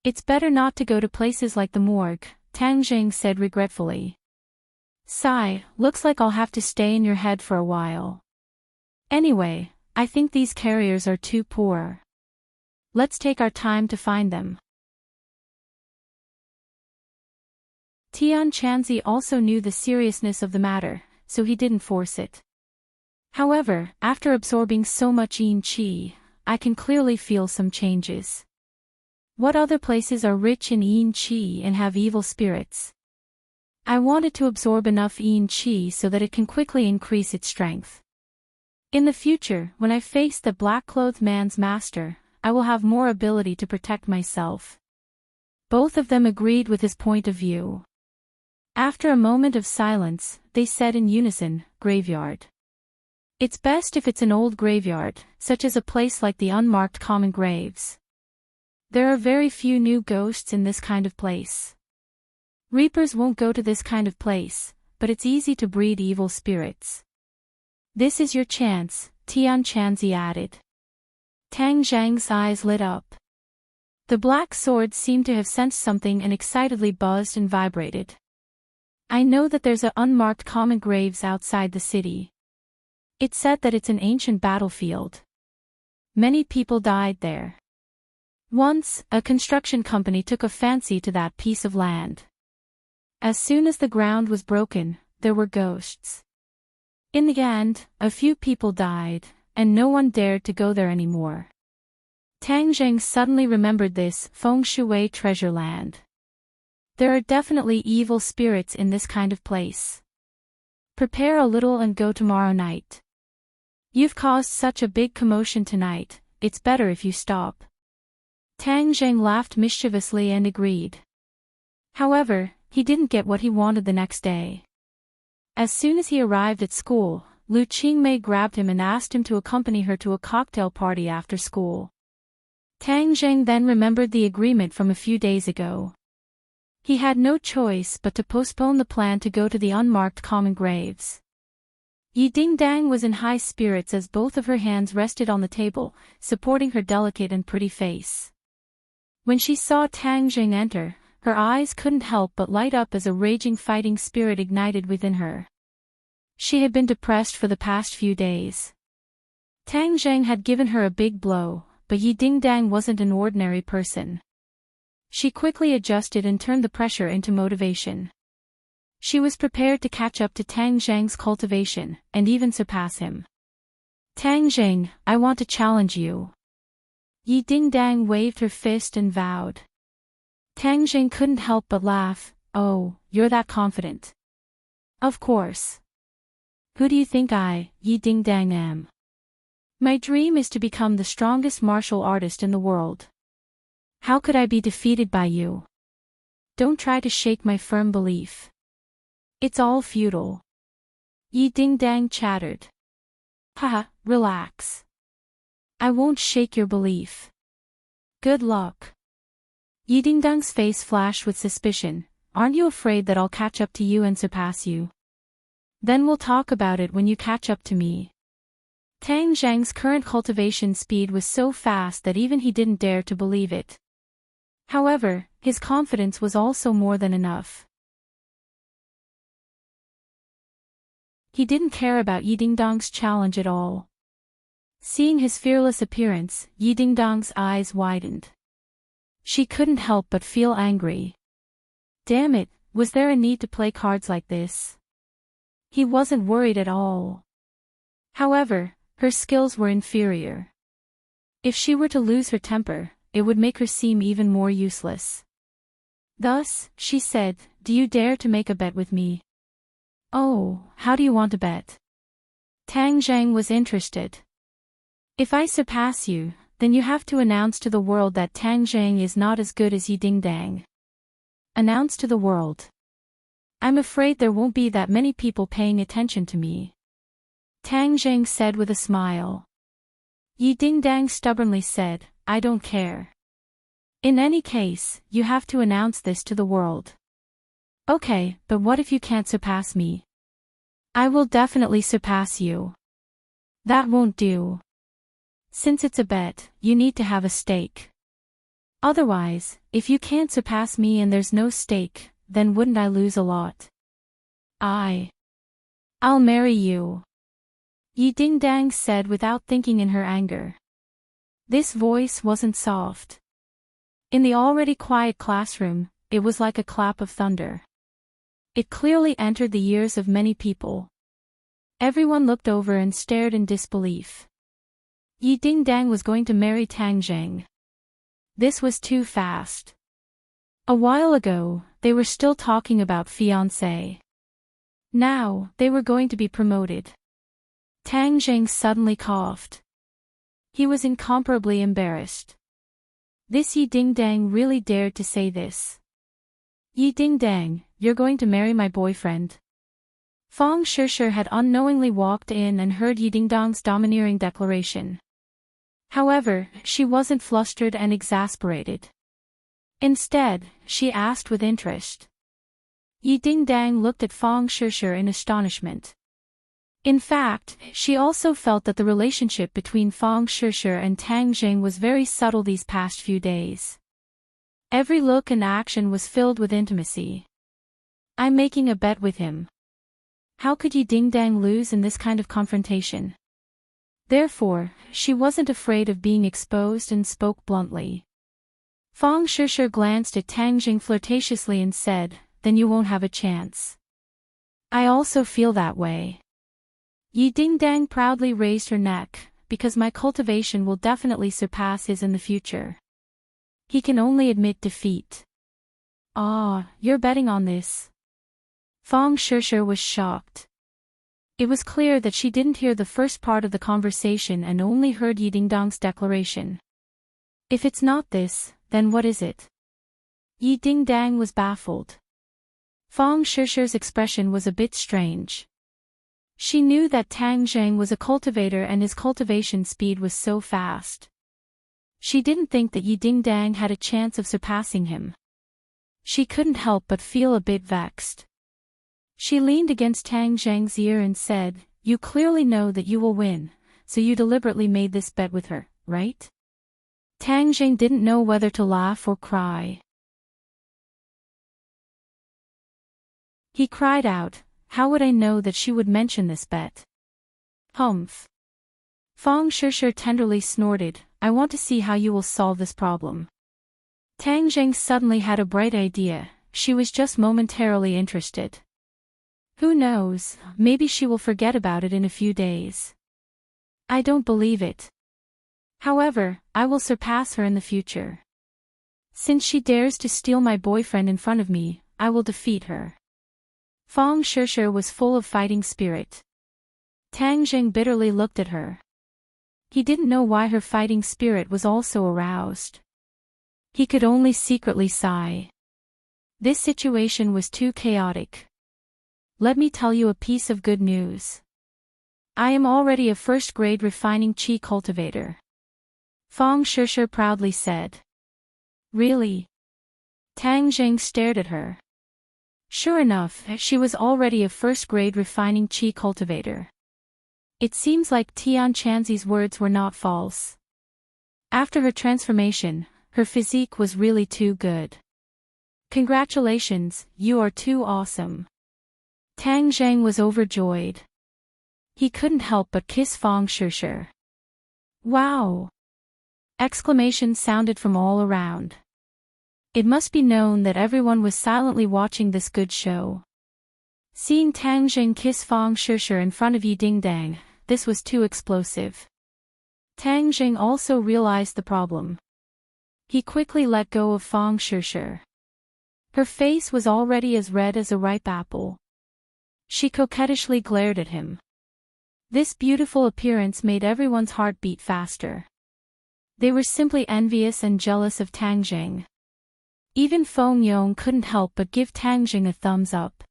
It's better not to go to places like the morgue, Tang Jing said regretfully. Sigh, looks like I'll have to stay in your head for a while. Anyway, I think these carriers are too poor. Let's take our time to find them. Tian Chanzi also knew the seriousness of the matter, so he didn't force it. However, after absorbing so much yin qi, I can clearly feel some changes. What other places are rich in yin qi and have evil spirits? I wanted to absorb enough yin qi so that it can quickly increase its strength. In the future, when I face the black-clothed man's master, I will have more ability to protect myself. Both of them agreed with his point of view. After a moment of silence, they said in unison, graveyard. It's best if it's an old graveyard, such as a place like the unmarked common graves. There are very few new ghosts in this kind of place. Reapers won't go to this kind of place, but it's easy to breed evil spirits. This is your chance, Tian Chanzi added. Tang Zhang's eyes lit up. The black sword seemed to have sensed something and excitedly buzzed and vibrated. I know that there's unmarked common graves outside the city. It said that it's an ancient battlefield. Many people died there. Once, a construction company took a fancy to that piece of land. As soon as the ground was broken, there were ghosts. In the end, a few people died, and no one dared to go there anymore. Tang Jing suddenly remembered this feng shui treasure land. There are definitely evil spirits in this kind of place. Prepare a little and go tomorrow night. You've caused such a big commotion tonight, it's better if you stop. Tang Jing laughed mischievously and agreed. However, he didn't get what he wanted the next day. As soon as he arrived at school, Lu Qingmei grabbed him and asked him to accompany her to a cocktail party after school. Tang Jing then remembered the agreement from a few days ago. He had no choice but to postpone the plan to go to the unmarked common graves. Yi Dingdang was in high spirits as both of her hands rested on the table, supporting her delicate and pretty face. When she saw Tang Jing enter, her eyes couldn't help but light up as a raging fighting spirit ignited within her. She had been depressed for the past few days. Tang Jing had given her a big blow, but Yi Dingdang wasn't an ordinary person. She quickly adjusted and turned the pressure into motivation. She was prepared to catch up to Tang Zheng's cultivation, and even surpass him. Tang Zheng, I want to challenge you. Yi Dingdang waved her fist and vowed. Tang Zheng couldn't help but laugh. Oh, you're that confident. Of course. Who do you think I, Yi Dingdang, am? My dream is to become the strongest martial artist in the world. How could I be defeated by you? Don't try to shake my firm belief. It's all futile. Yi Dingdang chattered. Haha, relax. I won't shake your belief. Good luck. Yi Dingdang's face flashed with suspicion. Aren't you afraid that I'll catch up to you and surpass you? Then we'll talk about it when you catch up to me. Tang Zheng's current cultivation speed was so fast that even he didn't dare to believe it. However, his confidence was also more than enough. He didn't care about Yi Dingdang's challenge at all. Seeing his fearless appearance, Yi Dingdang's eyes widened. She couldn't help but feel angry. Damn it, was there a need to play cards like this? He wasn't worried at all. However, her skills were inferior. If she were to lose her temper, it would make her seem even more useless. Thus, she said, do you dare to make a bet with me? Oh, how do you want to bet? Tang Zheng was interested. If I surpass you, then you have to announce to the world that Tang Zheng is not as good as Yi Dingdang. Announce to the world. I'm afraid there won't be that many people paying attention to me. Tang Zheng said with a smile. Yi Dingdang stubbornly said, I don't care. In any case, you have to announce this to the world. Okay, but what if you can't surpass me? I will definitely surpass you. That won't do. Since it's a bet, you need to have a stake. Otherwise, if you can't surpass me and there's no stake, then wouldn't I lose a lot? I'll marry you. Yi Dingdang said without thinking in her anger. This voice wasn't soft. In the already quiet classroom, it was like a clap of thunder. It clearly entered the ears of many people. Everyone looked over and stared in disbelief. Yi Dingdang was going to marry Tang Zheng. This was too fast. A while ago, they were still talking about fiancé. Now, they were going to be promoted. Tang Zheng suddenly coughed. He was incomparably embarrassed. This Yi Dingdang really dared to say this. Yi Dingdang, you're going to marry my boyfriend. Fang Shishir had unknowingly walked in and heard Yi Dingdang's domineering declaration. However, she wasn't flustered and exasperated. Instead, she asked with interest. Yi Dingdang looked at Fang Shishir in astonishment. In fact, she also felt that the relationship between Fang Shishir and Tang Zheng was very subtle these past few days. Every look and action was filled with intimacy. I'm making a bet with him. How could Yi Dingdang lose in this kind of confrontation? Therefore, she wasn't afraid of being exposed and spoke bluntly. Fang Shishir glanced at Tang Zheng flirtatiously and said, then you won't have a chance. I also feel that way. Yi Dingdang proudly raised her neck, because my cultivation will definitely surpass his in the future. He can only admit defeat. Ah, you're betting on this? Fang Shishir was shocked. It was clear that she didn't hear the first part of the conversation and only heard Yi Dingdang's declaration. If it's not this, then what is it? Yi Dingdang was baffled. Fang Shishir's expression was a bit strange. She knew that Tang Zheng was a cultivator and his cultivation speed was so fast. She didn't think that Yi Dingdang had a chance of surpassing him. She couldn't help but feel a bit vexed. She leaned against Tang Zheng's ear and said, You clearly know that you will win, so you deliberately made this bet with her, right? Tang Jing didn't know whether to laugh or cry. He cried out, "How would I know that she would mention this bet?" Humph. Fang Shishir tenderly snorted, "I want to see how you will solve this problem." Tang Jing suddenly had a bright idea. She was just momentarily interested. Who knows, maybe she will forget about it in a few days. I don't believe it. However, I will surpass her in the future. Since she dares to steal my boyfriend in front of me, I will defeat her. Fang Shishir was full of fighting spirit. Tang Jing bitterly looked at her. He didn't know why her fighting spirit was also aroused. He could only secretly sigh. This situation was too chaotic. Let me tell you a piece of good news. I am already a first-grade refining chi cultivator. Fang Shishir proudly said. Really? Tang Jing stared at her. Sure enough, she was already a first-grade refining chi cultivator. It seems like Tian Chanzi's words were not false. After her transformation, her physique was really too good. Congratulations, you are too awesome. Tang Jing was overjoyed. He couldn't help but kiss Fang Shishir. Wow! Exclamations sounded from all around. It must be known that everyone was silently watching this good show. Seeing Tang Jing kiss Fang Shishir in front of Yi Dingdang, this was too explosive. Tang Jing also realized the problem. He quickly let go of Fang Shishir. Her face was already as red as a ripe apple. She coquettishly glared at him. This beautiful appearance made everyone's heart beat faster. They were simply envious and jealous of Tang Jing. Even Feng Yong couldn't help but give Tang Jing a thumbs up.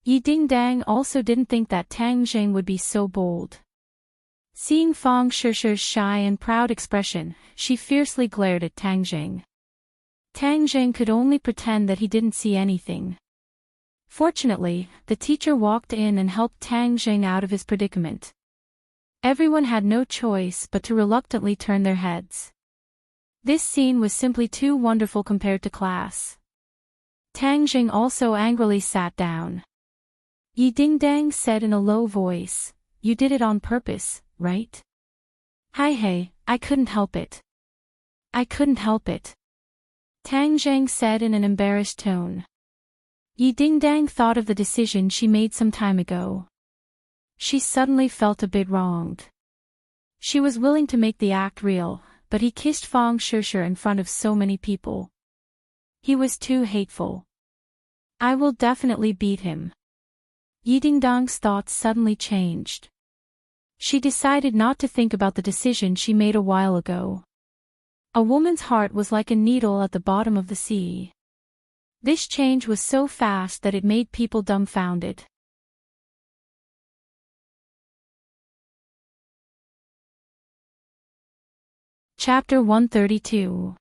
Yi Dingdang also didn't think that Tang Jing would be so bold. Seeing Fang Shishir's shy and proud expression, she fiercely glared at Tang Jing. Tang Jing could only pretend that he didn't see anything. Fortunately, the teacher walked in and helped Tang Jing out of his predicament. Everyone had no choice but to reluctantly turn their heads. This scene was simply too wonderful compared to class. Tang Jing also angrily sat down. Yi Dingdang said in a low voice, "You did it on purpose, right?" Hey, I couldn't help it. I couldn't help it. Tang Jing said in an embarrassed tone. Yi Dingdang thought of the decision she made some time ago. She suddenly felt a bit wronged. She was willing to make the act real, but he kissed Fang Shishir in front of so many people. He was too hateful. I will definitely beat him. Yi Dingdang's thoughts suddenly changed. She decided not to think about the decision she made a while ago. A woman's heart was like a needle at the bottom of the sea. This change was so fast that it made people dumbfounded. Chapter 132.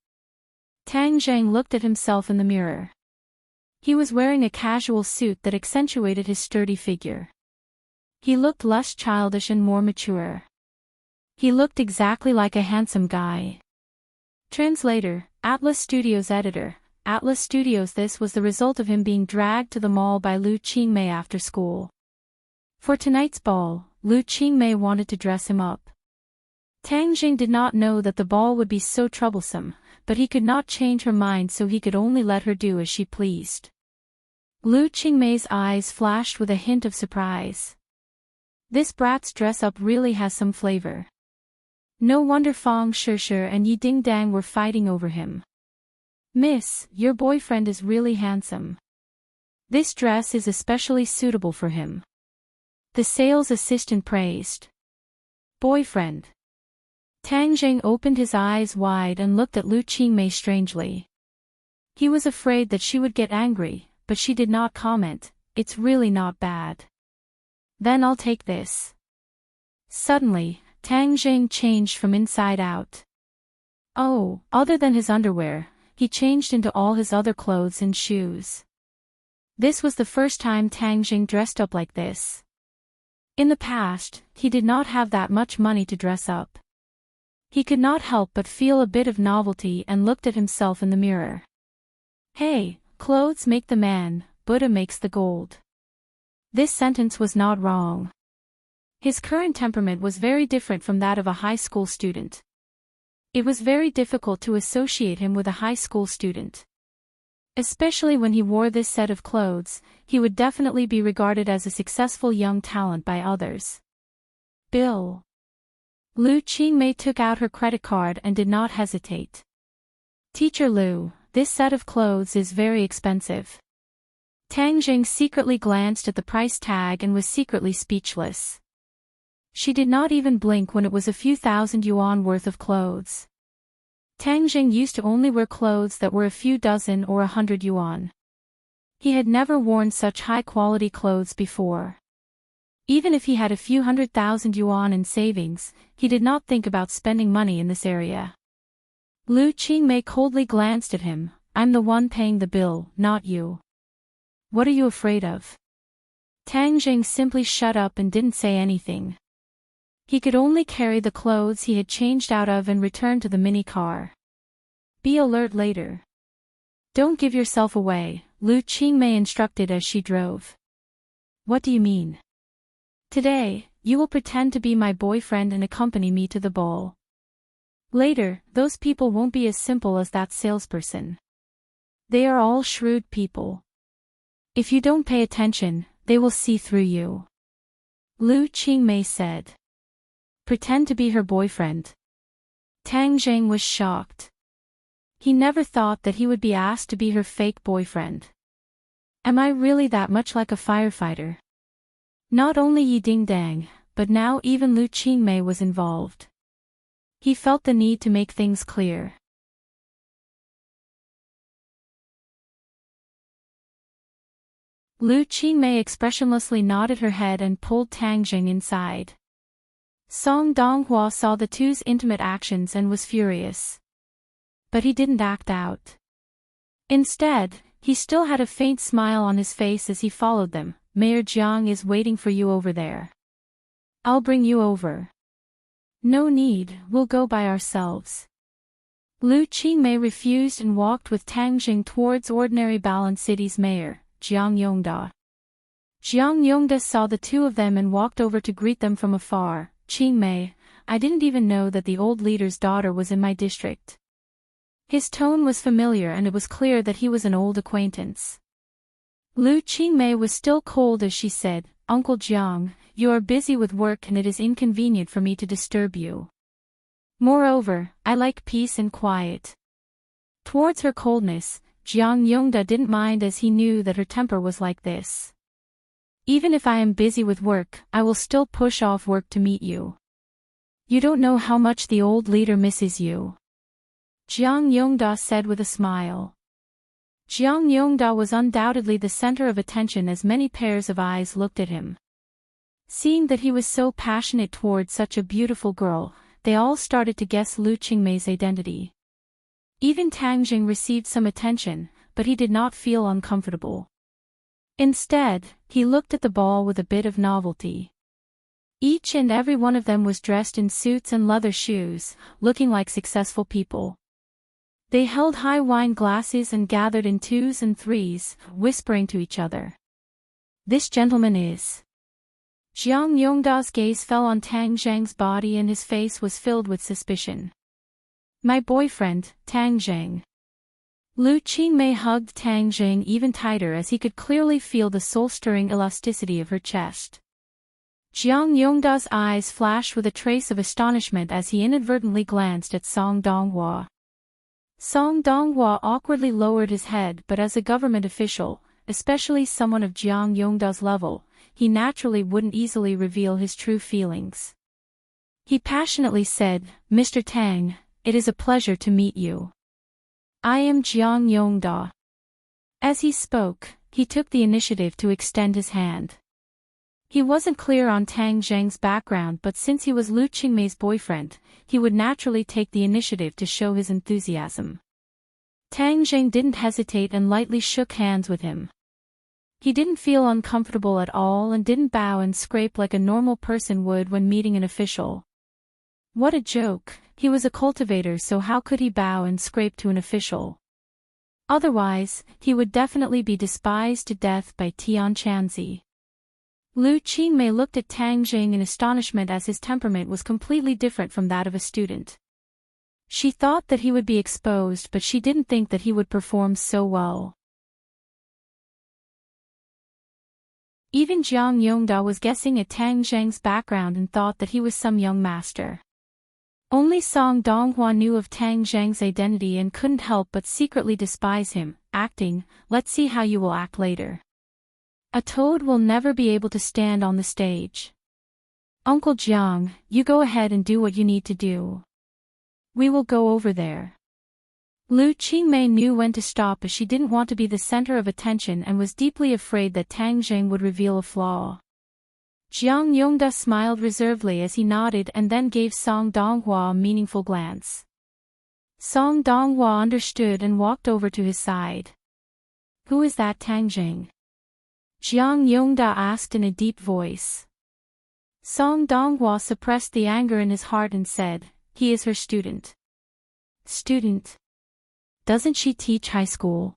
Tang Jing looked at himself in the mirror. He was wearing a casual suit that accentuated his sturdy figure. He looked less childish and more mature. He looked exactly like a handsome guy. Translator, Atlas Studios editor, Atlas Studios. This was the result of him being dragged to the mall by Lu Qingmei after school. For tonight's ball, Lu Qingmei wanted to dress him up. Tang Jing did not know that the ball would be so troublesome, but he could not change her mind, so he could only let her do as she pleased. Lu Qingmei's eyes flashed with a hint of surprise. This brat's dress-up really has some flavor. No wonder Fang Shishir and Yi Dingdang were fighting over him. Miss, your boyfriend is really handsome. This dress is especially suitable for him. The sales assistant praised. Boyfriend. Tang Jing opened his eyes wide and looked at Lu Qingmei strangely. He was afraid that she would get angry, but she did not comment. It's really not bad. Then I'll take this. Suddenly, Tang Jing changed from inside out. Oh, other than his underwear, he changed into all his other clothes and shoes. This was the first time Tang Jing dressed up like this. In the past, he did not have that much money to dress up. He could not help but feel a bit of novelty and looked at himself in the mirror. Hey, clothes make the man, Buddha makes the gold. This sentence was not wrong. His current temperament was very different from that of a high school student. It was very difficult to associate him with a high school student. Especially when he wore this set of clothes, he would definitely be regarded as a successful young talent by others. Bill. Lu Qingmei took out her credit card and did not hesitate. Teacher Lu, this set of clothes is very expensive. Tang Jing secretly glanced at the price tag and was secretly speechless. She did not even blink when it was a few thousand yuan worth of clothes. Tang Jing used to only wear clothes that were a few dozen or 100 yuan. He had never worn such high-quality clothes before. Even if he had a few 100,000 yuan in savings, he did not think about spending money in this area. Lu Qingmei coldly glanced at him. I'm the one paying the bill, not you. What are you afraid of? Tang Jing simply shut up and didn't say anything. He could only carry the clothes he had changed out of and return to the mini car. Be alert later. Don't give yourself away, Lu Qingmei instructed as she drove. What do you mean? Today, you will pretend to be my boyfriend and accompany me to the ball. Later, those people won't be as simple as that salesperson. They are all shrewd people. If you don't pay attention, they will see through you. Lu Qingmei said. Pretend to be her boyfriend. Tang Jing was shocked. He never thought that he would be asked to be her fake boyfriend. Am I really that much like a firefighter? Not only Yi Dingdang, but now even Lu Qingmei was involved. He felt the need to make things clear. Lu Qingmei expressionlessly nodded her head and pulled Tang Jing inside. Song Donghua saw the two's intimate actions and was furious. But he didn't act out. Instead, he still had a faint smile on his face as he followed them. Mayor Jiang is waiting for you over there. I'll bring you over. No need, we'll go by ourselves. Lu Qingmei refused and walked with Tang Jing towards Ordinary Balance City's mayor, Jiang Yongda. Jiang Yongda saw the two of them and walked over to greet them from afar. Qingmei, I didn't even know that the old leader's daughter was in my district. His tone was familiar and it was clear that he was an old acquaintance. Lu Qingmei was still cold as she said, Uncle Jiang, you are busy with work and it is inconvenient for me to disturb you. Moreover, I like peace and quiet. Towards her coldness, Jiang Yongda didn't mind as he knew that her temper was like this. Even if I am busy with work, I will still push off work to meet you. You don't know how much the old leader misses you. Jiang Yongda said with a smile. Jiang Yongda was undoubtedly the center of attention as many pairs of eyes looked at him. Seeing that he was so passionate towards such a beautiful girl, they all started to guess Lu Qingmei's identity. Even Tang Jing received some attention, but he did not feel uncomfortable. Instead, he looked at the ball with a bit of novelty. Each and every one of them was dressed in suits and leather shoes, looking like successful people. They held high wine glasses and gathered in twos and threes, whispering to each other. This gentleman is. Jiang Yongda's gaze fell on Tang Zhang's body and his face was filled with suspicion. My boyfriend, Tang Zhang. Lu Qingmei hugged Tang Jing even tighter as he could clearly feel the soul-stirring elasticity of her chest. Jiang Yongda's eyes flashed with a trace of astonishment as he inadvertently glanced at Song Donghua. Song Donghua awkwardly lowered his head, but as a government official, especially someone of Jiang Yongda's level, he naturally wouldn't easily reveal his true feelings. He passionately said, Mr. Tang, it is a pleasure to meet you. I am Jiang Yongda. As he spoke, he took the initiative to extend his hand. He wasn't clear on Tang Zhang's background, but since he was Lu Qingmei's boyfriend, he would naturally take the initiative to show his enthusiasm. Tang Zhang didn't hesitate and lightly shook hands with him. He didn't feel uncomfortable at all and didn't bow and scrape like a normal person would when meeting an official. What a joke, he was a cultivator, so how could he bow and scrape to an official? Otherwise, he would definitely be despised to death by Tian Chanzi. Lu Qingmei looked at Tang Jing in astonishment, as his temperament was completely different from that of a student. She thought that he would be exposed, but she didn't think that he would perform so well. Even Jiang Yongda was guessing at Tang Zheng's background and thought that he was some young master. Only Song Donghua knew of Tang Zheng's identity and couldn't help but secretly despise him, acting, "Let's see how you will act later. A toad will never be able to stand on the stage. Uncle Jiang, you go ahead and do what you need to do. We will go over there." Lu Qingmei knew when to stop, as she didn't want to be the center of attention and was deeply afraid that Tang Zheng would reveal a flaw. Jiang Yongda smiled reservedly as he nodded and then gave Song Donghua a meaningful glance. Song Donghua understood and walked over to his side. "Who is that Tang Zheng?" Jiang Yongda asked in a deep voice. Song Donghua suppressed the anger in his heart and said, "He is her student." "Student? Doesn't she teach high school?"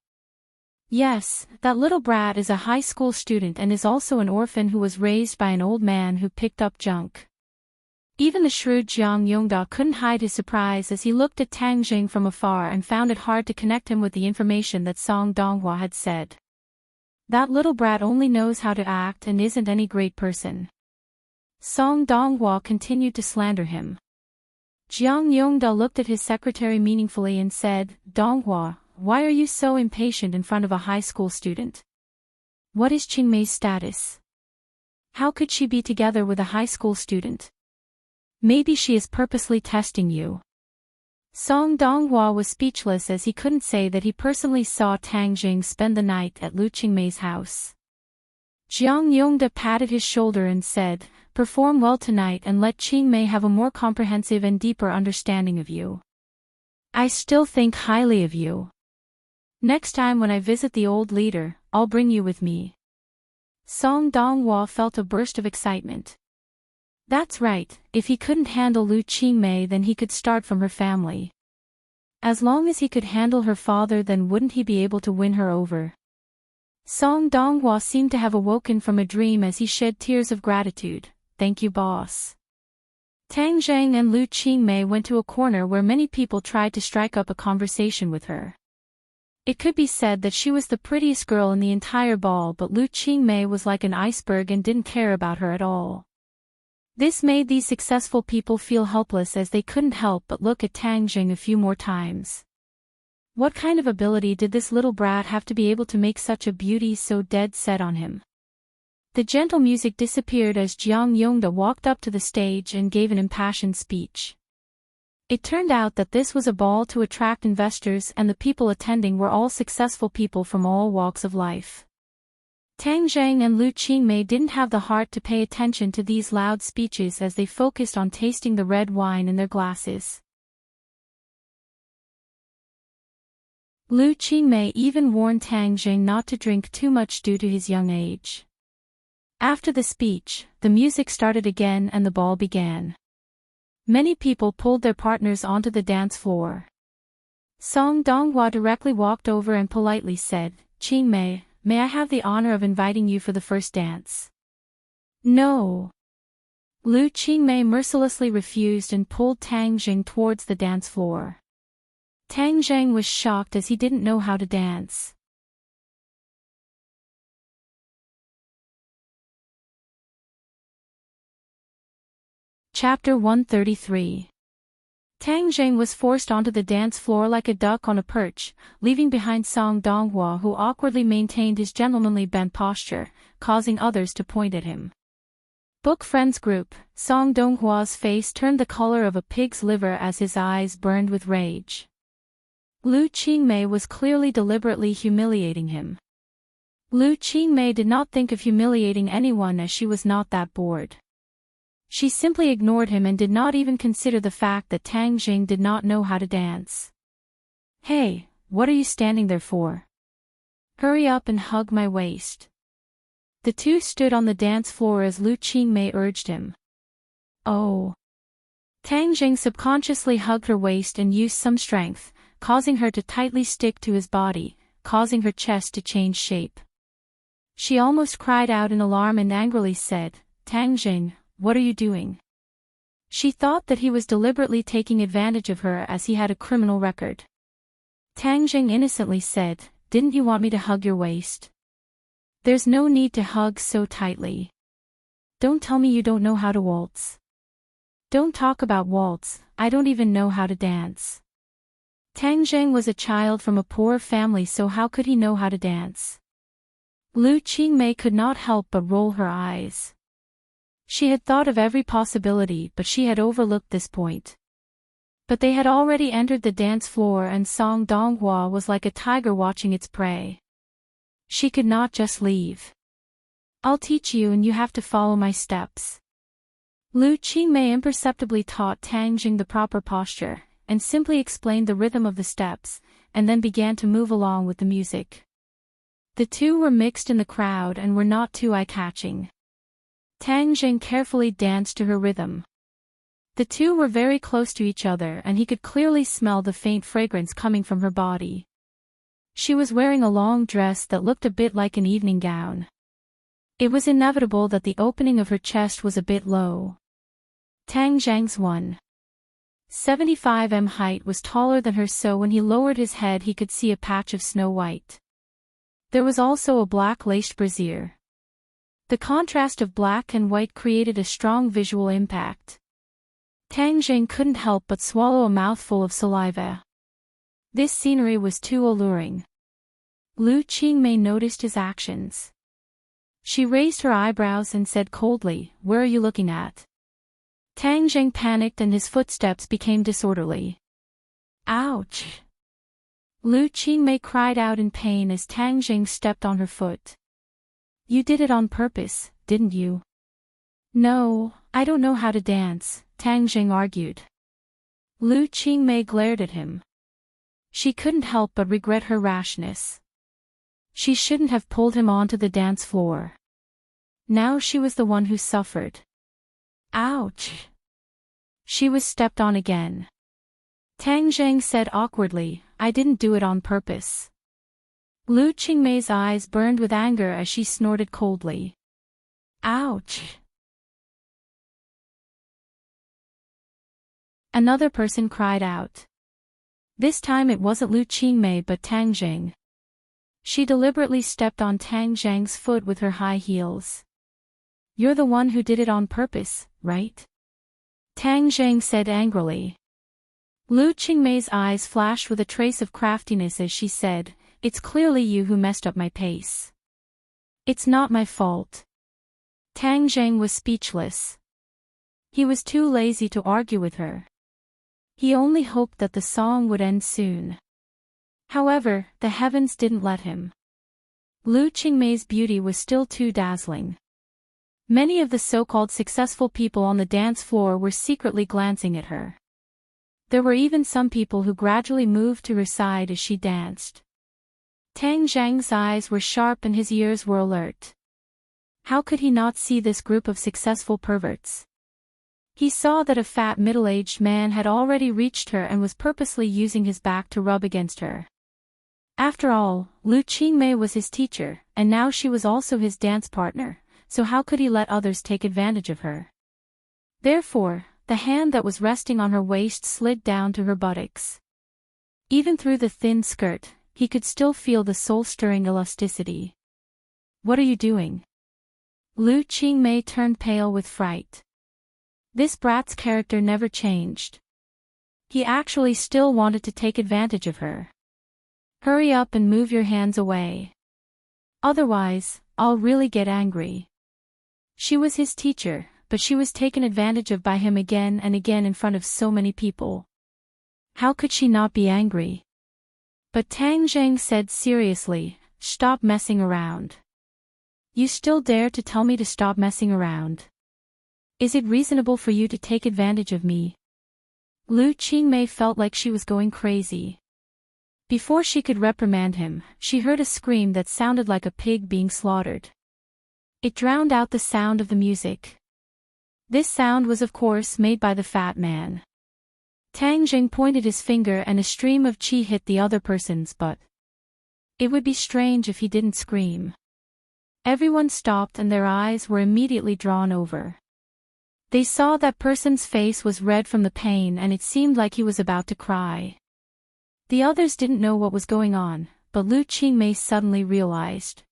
"Yes, that little brat is a high school student and is also an orphan who was raised by an old man who picked up junk." Even the shrewd Jiang Yongda couldn't hide his surprise as he looked at Tang Jing from afar and found it hard to connect him with the information that Song Donghua had said. That little brat only knows how to act and isn't any great person. Song Donghua continued to slander him. Jiang Yongda looked at his secretary meaningfully and said, "Donghua, why are you so impatient in front of a high school student? What is Qingmei's status? How could she be together with a high school student? Maybe she is purposely testing you." Song Donghua was speechless as he couldn't say that he personally saw Tang Jing spend the night at Lu Qingmei's house. Jiang Yongda patted his shoulder and said, "Perform well tonight and let Qingmei have a more comprehensive and deeper understanding of you. I still think highly of you. Next time when I visit the old leader, I'll bring you with me." Song Donghua felt a burst of excitement. That's right, if he couldn't handle Lu Qingmei then he could start from her family. As long as he could handle her father, then wouldn't he be able to win her over? Song Donghua seemed to have awoken from a dream as he shed tears of gratitude. "Thank you, boss." Tang Zheng and Lu Qingmei went to a corner where many people tried to strike up a conversation with her. It could be said that she was the prettiest girl in the entire ball, but Lu Qingmei was like an iceberg and didn't care about her at all. This made these successful people feel helpless as they couldn't help but look at Tang Jing a few more times. What kind of ability did this little brat have to be able to make such a beauty so dead set on him? The gentle music disappeared as Jiang Yongda walked up to the stage and gave an impassioned speech. It turned out that this was a ball to attract investors, and the people attending were all successful people from all walks of life. Tang Zheng and Lu Qingmei didn't have the heart to pay attention to these loud speeches as they focused on tasting the red wine in their glasses. Lu Qingmei even warned Tang Zheng not to drink too much due to his young age. After the speech, the music started again and the ball began. Many people pulled their partners onto the dance floor. Song Donghua directly walked over and politely said, "Qingmei, may I have the honor of inviting you for the first dance?" "No." Lu Qingmei mercilessly refused and pulled Tang Jing towards the dance floor. Tang Zheng was shocked as he didn't know how to dance. Chapter 133. Tang Zheng was forced onto the dance floor like a duck on a perch, leaving behind Song Donghua, who awkwardly maintained his gentlemanly bent posture, causing others to point at him. Book Friends Group. Song Donghua's face turned the color of a pig's liver as his eyes burned with rage. Lu Qingmei was clearly deliberately humiliating him. Lu Qingmei did not think of humiliating anyone as she was not that bored. She simply ignored him and did not even consider the fact that Tang Jing did not know how to dance. "Hey, what are you standing there for? Hurry up and hug my waist." The two stood on the dance floor as Lu Qingmei urged him. Oh. Tang Jing subconsciously hugged her waist and used some strength, causing her to tightly stick to his body, causing her chest to change shape. She almost cried out in alarm and angrily said, "Tang Jing, what are you doing?" She thought that he was deliberately taking advantage of her as he had a criminal record. Tang Jing innocently said, "Didn't you want me to hug your waist? There's no need to hug so tightly. Don't tell me you don't know how to waltz. Don't talk about waltz, I don't even know how to dance." Tang Jing was a child from a poor family, so how could he know how to dance? Lu Qingmei could not help but roll her eyes. She had thought of every possibility, but she had overlooked this point. But they had already entered the dance floor, and Song Donghua was like a tiger watching its prey. She could not just leave. "I'll teach you and you have to follow my steps." Lu Qingmei imperceptibly taught Tang Jing the proper posture, and simply explained the rhythm of the steps, and then began to move along with the music. The two were mixed in the crowd and were not too eye-catching. Tang Jing carefully danced to her rhythm. The two were very close to each other and he could clearly smell the faint fragrance coming from her body. She was wearing a long dress that looked a bit like an evening gown. It was inevitable that the opening of her chest was a bit low. Tang Jing's 1.75 m height was taller than her, so when he lowered his head he could see a patch of snow white. There was also a black laced brassiere. The contrast of black and white created a strong visual impact. Tang Jing couldn't help but swallow a mouthful of saliva. This scenery was too alluring. Lu Qingmei noticed his actions. She raised her eyebrows and said coldly, "Where are you looking at?" Tang Jing panicked and his footsteps became disorderly. "Ouch!" Lu Qingmei cried out in pain as Tang Jing stepped on her foot. "You did it on purpose, didn't you?" "No, I don't know how to dance," Tang Jing argued. Lu Qingmei glared at him. She couldn't help but regret her rashness. She shouldn't have pulled him onto the dance floor. Now she was the one who suffered. "Ouch!" She was stepped on again. Tang Jing said awkwardly, "I didn't do it on purpose." Lu Qingmei's eyes burned with anger as she snorted coldly. "Ouch!" Another person cried out. This time it wasn't Lu Qingmei but Tang Jing. She deliberately stepped on Tang Jing's foot with her high heels. "You're the one who did it on purpose, right?" Tang Jing said angrily. Lu Qingmei's eyes flashed with a trace of craftiness as she said, "It's clearly you who messed up my pace." "It's not my fault." Tang Jing was speechless. He was too lazy to argue with her. He only hoped that the song would end soon. However, the heavens didn't let him. Lu Qingmei's beauty was still too dazzling. Many of the so-called successful people on the dance floor were secretly glancing at her. There were even some people who gradually moved to her side as she danced. Tang Jing's eyes were sharp and his ears were alert. How could he not see this group of successful perverts? He saw that a fat middle-aged man had already reached her and was purposely using his back to rub against her. After all, Lu Qingmei was his teacher, and now she was also his dance partner, so how could he let others take advantage of her? Therefore, the hand that was resting on her waist slid down to her buttocks. Even through the thin skirt, he could still feel the soul-stirring elasticity. "What are you doing?" Lu Qingmei turned pale with fright. This brat's character never changed. He actually still wanted to take advantage of her. "Hurry up and move your hands away. Otherwise, I'll really get angry." She was his teacher, but she was taken advantage of by him again and again in front of so many people. How could she not be angry? But Tang Jing said seriously, "Stop messing around. You still dare to tell me to stop messing around? Is it reasonable for you to take advantage of me?" Lu Qingmei felt like she was going crazy. Before she could reprimand him, she heard a scream that sounded like a pig being slaughtered. It drowned out the sound of the music. This sound was of course made by the fat man. Tang Jing pointed his finger and a stream of qi hit the other person's butt. It would be strange if he didn't scream. Everyone stopped and their eyes were immediately drawn over. They saw that person's face was red from the pain and it seemed like he was about to cry. The others didn't know what was going on, but Lu Qingmei suddenly realized.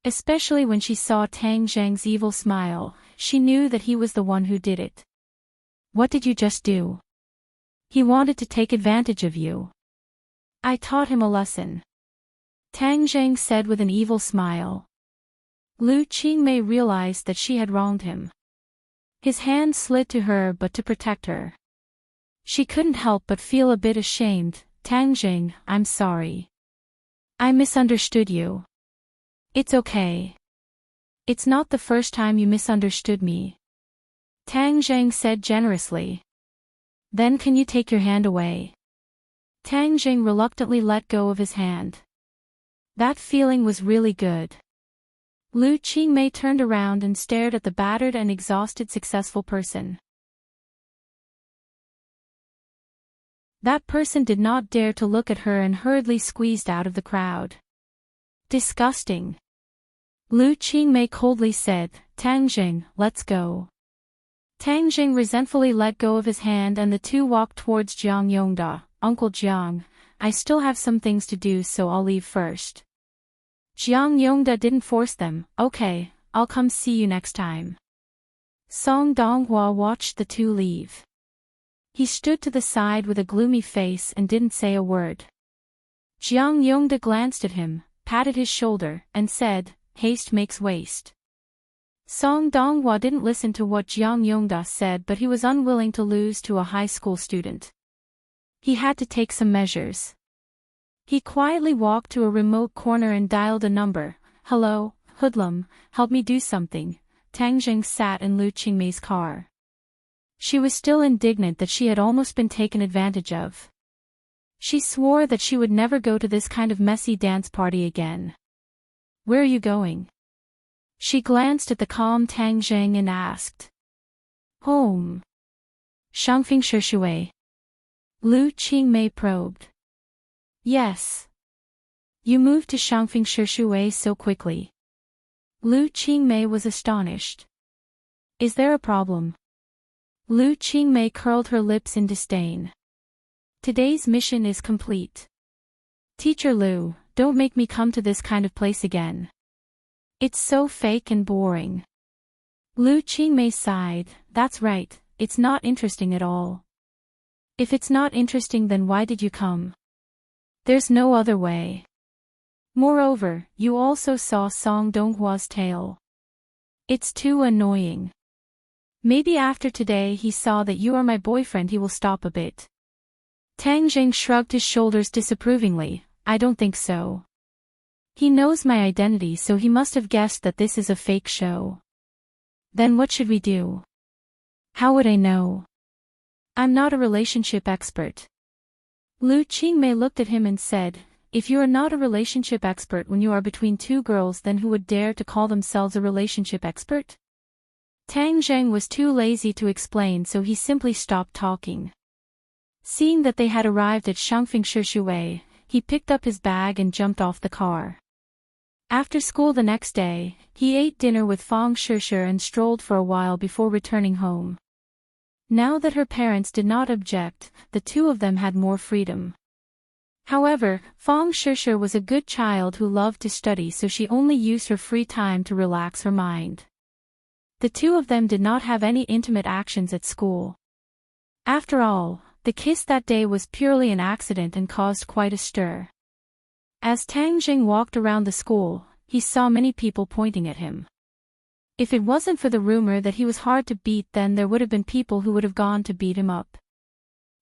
Especially when she saw Tang Zheng's evil smile, she knew that he was the one who did it. What did you just do? He wanted to take advantage of you. I taught him a lesson. Tang Zheng said with an evil smile. Lu Qingmei realized that she had wronged him. His hand slid to her but to protect her. She couldn't help but feel a bit ashamed. Tang Zheng, I'm sorry. I misunderstood you. It's okay. It's not the first time you misunderstood me. Tang Zheng said generously. Then can you take your hand away? Tang Zheng reluctantly let go of his hand. That feeling was really good. Lu Qingmei turned around and stared at the battered and exhausted successful person. That person did not dare to look at her and hurriedly squeezed out of the crowd. Disgusting. Lu Qingmei coldly said, Tang Jing, let's go. Tang Jing resentfully let go of his hand and the two walked towards Jiang Yongda. Uncle Jiang, I still have some things to do so I'll leave first. Jiang Yongda didn't force them. Okay, I'll come see you next time. Song Donghua watched the two leave. He stood to the side with a gloomy face and didn't say a word. Jiang Yongda glanced at him, patted his shoulder, and said, haste makes waste. Song Donghua didn't listen to what Jiang Yongda said but he was unwilling to lose to a high school student. He had to take some measures. He quietly walked to a remote corner and dialed a number. Hello, hoodlum, help me do something. Tang Jing sat in Lu Qingmei's car. She was still indignant that she had almost been taken advantage of. She swore that she would never go to this kind of messy dance party again. Where are you going? She glanced at the calm Tang Jing and asked. Home. Shangfing Shishui. Lu Qingmei probed. Yes. You moved to Shangfing Shishui so quickly. Lu Qingmei was astonished. Is there a problem? Lu Qingmei curled her lips in disdain. Today's mission is complete. Teacher Lu, don't make me come to this kind of place again. It's so fake and boring. Lu Qingmei sighed. That's right, it's not interesting at all. If it's not interesting then why did you come? There's no other way. Moreover, you also saw Song Donghua's tail. It's too annoying. Maybe after today he saw that you are my boyfriend he will stop a bit. Tang Jing shrugged his shoulders disapprovingly. I don't think so. He knows my identity so he must have guessed that this is a fake show. Then what should we do? How would I know? I'm not a relationship expert. Lu Qingmei looked at him and said, if you are not a relationship expert when you are between two girls then who would dare to call themselves a relationship expert? Tang Zheng was too lazy to explain so he simply stopped talking. Seeing that they had arrived at Shangfing Shishui, he picked up his bag and jumped off the car. After school the next day, he ate dinner with Fang Shishir and strolled for a while before returning home. Now that her parents did not object, the two of them had more freedom. However, Fang Shishir was a good child who loved to study so she only used her free time to relax her mind. The two of them did not have any intimate actions at school. After all, the kiss that day was purely an accident and caused quite a stir. As Tang Jing walked around the school, he saw many people pointing at him. If it wasn't for the rumor that he was hard to beat then there would have been people who would have gone to beat him up.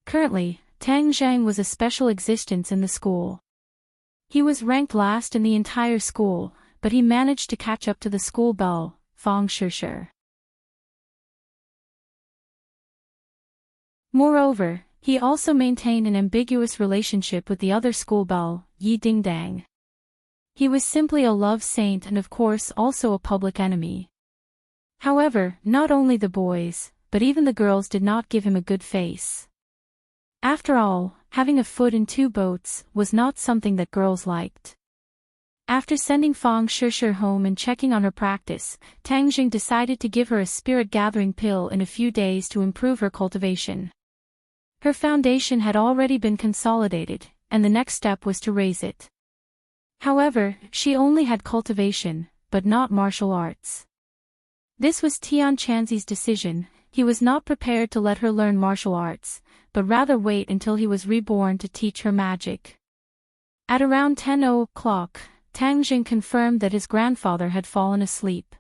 Currently, Tang Zhang was a special existence in the school. He was ranked last in the entire school, but he managed to catch up to the school belle, Fang Shishir. Moreover, he also maintained an ambiguous relationship with the other school belle, Yi Dingdang. He was simply a love saint and of course also a public enemy. However, not only the boys, but even the girls did not give him a good face. After all, having a foot in two boats was not something that girls liked. After sending Fang Shishir home and checking on her practice, Tang Jing decided to give her a spirit-gathering pill in a few days to improve her cultivation. Her foundation had already been consolidated, and the next step was to raise it. However, she only had cultivation, but not martial arts. This was Tian Chanzi's decision. He was not prepared to let her learn martial arts, but rather wait until he was reborn to teach her magic. At around 10 o'clock, Tang Jing confirmed that his grandfather had fallen asleep.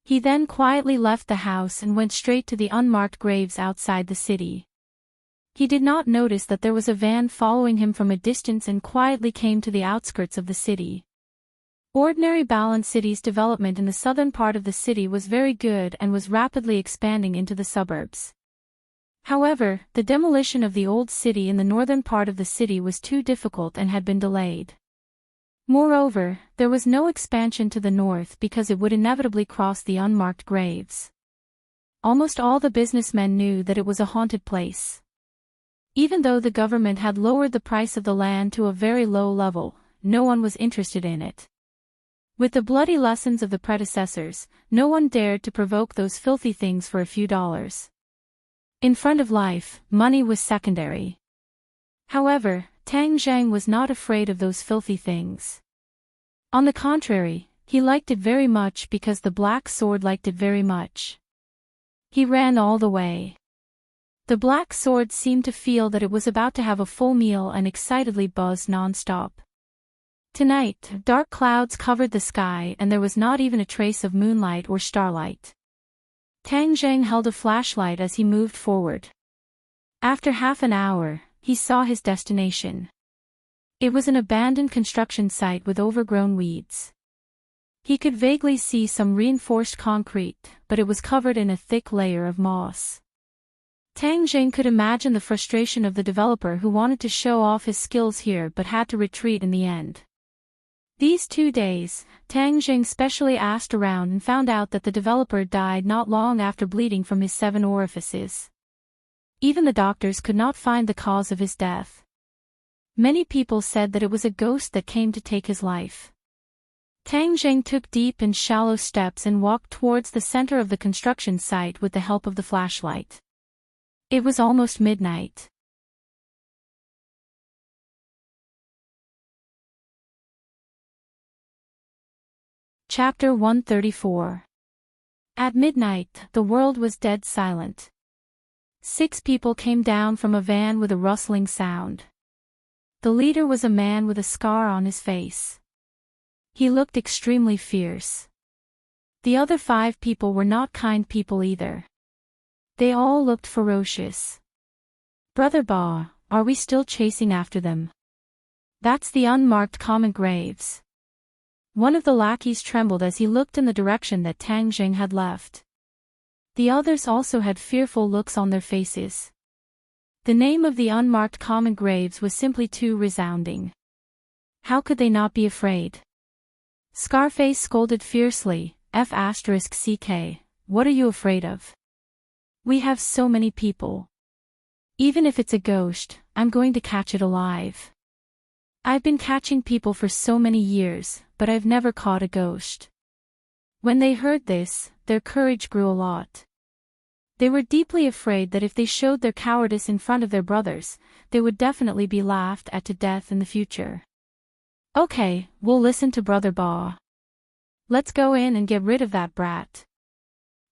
He then quietly left the house and went straight to the unmarked graves outside the city. He did not notice that there was a van following him from a distance and quietly came to the outskirts of the city. Ordinary Balan City's development in the southern part of the city was very good and was rapidly expanding into the suburbs. However, the demolition of the old city in the northern part of the city was too difficult and had been delayed. Moreover, there was no expansion to the north because it would inevitably cross the unmarked graves. Almost all the businessmen knew that it was a haunted place. Even though the government had lowered the price of the land to a very low level, no one was interested in it. With the bloody lessons of the predecessors, no one dared to provoke those filthy things for a few dollars. In front of life, money was secondary. However, Tang Zhang was not afraid of those filthy things. On the contrary, he liked it very much because the black sword liked it very much. He ran all the way. The black sword seemed to feel that it was about to have a full meal and excitedly buzzed non-stop. Tonight, dark clouds covered the sky and there was not even a trace of moonlight or starlight. Tang Zhang held a flashlight as he moved forward. After half an hour, he saw his destination. It was an abandoned construction site with overgrown weeds. He could vaguely see some reinforced concrete, but it was covered in a thick layer of moss. Tang Jing could imagine the frustration of the developer who wanted to show off his skills here but had to retreat in the end. These 2 days, Tang Jing specially asked around and found out that the developer died not long after bleeding from his 7 orifices. Even the doctors could not find the cause of his death. Many people said that it was a ghost that came to take his life. Tang Jing took deep and shallow steps and walked towards the center of the construction site with the help of the flashlight. It was almost midnight. Chapter 134. At midnight, the world was dead silent. 6 people came down from a van with a rustling sound. The leader was a man with a scar on his face. He looked extremely fierce. The other 5 people were not kind people either. They all looked ferocious. Brother Ba, are we still chasing after them? That's the unmarked common graves. One of the lackeys trembled as he looked in the direction that Tang Jing had left. The others also had fearful looks on their faces. The name of the unmarked common graves was simply too resounding. How could they not be afraid? Scarface scolded fiercely, F***CK, what are you afraid of? We have so many people. Even if it's a ghost, I'm going to catch it alive. I've been catching people for so many years, but I've never caught a ghost. When they heard this, their courage grew a lot. They were deeply afraid that if they showed their cowardice in front of their brothers, they would definitely be laughed at to death in the future. Okay, we'll listen to Brother Ba. Let's go in and get rid of that brat.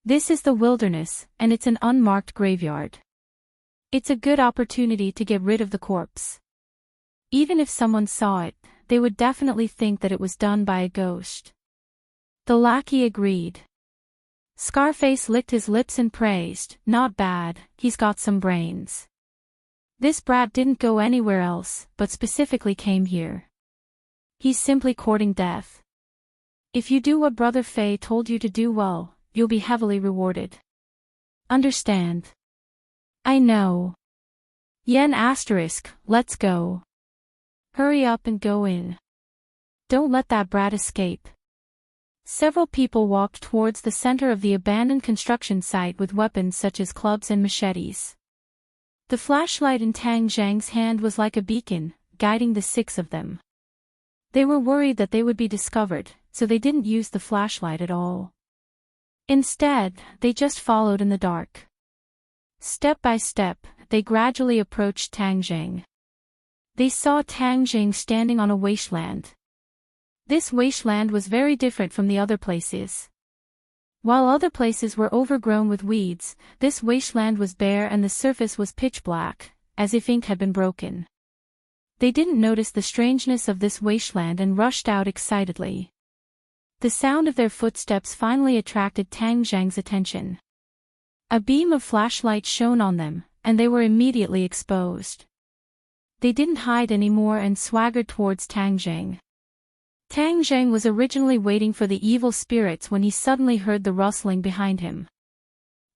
This is the wilderness, and it's an unmarked graveyard. It's a good opportunity to get rid of the corpse. Even if someone saw it, they would definitely think that it was done by a ghost. The lackey agreed. Scarface licked his lips and praised, not bad, he's got some brains. This brat didn't go anywhere else, but specifically came here. He's simply courting death. If you do what Brother Fei told you to do, well, you'll be heavily rewarded. Understand? I know. Yen**, let's go. Hurry up and go in. Don't let that brat escape. Several people walked towards the center of the abandoned construction site with weapons such as clubs and machetes. The flashlight in Tang Zhang's hand was like a beacon, guiding the 6 of them. They were worried that they would be discovered, so they didn't use the flashlight at all. Instead, they just followed in the dark. Step by step, they gradually approached Tang Zhang. They saw Tang Zhang standing on a wasteland. This wasteland was very different from the other places. While other places were overgrown with weeds, this wasteland was bare and the surface was pitch black, as if ink had been broken. They didn't notice the strangeness of this wasteland and rushed out excitedly. The sound of their footsteps finally attracted Tang Zhang's attention. A beam of flashlight shone on them, and they were immediately exposed. They didn't hide anymore and swaggered towards Tang Zhang. Tang Zhang was originally waiting for the evil spirits when he suddenly heard the rustling behind him.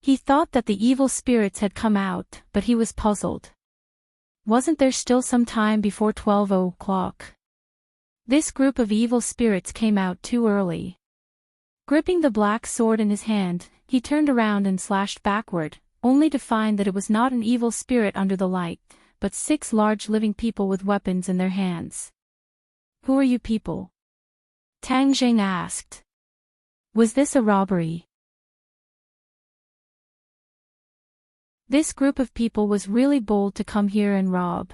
He thought that the evil spirits had come out, but he was puzzled. Wasn't there still some time before 12 o'clock? This group of evil spirits came out too early. Gripping the black sword in his hand, he turned around and slashed backward, only to find that it was not an evil spirit under the light, but 6 large living people with weapons in their hands. Who are you people? Tang Zhang asked. Was this a robbery? This group of people was really bold to come here and rob.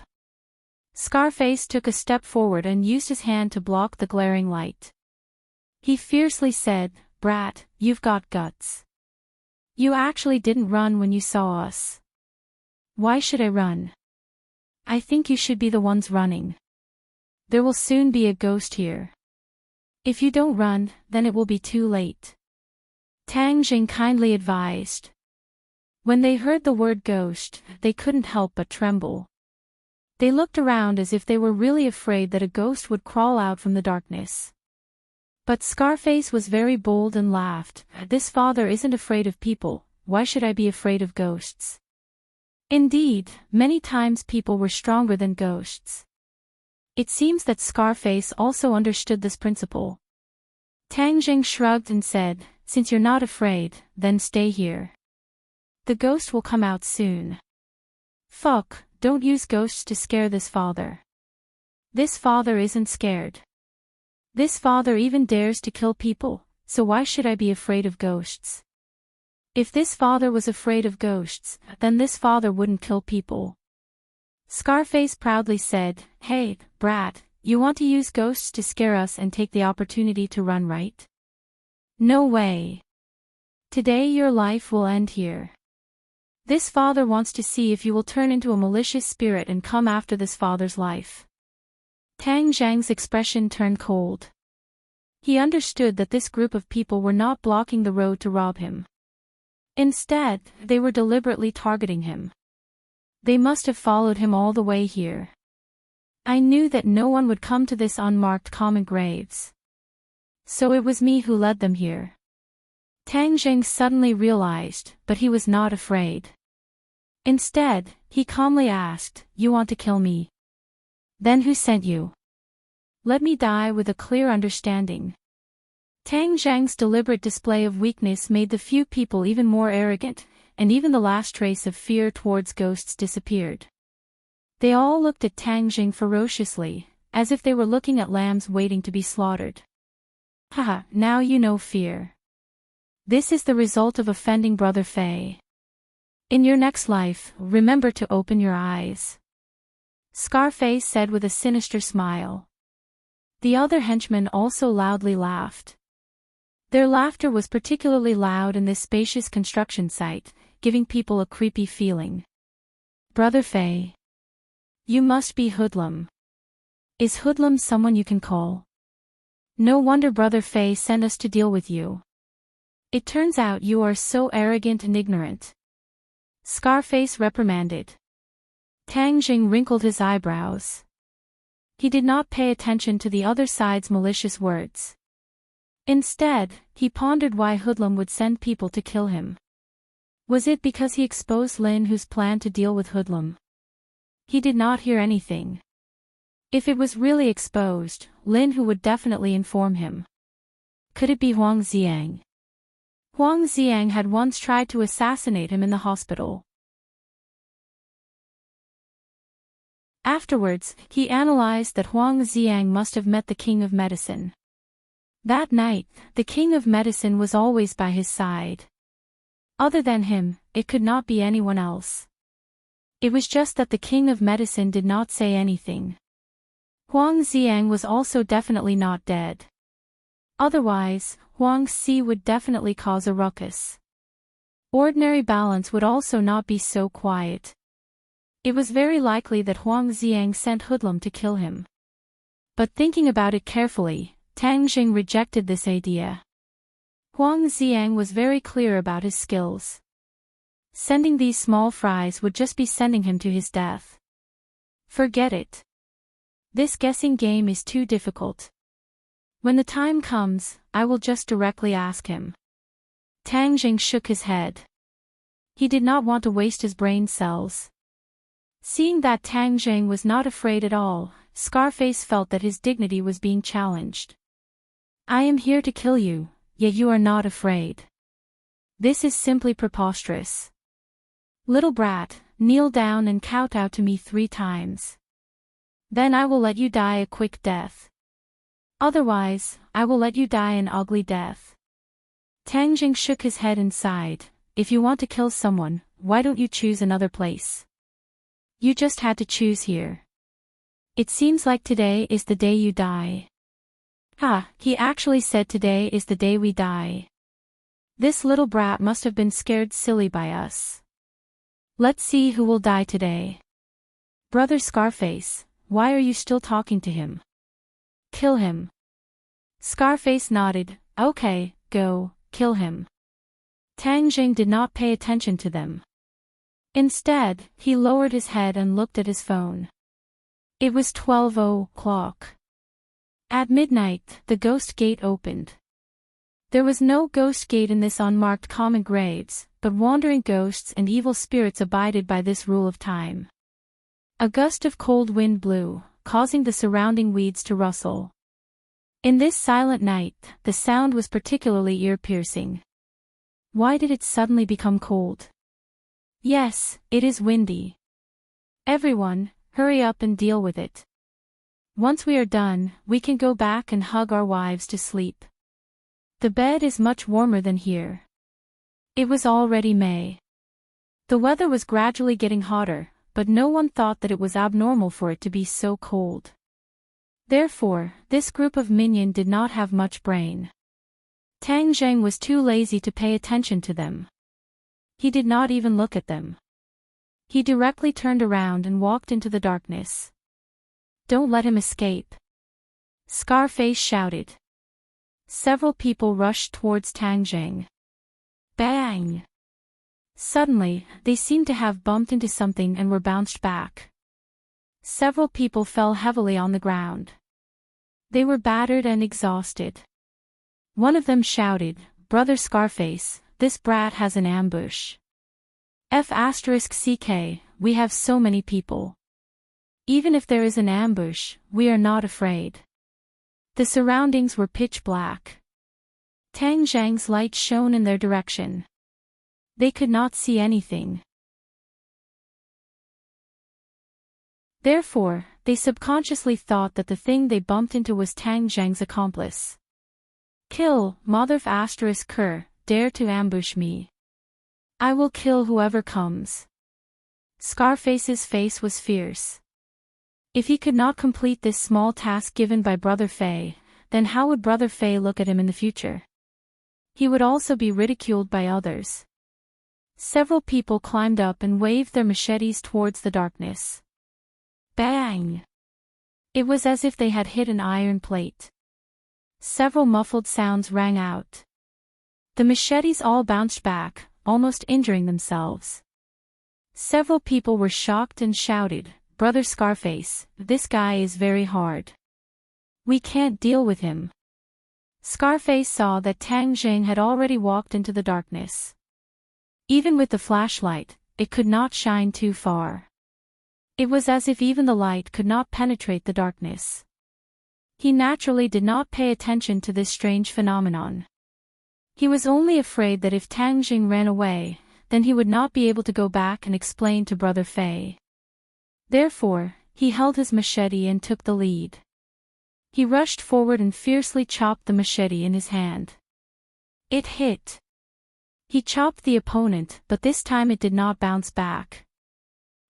Scarface took a step forward and used his hand to block the glaring light. He fiercely said, "Brat, you've got guts. You actually didn't run when you saw us. Why should I run? I think you should be the ones running. There will soon be a ghost here. If you don't run, then it will be too late," Tang Zhang kindly advised. When they heard the word ghost, they couldn't help but tremble. They looked around as if they were really afraid that a ghost would crawl out from the darkness. But Scarface was very bold and laughed. "This father isn't afraid of people, why should I be afraid of ghosts?" Indeed, many times people were stronger than ghosts. It seems that Scarface also understood this principle. Tang Zhang shrugged and said, "Since you're not afraid, then stay here. The ghost will come out soon." "Fuck, don't use ghosts to scare this father. This father isn't scared. This father even dares to kill people, so why should I be afraid of ghosts? If this father was afraid of ghosts, then this father wouldn't kill people." Scarface proudly said, "Hey, brat, you want to use ghosts to scare us and take the opportunity to run, right? No way. Today your life will end here. This father wants to see if you will turn into a malicious spirit and come after this father's life." Tang Zhang's expression turned cold. He understood that this group of people were not blocking the road to rob him. Instead, they were deliberately targeting him. They must have followed him all the way here. I knew that no one would come to this unmarked common graves. So it was me who led them here. Tang Zhang suddenly realized, but he was not afraid. Instead, he calmly asked, "You want to kill me? Then who sent you? Let me die with a clear understanding." Tang Zhang's deliberate display of weakness made the few people even more arrogant, and even the last trace of fear towards ghosts disappeared. They all looked at Tang Zhang ferociously, as if they were looking at lambs waiting to be slaughtered. "Haha, now you know fear. This is the result of offending Brother Fei. In your next life, remember to open your eyes," Scarface said with a sinister smile. The other henchmen also loudly laughed. Their laughter was particularly loud in this spacious construction site, giving people a creepy feeling. "Brother Fei. You must be Hoodlum. Is Hoodlum someone you can call? No wonder Brother Fei sent us to deal with you. It turns out you are so arrogant and ignorant," Scarface reprimanded. Tang Zhang wrinkled his eyebrows. He did not pay attention to the other side's malicious words. Instead, he pondered why Hoodlum would send people to kill him. Was it because he exposed Lin Hu's plan to deal with Hoodlum? He did not hear anything. If it was really exposed, Lin Hu would definitely inform him. Could it be Huang Xiang? Huang Xiang had once tried to assassinate him in the hospital. Afterwards, he analyzed that Huang Xiang must have met the King of Medicine. That night, the King of Medicine was always by his side. Other than him, it could not be anyone else. It was just that the King of Medicine did not say anything. Huang Xiang was also definitely not dead. Otherwise, Huang Xi would definitely cause a ruckus. Ordinary balance would also not be so quiet. It was very likely that Huang Xiang sent hoodlum to kill him. But thinking about it carefully, Tang Jing rejected this idea. Huang Xiang was very clear about his skills. Sending these small fries would just be sending him to his death. Forget it. This guessing game is too difficult. When the time comes, I will just directly ask him. Tang Jing shook his head. He did not want to waste his brain cells. Seeing that Tang Jing was not afraid at all, Scarface felt that his dignity was being challenged. I am here to kill you, yet you are not afraid. This is simply preposterous. Little brat, kneel down and kowtow to me 3 times. Then I will let you die a quick death. Otherwise, I will let you die an ugly death. Tang Jing shook his head and sighed. If you want to kill someone, why don't you choose another place? You just had to choose here. It seems like today is the day you die. Ha, he actually said today is the day we die. This little brat must have been scared silly by us. Let's see who will die today. Brother Scarface, why are you still talking to him? Kill him. Scarface nodded. Okay, go, kill him. Tang Jing did not pay attention to them. Instead, he lowered his head and looked at his phone. It was 12:00. At midnight, the ghost gate opened. There was no ghost gate in this unmarked common graves, but wandering ghosts and evil spirits abided by this rule of time. A gust of cold wind blew, causing the surrounding weeds to rustle. In this silent night, the sound was particularly ear-piercing. Why did it suddenly become cold? Yes, it is windy. Everyone, hurry up and deal with it. Once we are done, we can go back and hug our wives to sleep. The bed is much warmer than here. It was already May. The weather was gradually getting hotter, but no one thought that it was abnormal for it to be so cold. Therefore, this group of minion did not have much brain. Tang Jing was too lazy to pay attention to them. He did not even look at them. He directly turned around and walked into the darkness. Don't let him escape. Scarface shouted. Several people rushed towards Tang Jing. Bang! Suddenly, they seemed to have bumped into something and were bounced back. Several people fell heavily on the ground. They were battered and exhausted. One of them shouted, Brother Scarface, this brat has an ambush. F***ck, we have so many people. Even if there is an ambush, we are not afraid. The surroundings were pitch black. Tang Jing's light shone in their direction. They could not see anything. Therefore, they subconsciously thought that the thing they bumped into was Tang Jing's accomplice. Kill, mother***, dare to ambush me. I will kill whoever comes. Scarface's face was fierce. If he could not complete this small task given by Brother Fei, then how would Brother Fei look at him in the future? He would also be ridiculed by others. Several people climbed up and waved their machetes towards the darkness. Bang! It was as if they had hit an iron plate. Several muffled sounds rang out. The machetes all bounced back, almost injuring themselves. Several people were shocked and shouted, Brother Scarface, this guy is very hard. We can't deal with him. Scarface saw that Tang Jing had already walked into the darkness. Even with the flashlight, it could not shine too far. It was as if even the light could not penetrate the darkness. He naturally did not pay attention to this strange phenomenon. He was only afraid that if Tang Jing ran away, then he would not be able to go back and explain to Brother Fei. Therefore, he held his machete and took the lead. He rushed forward and fiercely chopped the machete in his hand. It hit. He chopped the opponent, but this time it did not bounce back.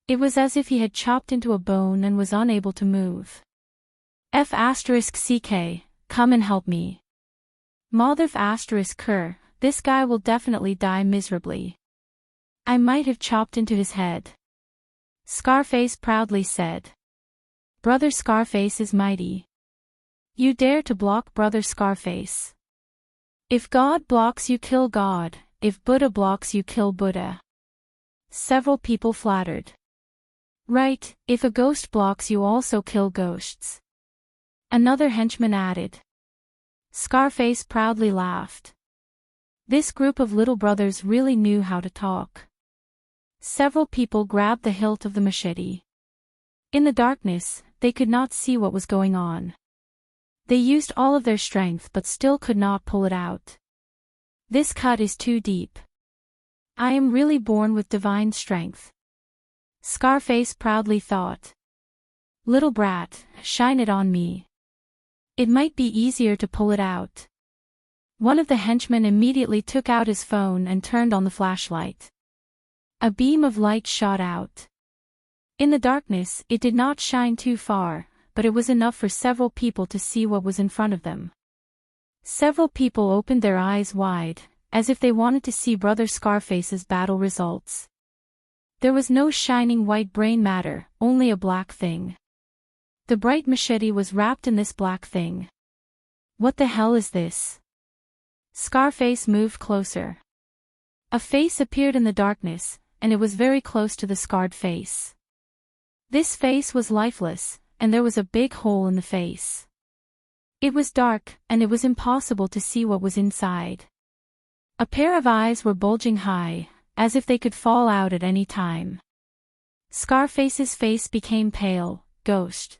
It was as if he had chopped into a bone and was unable to move. F***ck, come and help me. Mother***ker, this guy will definitely die miserably. I might have chopped into his head. Scarface proudly said. Brother Scarface is mighty. You dare to block Brother Scarface. If God blocks you, kill God. If Buddha blocks you, kill Buddha. Several people flattered. Right, if a ghost blocks you, also kill ghosts. Another henchman added. Scarface proudly laughed. This group of little brothers really knew how to talk. Several people grabbed the hilt of the machete. In the darkness, they could not see what was going on. They used all of their strength but still could not pull it out. This cut is too deep. I am really born with divine strength. Scarface proudly thought. Little brat, shine it on me. It might be easier to pull it out. One of the henchmen immediately took out his phone and turned on the flashlight. A beam of light shot out. In the darkness, it did not shine too far, but it was enough for several people to see what was in front of them. Several people opened their eyes wide, as if they wanted to see Brother Scarface's battle results. There was no shining white brain matter, only a black thing. The bright machete was wrapped in this black thing. What the hell is this? Scarface moved closer. A face appeared in the darkness, and it was very close to the scarred face. This face was lifeless, and there was a big hole in the face. It was dark, and it was impossible to see what was inside. A pair of eyes were bulging high, as if they could fall out at any time. Scarface's face became pale, ghost.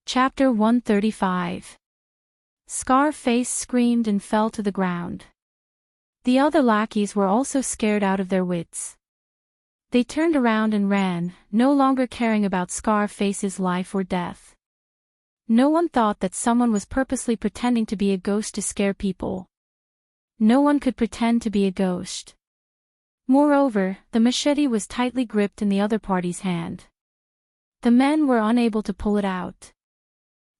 Chapter 135. Scarface screamed and fell to the ground. The other lackeys were also scared out of their wits. They turned around and ran, no longer caring about Scarface's life or death. No one thought that someone was purposely pretending to be a ghost to scare people. No one could pretend to be a ghost. Moreover, the machete was tightly gripped in the other party's hand. The men were unable to pull it out.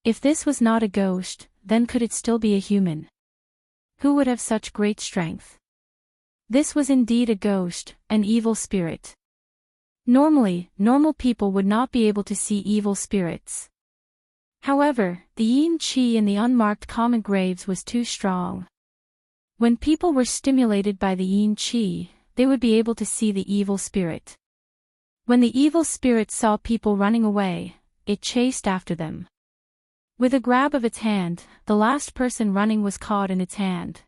If this was not a ghost, then could it still be a human? Who would have such great strength? This was indeed a ghost, an evil spirit. Normally, normal people would not be able to see evil spirits. However, the yin qi in the unmarked common graves was too strong. When people were stimulated by the yin qi, they would be able to see the evil spirit. When the evil spirit saw people running away, it chased after them. With a grab of its hand, the last person running was caught in its hand.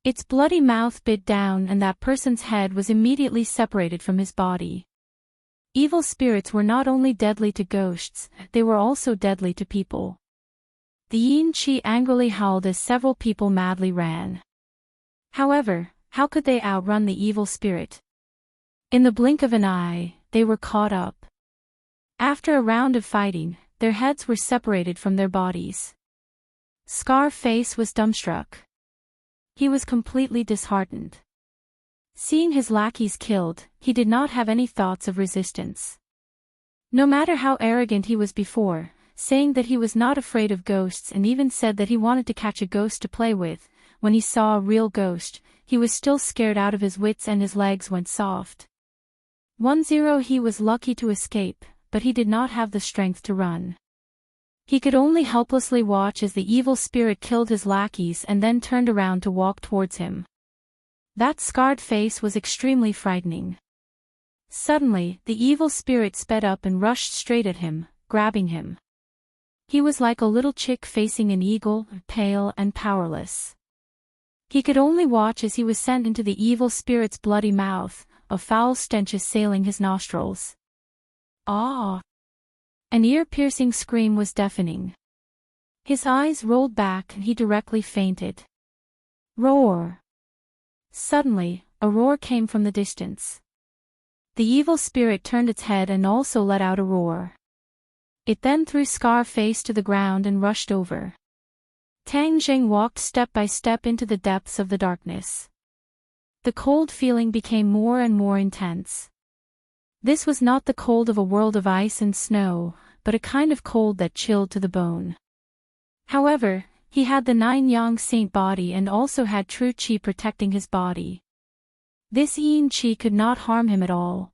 Its bloody mouth bit down and that person's head was immediately separated from his body. Evil spirits were not only deadly to ghosts, they were also deadly to people. The yin qi angrily howled as several people madly ran. However, how could they outrun the evil spirit? In the blink of an eye, they were caught up. After a round of fighting, their heads were separated from their bodies. Scarface was dumbstruck. He was completely disheartened. Seeing his lackeys killed, he did not have any thoughts of resistance. No matter how arrogant he was before, saying that he was not afraid of ghosts and even said that he wanted to catch a ghost to play with, when he saw a real ghost, he was still scared out of his wits and his legs went soft. 1-0 He was lucky to escape, but he did not have the strength to run. He could only helplessly watch as the evil spirit killed his lackeys and then turned around to walk towards him. That scarred face was extremely frightening. Suddenly, the evil spirit sped up and rushed straight at him, grabbing him. He was like a little chick facing an eagle, pale and powerless. He could only watch as he was sent into the evil spirit's bloody mouth, a foul stench assailing his nostrils. Ah! An ear-piercing scream was deafening. His eyes rolled back and he directly fainted. Roar! Suddenly, a roar came from the distance. The evil spirit turned its head and also let out a roar. It then threw Scarface to the ground and rushed over. Tang Jing walked step by step into the depths of the darkness. The cold feeling became more and more intense. This was not the cold of a world of ice and snow, but a kind of cold that chilled to the bone. However, he had the 9-yang saint body and also had true qi protecting his body. This yin qi could not harm him at all.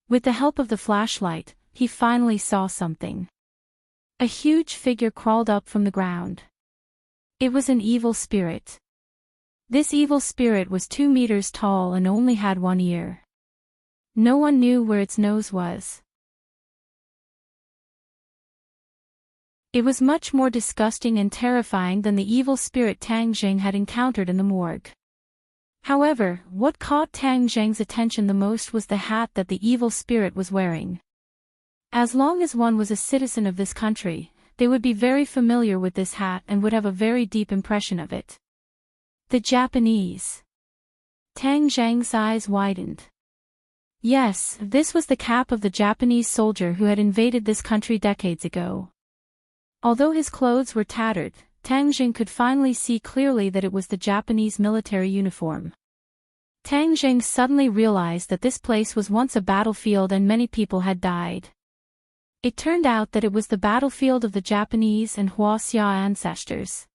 With the help of the flashlight, he finally saw something. A huge figure crawled up from the ground. It was an evil spirit. This evil spirit was 2 meters tall and only had 1 ear. No one knew where its nose was. It was much more disgusting and terrifying than the evil spirit Tang Jing had encountered in the morgue. However, what caught Tang Jing's attention the most was the hat that the evil spirit was wearing. As long as one was a citizen of this country, they would be very familiar with this hat and would have a very deep impression of it. The Japanese. Tang Jing's eyes widened. Yes, this was the cap of the Japanese soldier who had invaded this country decades ago. Although his clothes were tattered, Tang Jing could finally see clearly that it was the Japanese military uniform. Tang Jing suddenly realized that this place was once a battlefield and many people had died. It turned out that it was the battlefield of the Japanese and Huaxia ancestors.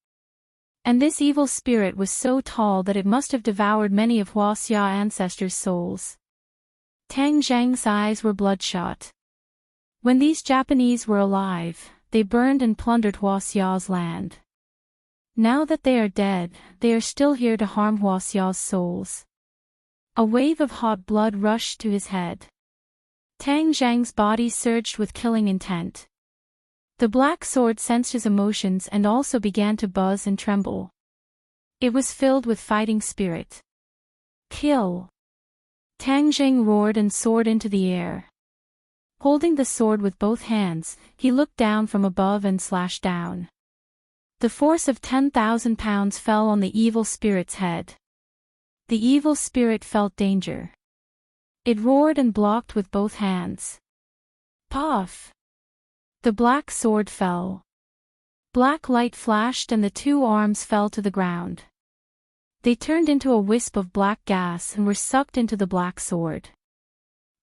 And this evil spirit was so tall that it must have devoured many of Huaxia ancestors' souls. Tang Jing's eyes were bloodshot. When these Japanese were alive, they burned and plundered Huaxia's land. Now that they are dead, they are still here to harm Huaxia's souls. A wave of hot blood rushed to his head. Tang Jing's body surged with killing intent. The black sword sensed his emotions and also began to buzz and tremble. It was filled with fighting spirit. Kill! Tang Jing roared and soared into the air. Holding the sword with both hands, he looked down from above and slashed down. The force of 10,000 pounds fell on the evil spirit's head. The evil spirit felt danger. It roared and blocked with both hands. Puff! The black sword fell. Black light flashed and the 2 arms fell to the ground. They turned into a wisp of black gas and were sucked into the black sword.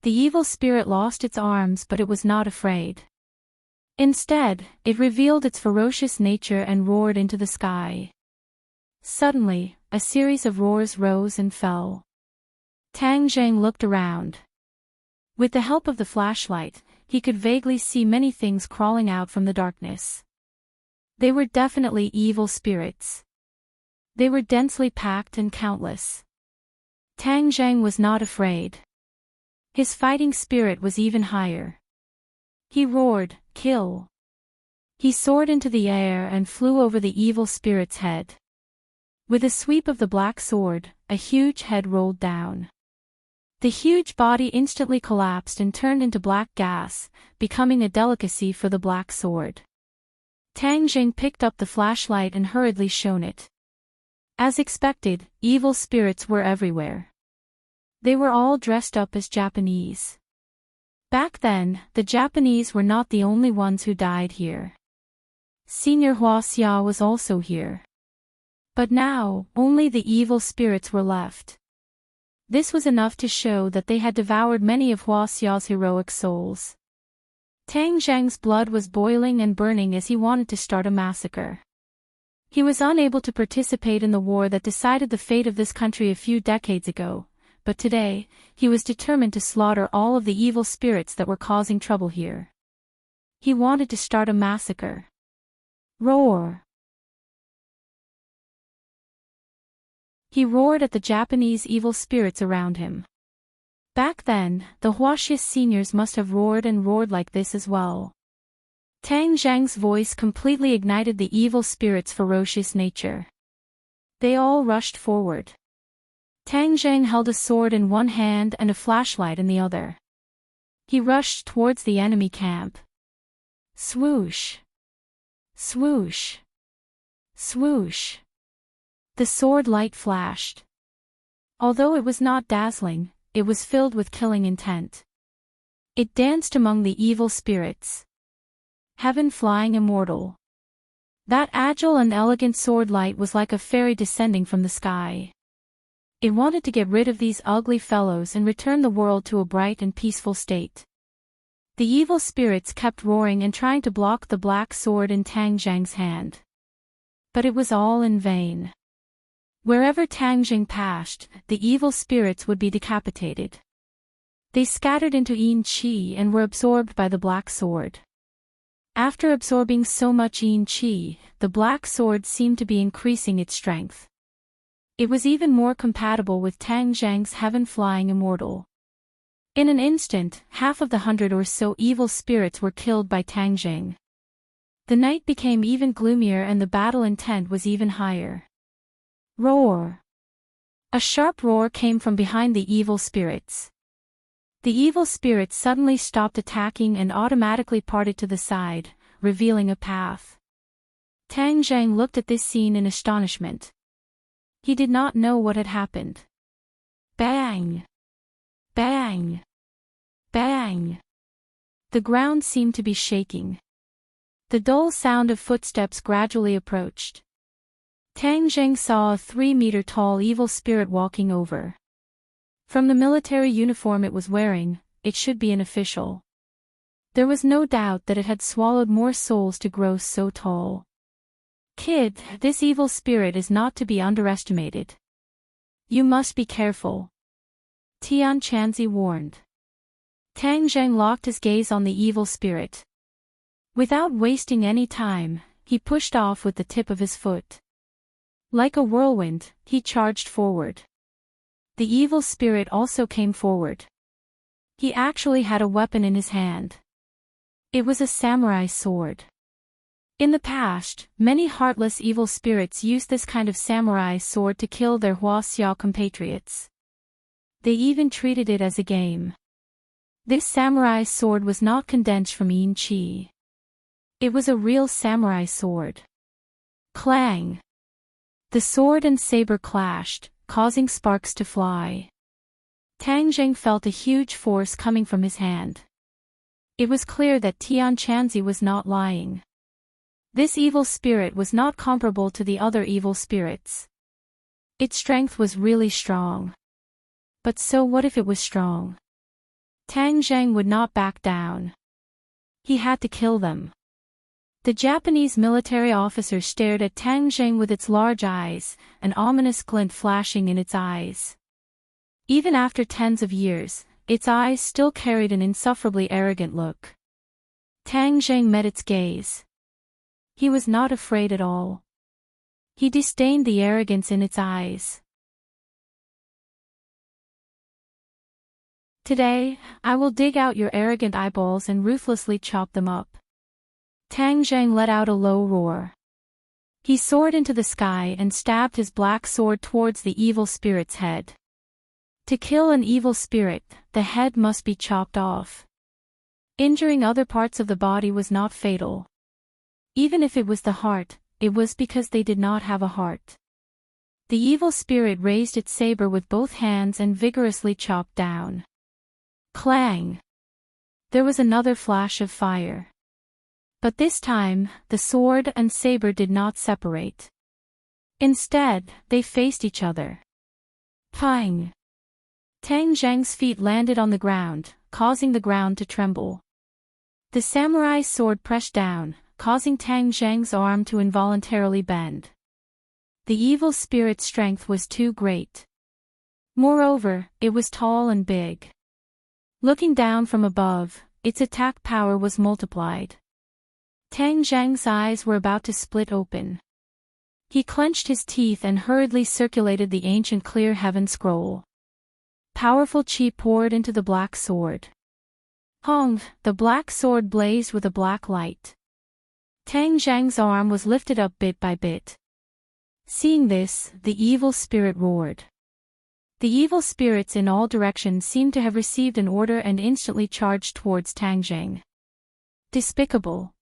The evil spirit lost its arms, but it was not afraid. Instead, it revealed its ferocious nature and roared into the sky. Suddenly, a series of roars rose and fell. Tang Jing looked around. With the help of the flashlight, he could vaguely see many things crawling out from the darkness. They were definitely evil spirits. They were densely packed and countless. Tang Jing was not afraid. His fighting spirit was even higher. He roared, "Kill!" He soared into the air and flew over the evil spirit's head. With a sweep of the black sword, a huge head rolled down. The huge body instantly collapsed and turned into black gas, becoming a delicacy for the black sword. Tang Jing picked up the flashlight and hurriedly shone it. As expected, evil spirits were everywhere. They were all dressed up as Japanese. Back then, the Japanese were not the only ones who died here. Senior Huaxia was also here. But now, only the evil spirits were left. This was enough to show that they had devoured many of Huaxia's heroic souls. Tang Jing's blood was boiling and burning as he wanted to start a massacre. He was unable to participate in the war that decided the fate of this country a few decades ago, but today, he was determined to slaughter all of the evil spirits that were causing trouble here. He wanted to start a massacre. Roar! He roared at the Japanese evil spirits around him. Back then, the Huaxia seniors must have roared and roared like this as well. Tang Jing's voice completely ignited the evil spirit's ferocious nature. They all rushed forward. Tang Zheng held a sword in one hand and a flashlight in the other. He rushed towards the enemy camp. Swoosh! Swoosh! Swoosh! The sword light flashed. Although it was not dazzling, it was filled with killing intent. It danced among the evil spirits. Heaven flying immortal. That agile and elegant sword light was like a fairy descending from the sky. It wanted to get rid of these ugly fellows and return the world to a bright and peaceful state. The evil spirits kept roaring and trying to block the black sword in Tang Zheng's hand. But it was all in vain. Wherever Tang Zheng passed, the evil spirits would be decapitated. They scattered into yin qi and were absorbed by the black sword. After absorbing so much yin qi, the black sword seemed to be increasing its strength. It was even more compatible with Tang Zheng's heaven flying immortal. In an instant, half of the 100 or so evil spirits were killed by Tang Zheng. The night became even gloomier and the battle intent was even higher. Roar! A sharp roar came from behind the evil spirits. The evil spirits suddenly stopped attacking and automatically parted to the side, revealing a path. Tang Zheng looked at this scene in astonishment. He did not know what had happened. Bang! Bang! Bang! The ground seemed to be shaking. The dull sound of footsteps gradually approached. Tang Zheng saw a 3-meter-tall evil spirit walking over. From the military uniform it was wearing, it should be an official. There was no doubt that it had swallowed more souls to grow so tall. Kid, this evil spirit is not to be underestimated. You must be careful. Tian Chanzi warned. Tang Zheng locked his gaze on the evil spirit. Without wasting any time, he pushed off with the tip of his foot. Like a whirlwind, he charged forward. The evil spirit also came forward. He actually had a weapon in his hand. It was a samurai sword. In the past, many heartless evil spirits used this kind of samurai sword to kill their Huaxiao compatriots. They even treated it as a game. This samurai sword was not condensed from yin qi. It was a real samurai sword. Clang! The sword and saber clashed, causing sparks to fly. Tang Zheng felt a huge force coming from his hand. It was clear that Tian Chanzi was not lying. This evil spirit was not comparable to the other evil spirits. Its strength was really strong. But so what if it was strong? Tang Zheng would not back down. He had to kill them. The Japanese military officer stared at Tang Zheng with its large eyes, an ominous glint flashing in its eyes. Even after tens of years, its eyes still carried an insufferably arrogant look. Tang Zheng met its gaze. He was not afraid at all. He disdained the arrogance in its eyes. Today, I will dig out your arrogant eyeballs and ruthlessly chop them up. Tang Zheng let out a low roar. He soared into the sky and stabbed his black sword towards the evil spirit's head. To kill an evil spirit, the head must be chopped off. Injuring other parts of the body was not fatal. Even if it was the heart, it was because they did not have a heart. The evil spirit raised its saber with both hands and vigorously chopped down. Clang! There was another flash of fire. But this time, the sword and saber did not separate. Instead, they faced each other. Pang! Tang Zheng's feet landed on the ground, causing the ground to tremble. The samurai sword pressed down, causing Tang Zheng's arm to involuntarily bend. The evil spirit's strength was too great. Moreover, it was tall and big. Looking down from above, its attack power was multiplied. Tang Zheng's eyes were about to split open. He clenched his teeth and hurriedly circulated the ancient clear heaven scroll. Powerful qi poured into the black sword. Hong, the black sword blazed with a black light. Tang Zheng's arm was lifted up bit by bit. Seeing this, the evil spirit roared. The evil spirits in all directions seemed to have received an order and instantly charged towards Tang Jing. Despicable!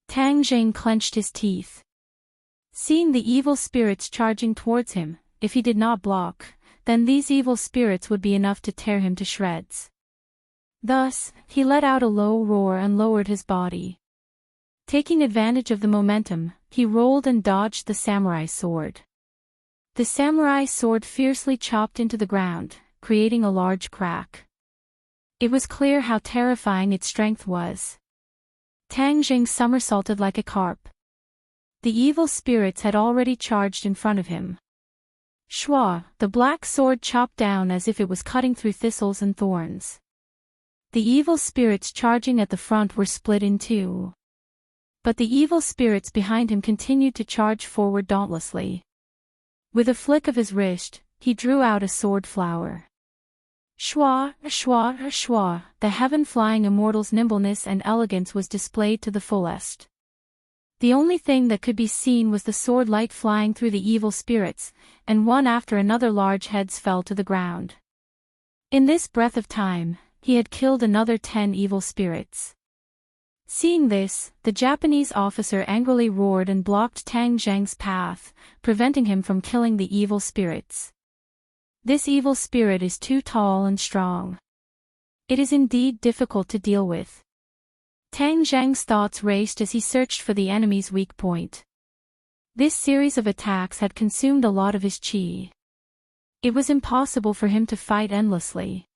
Tang Jing clenched his teeth. Seeing the evil spirits charging towards him, if he did not block, then these evil spirits would be enough to tear him to shreds. Thus, he let out a low roar and lowered his body. Taking advantage of the momentum, he rolled and dodged the samurai sword. The samurai sword fiercely chopped into the ground, creating a large crack. It was clear how terrifying its strength was. Tang Jing somersaulted like a carp. The evil spirits had already charged in front of him. Shua, the black sword chopped down as if it was cutting through thistles and thorns. The evil spirits charging at the front were split in two. But the evil spirits behind him continued to charge forward dauntlessly. With a flick of his wrist, he drew out a sword flower. Shua, shua, shua, the heaven-flying immortal's nimbleness and elegance was displayed to the fullest. The only thing that could be seen was the sword light flying through the evil spirits, and one after another large heads fell to the ground. In this breath of time, he had killed another 10 evil spirits. Seeing this, the Japanese officer angrily roared and blocked Tang Jing's path, preventing him from killing the evil spirits. This evil spirit is too tall and strong. It is indeed difficult to deal with. Tang Jing's thoughts raced as he searched for the enemy's weak point. This series of attacks had consumed a lot of his chi. It was impossible for him to fight endlessly.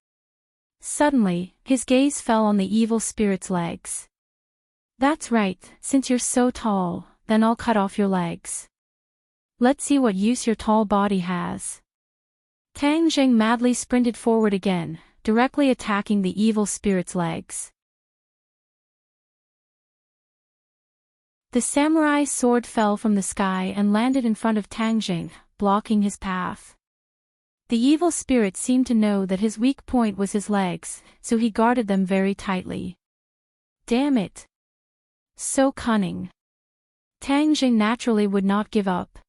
Suddenly, his gaze fell on the evil spirit's legs. That's right, since you're so tall, then I'll cut off your legs. Let's see what use your tall body has. Tang Jing madly sprinted forward again, directly attacking the evil spirit's legs. The samurai sword fell from the sky and landed in front of Tang Jing, blocking his path. The evil spirit seemed to know that his weak point was his legs, so he guarded them very tightly. Damn it! So cunning. Tang Jing naturally would not give up.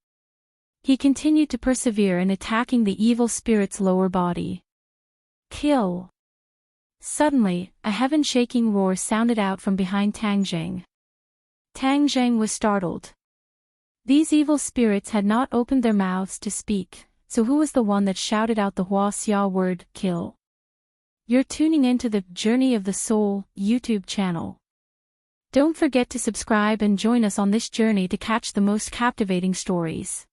He continued to persevere in attacking the evil spirit's lower body. Kill! Suddenly, a heaven-shaking roar sounded out from behind Tang Jing. Tang Jing was startled. These evil spirits had not opened their mouths to speak, so who was the one that shouted out the Hua Xia word, kill? You're tuning into the Journey of the Soul YouTube channel. Don't forget to subscribe and join us on this journey to catch the most captivating stories.